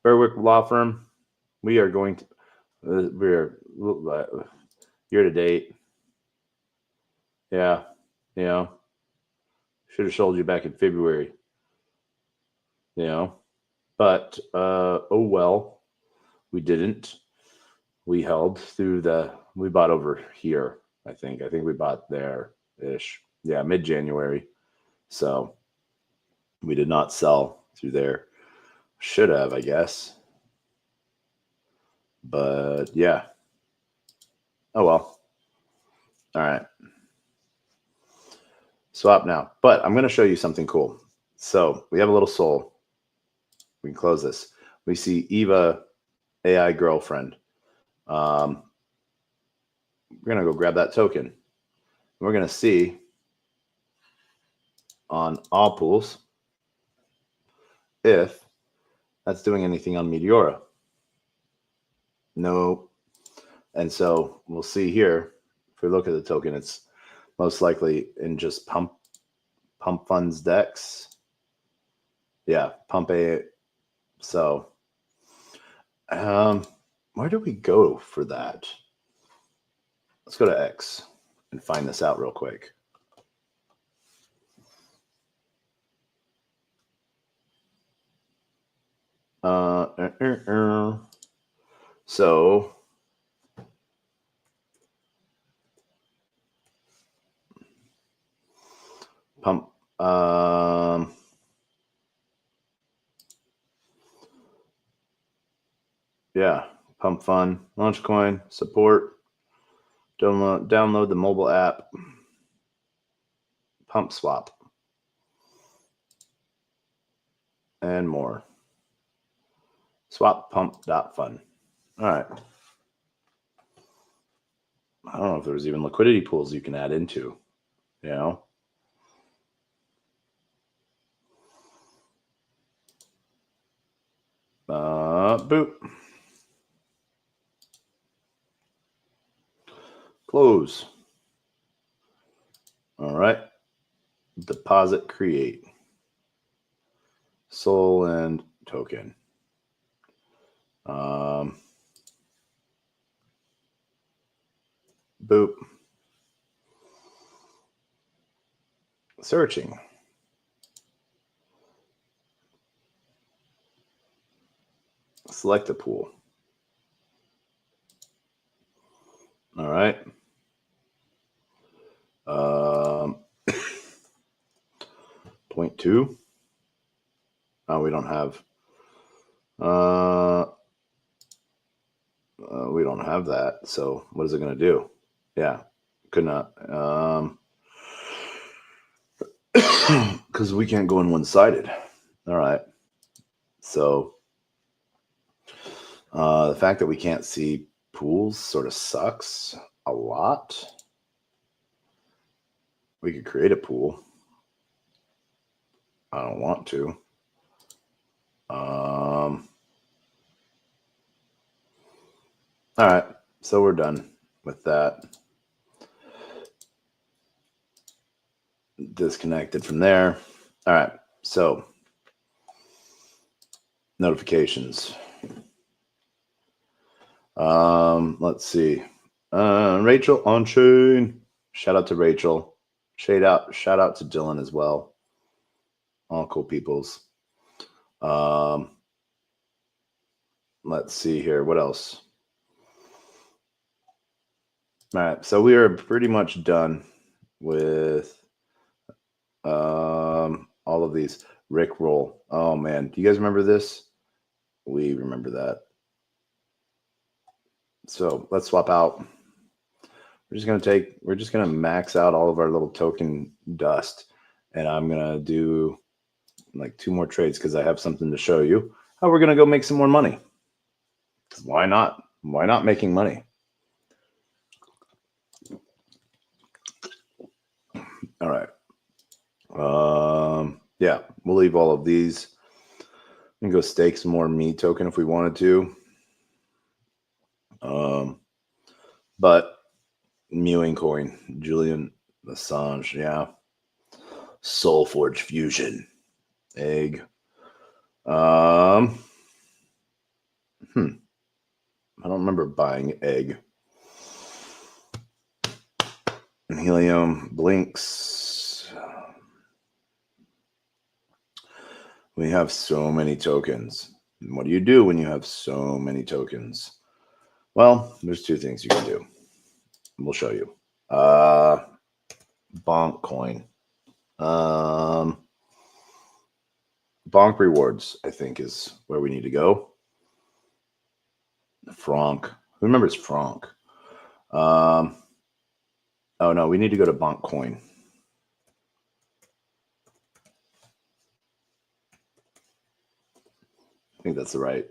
Speaker 1: Berwick Law Firm, we are going to. We're year to date. Yeah, you know, should have sold you back in February. You know, but oh well, we didn't. We held through we bought over here. I think we bought there ish. Yeah, mid-January. So we did not sell through there. Should have, I guess. But yeah. Oh well. All right. Swap now. But I'm going to show you something cool. So we have a little soul. We can close this. We see Eva, AI girlfriend. We're going to go grab that token. We're going to see on all pools if that's doing anything on Meteora. No. And so we'll see here, if we look at the token, it's most likely in just pump funds DEX. Yeah, pump A. So where do we go for that? Let's go to X and find this out real quick. So pump yeah, pump fund, launch coin, support, download the mobile app, pump swap, and more. Swap pump.fun. All right. I don't know if there's even liquidity pools you can add into, you know. Boop. Close. All right. Deposit create. Soul and token. Boop. Searching. Select the pool. All right. 0.2. Oh, we don't have. We don't have that. So what is it going to do? Yeah, could not. Because we can't go in one-sided. All right. So the fact that we can't see pools sort of sucks a lot. We could create a pool. I don't want to. All right. So we're done with that. Disconnected from there. All right. So notifications. Let's see. Rachel on chain. Shout out to Rachel. Shout out to Dylan as well. All cool peoples. Let's see here. What else? All right. So we are pretty much done with of these. Rick Roll. Oh man, do you guys remember this? We remember that. So let's swap out. We're just gonna max out all of our little token dust, and I'm gonna do like 2 more trades because I have something to show you how we're gonna go make some more money. Why not? Why not making money? All right. Yeah, we'll leave all of these and go stake some more me token if we wanted to. But Mewing coin, Julian Assange, yeah. Soulforge Fusion, egg. I don't remember buying egg. Helium, Blinks. We have so many tokens. What do you do when you have so many tokens? Well, there's 2 things you can do. We'll show you. Bonk coin. Bonk rewards, I think, is where we need to go. Franc. Who remembers Franc? Oh no, we need to go to Bonk coin. I think that's the right.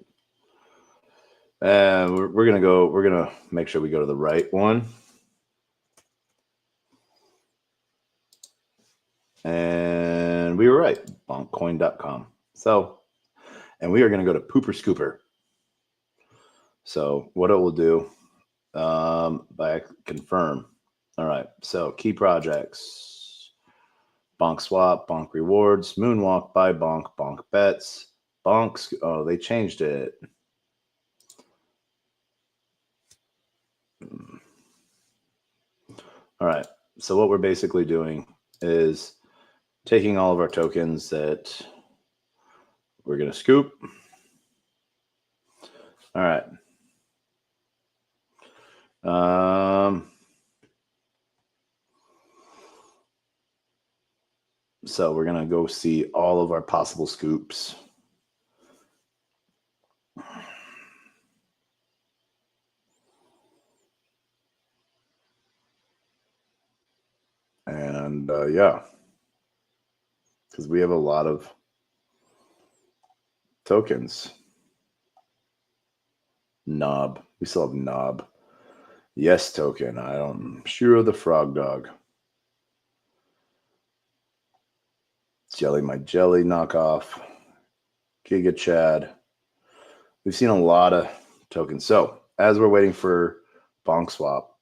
Speaker 1: And we're gonna make sure we go to the right one. And we were right, bonkcoin.com. So, and we are going to go to Pooper Scooper. So what it will do, by confirm. All right. So key projects, Bonk Swap, Bonk Rewards, Moonwalk, Buy Bonk, Bonk Bets, Bonks. Oh, they changed it. All right. So what we're basically doing is taking all of our tokens that we're going to scoop. All right. So we're going to go see all of our possible scoops. And yeah, because we have a lot of tokens. Knob. We still have knob. Yes token. Shiro the Frog Dog. Jelly My Jelly knockoff. Giga Chad. We've seen a lot of tokens. So as we're waiting for Bonk Swap,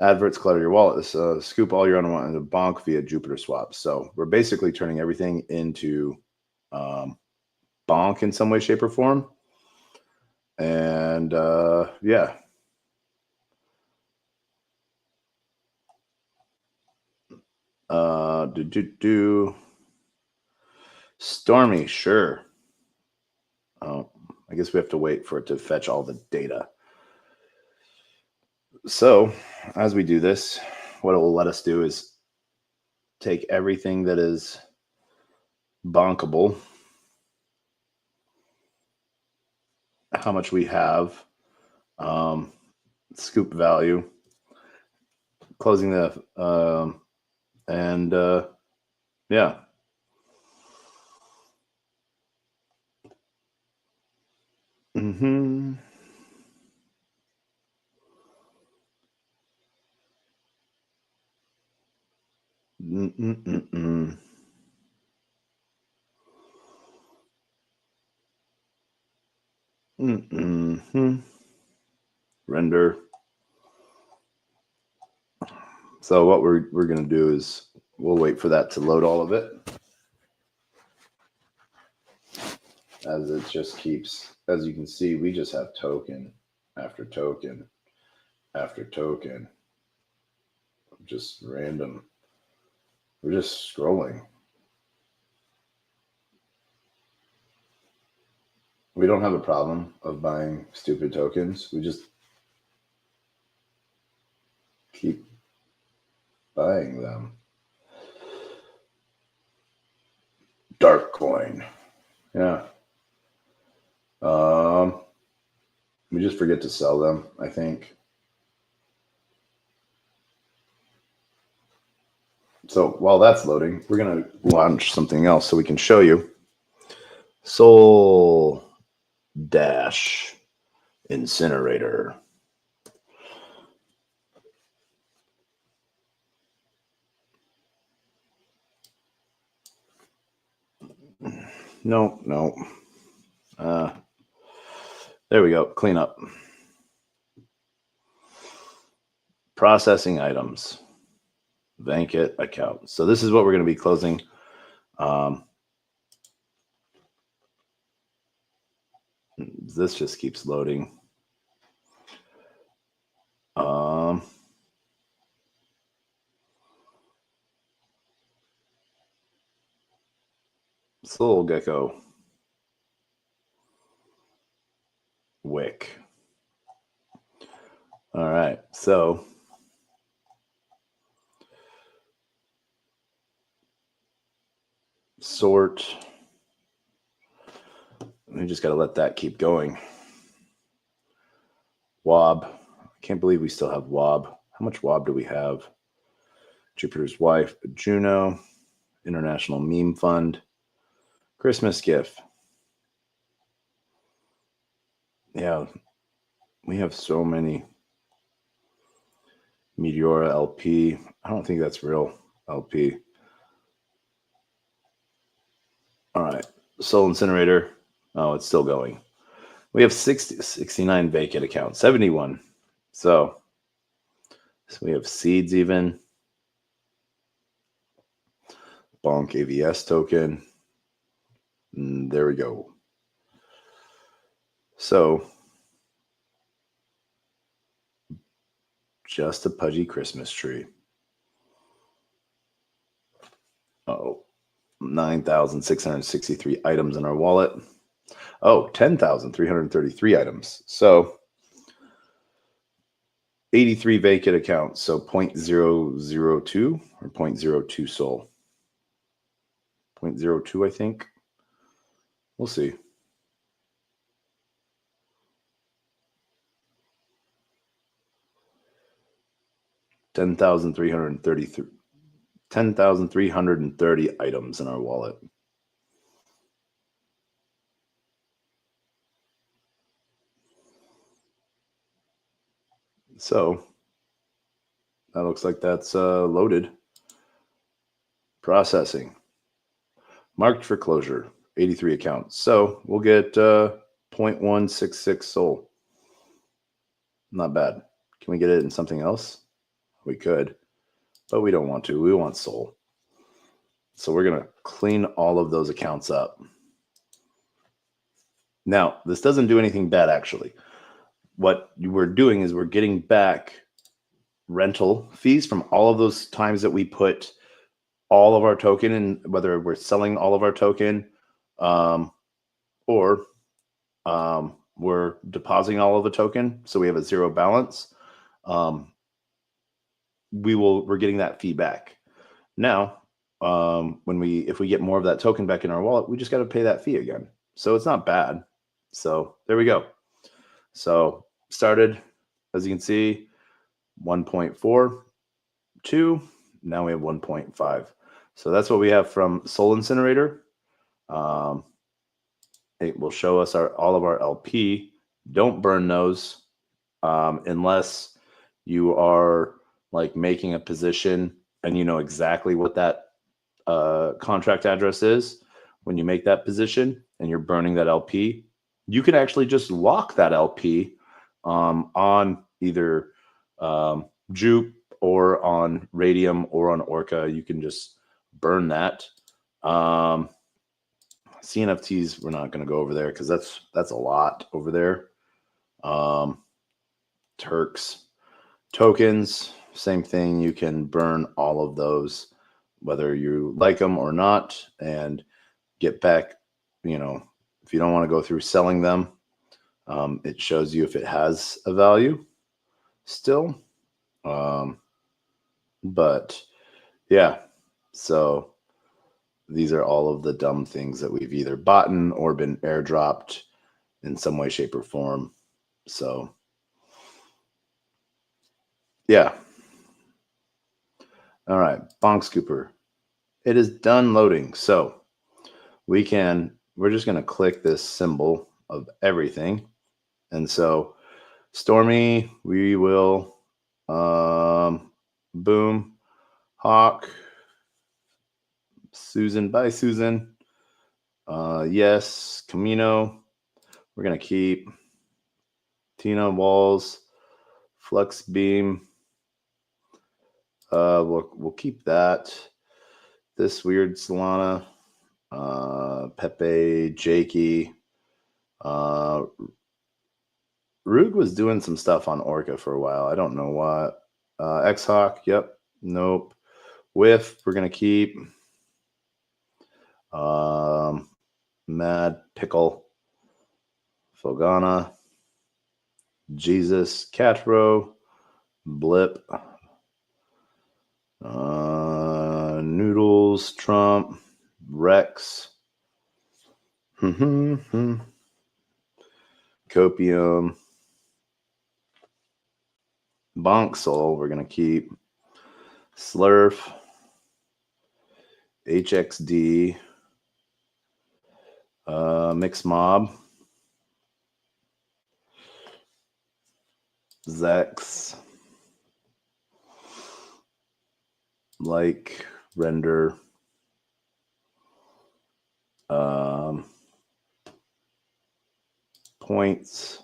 Speaker 1: adverts clutter your wallet. Scoop all your unwanted bonk via Jupiter Swap. So we're basically turning everything into bonk in some way, shape, or form. And yeah. Stormy, sure. Oh, I guess we have to wait for it to fetch all the data. So as we do this, what it will let us do is take everything that is bonkable, how much we have, scoop value, closing the, and yeah. Mm-hmm. Mm-mm-mm-mm. Mm-hmm. Render. So what we're going to do is we'll wait for that to load all of it. As it just keeps, as you can see, we just have token after token after token. Just random. We're just scrolling. We don't have a problem of buying stupid tokens. We just keep buying them. Dark coin. Yeah. We just forget to sell them, I think. So while that's loading, we're going to launch something else so we can show you. Soul Dash Incinerator. No. There we go. Clean up. Processing items. Bankit account. So this is what we're going to be closing. This just keeps loading. Soul Gecko. Wick. All right. So sort. We just got to let that keep going. Wob. I can't believe we still have Wob. How much Wob do we have? Jupiter's Wife, Juno, International Meme Fund, Christmas Gift. Yeah, we have so many. Meteora LP. I don't think that's real LP. All right. Soul Incinerator. Oh, it's still going. We have 69 vacant accounts, 71. So we have seeds even. Bonk AVS token. And there we go. So just a pudgy Christmas tree. Oh, 9,663 items in our wallet. Oh, 10,333 items. So 83 vacant accounts. So 0.002 or 0.02 soul. 0.02, I think. We'll see. $10,330 items in our wallet. So that looks like that's loaded. Processing. Marked for closure. 83 accounts. So we'll get 0.166 soul. Not bad. Can we get it in something else? We could, but we don't want to. We want soul. So we're going to clean all of those accounts up. Now, this doesn't do anything bad, actually. What we're doing is we're getting back rental fees from all of those times that we put all of our token in, whether we're selling all of our token or we're depositing all of the token. So we have a zero balance. We're getting that fee back. Now, if we get more of that token back in our wallet, we just got to pay that fee again. So it's not bad. So there we go. So started, as you can see, 1.42. Now we have 1.5. So that's what we have from Soul Incinerator. It will show us all of our LP. Don't burn those unless you are like making a position and you know exactly what that contract address is. When you make that position and you're burning that LP, you can actually just lock that LP on either Jupe or on Radium or on Orca. You can just burn that. CNFTs, we're not going to go over there because that's a lot over there. Turks, tokens, same thing. You can burn all of those, whether you like them or not, and get back, if you don't want to go through selling them, it shows you if it has a value still. But yeah, so these are all of the dumb things that we've either bought or been airdropped in some way, shape, or form. So, yeah. All right, Bonk Scooper. It is done loading. So we're just going to click this symbol of everything. And so Stormy, we will, boom, Hawk, Susan, bye Susan. Yes, Camino, we're going to keep Tina Walls, Flux Beam. We'll keep that. This weird Solana, Pepe, Jakey. Rude was doing some stuff on Orca for a while. I don't know what. X-Hawk, yep, nope. Whiff, we're gonna keep. Mad Pickle, Fogana, Jesus, Catro, Blip, Noodles, Trump, Rex, Copium, Bonk Soul, we're gonna keep. Slurf, HXD, Mix Mob, Zex, like Render, Points,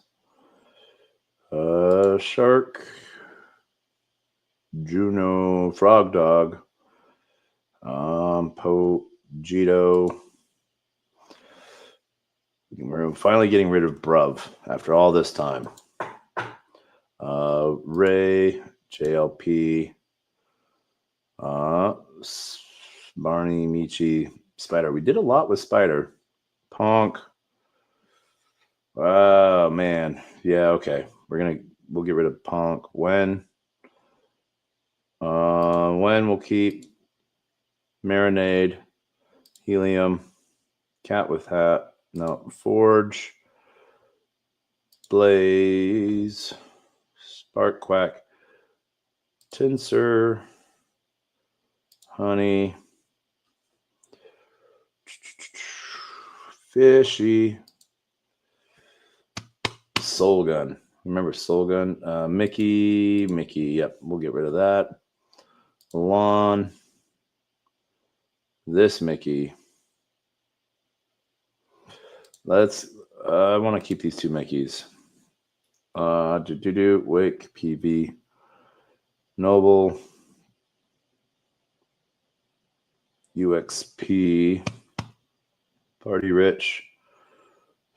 Speaker 1: Shark, Juno, Frog Dog, Poe, Jito. We're finally getting rid of Bruv after all this time. Ray, JLP, Barney, Michi, Spider. We did a lot with Spider. Ponk. Oh man. Yeah, okay. We'll get rid of Ponk. When we'll keep Marinade, Helium, Cat with Hat, no, Forge, Blaze, Spark Quack, Tinser, Honey, Fishy, Soul Gun. Remember Soul Gun? Mickey. Yep, we'll get rid of that. Lawn. This Mickey. I want to keep these two Mickeys. Wick, PV, Noble, UXP, Party Rich,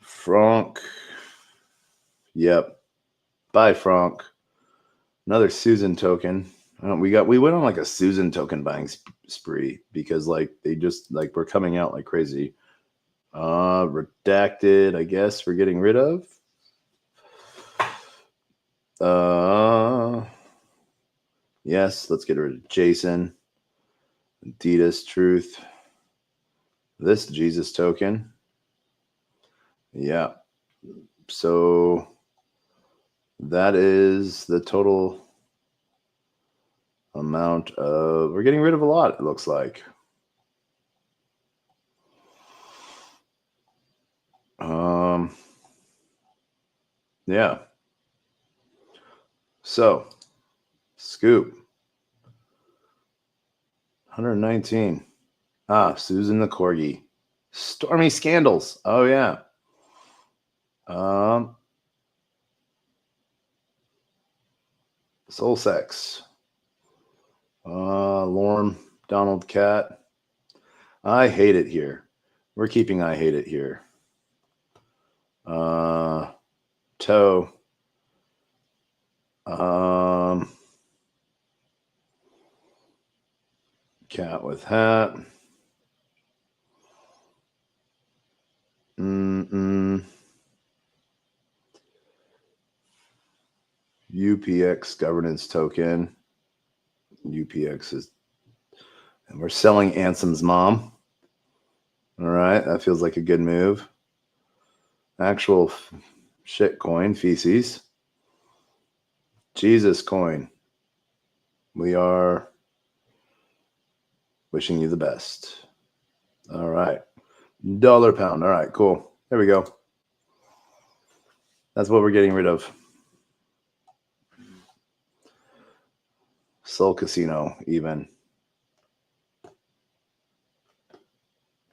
Speaker 1: Frank. Yep. Bye, Frank. Another Susan token. We went on like a Susan token buying spree because like they just like were coming out like crazy. Redacted, I guess we're getting rid of. Yes, let's get rid of Jason. Adidas Truth. This Jesus token. Yeah. So that is the total amount of, we're getting rid of a lot, it looks like. Yeah. So, Scoop. 119. Susan the Corgi. Stormy Scandals. Oh, yeah. Soul Sex. Lorm, Donald Cat. I hate it here. We're keeping I hate it here. Toe. Cat with Hat. UPX governance token. UPX is, and we're selling Ansem's mom. All right, that feels like a good move. Actual shit coin, feces. Jesus coin. We are wishing you the best. All right. Dollar pound. All right, cool. There we go. That's what we're getting rid of. Soul Casino, even.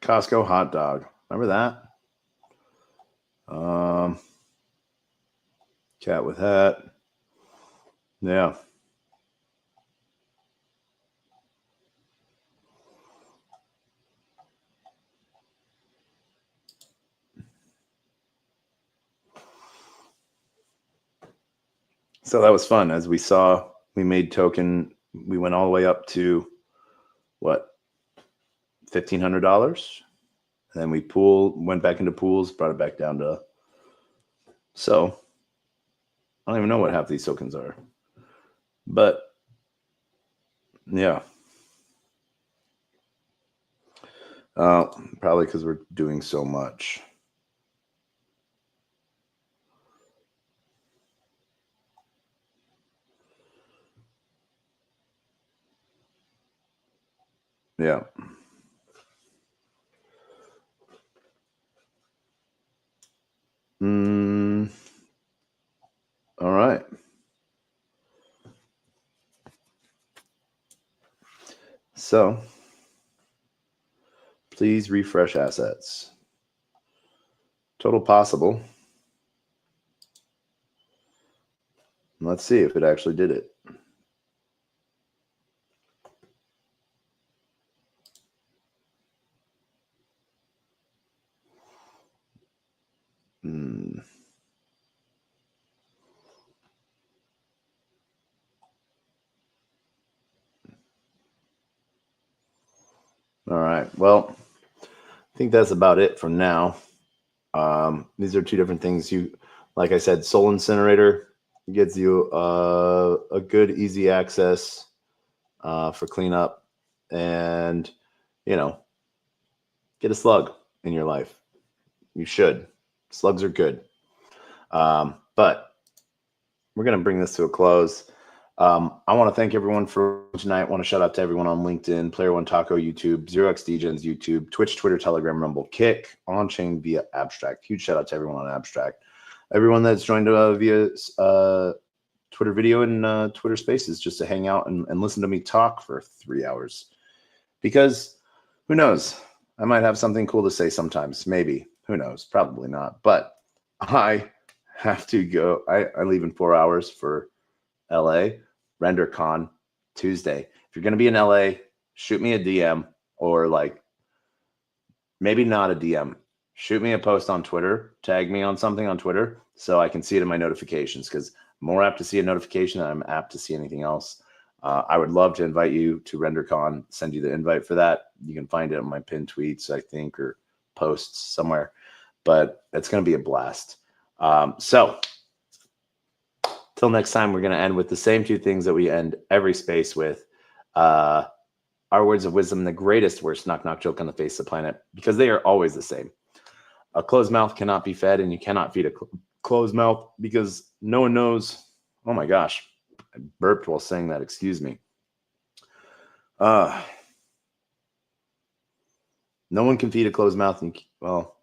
Speaker 1: Costco hot dog. Remember that? Cat with hat. Yeah. So that was fun. As we saw, we made token. We went all the way up to what? $1,500. And then we went back into pools, brought it back down to. So I don't even know what half these tokens are. But yeah. Probably because we're doing so much. Yeah. All right. So please refresh assets. Total possible. Let's see if it actually did it. All right. Well, I think that's about it for now. These are two different things. Like I said, Soul Incinerator gives you a good, easy access for cleanup, and get a slug in your life. You should. Slugs are good. But we're going to bring this to a close. I want to thank everyone for tonight. I want to shout out to everyone on LinkedIn, Player One Taco YouTube, 0xDegens YouTube, Twitch, Twitter, Telegram, Rumble, Kick, on-chain via Abstract. Huge shout out to everyone on Abstract. Everyone that's joined via Twitter video and Twitter Spaces just to hang out and listen to me talk for 3 hours. Because who knows? I might have something cool to say sometimes. Maybe. Who knows? Probably not. But I have to go. I leave in 4 hours for LA. RenderCon Tuesday. If you're going to be in LA, shoot me a DM, or maybe not a DM. Shoot me a post on Twitter. Tag me on something on Twitter so I can see it in my notifications, because I'm more apt to see a notification than I'm apt to see anything else. I would love to invite you to RenderCon, send you the invite for that. You can find it on my pinned tweets, I think, or posts somewhere. But it's going to be a blast. So till next time, we're going to end with the same two things that we end every space with. Our words of wisdom, the greatest, worst knock-knock joke on the face of the planet, because they are always the same. A closed mouth cannot be fed, and you cannot feed a closed mouth, because no one knows. Oh my gosh. I burped while saying that. Excuse me. No one can feed a closed mouth. Well,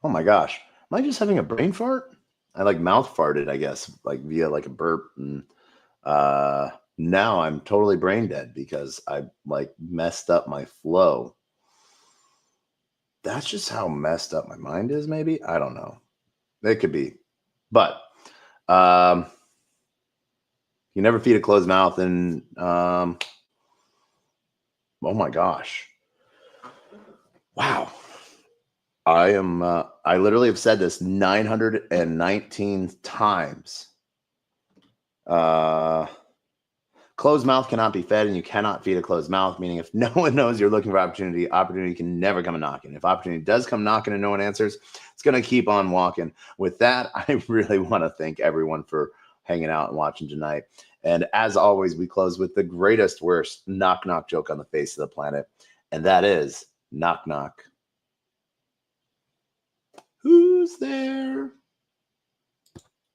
Speaker 1: oh my gosh. Am I just having a brain fart? I mouth farted, I guess, via a burp. And now I'm totally brain dead because I messed up my flow. That's just how messed up my mind is, maybe. I don't know. It could be. But you never feed a closed mouth. And oh my gosh. Wow. I literally have said this 919 times. Closed mouth cannot be fed, and you cannot feed a closed mouth, meaning if no one knows you're looking for opportunity can never come knocking. If opportunity does come knocking and no one answers, it's going to keep on walking. With that, I really want to thank everyone for hanging out and watching tonight. And as always, we close with the greatest, worst knock-knock joke on the face of the planet. And that is, Knock, knock. Who's there?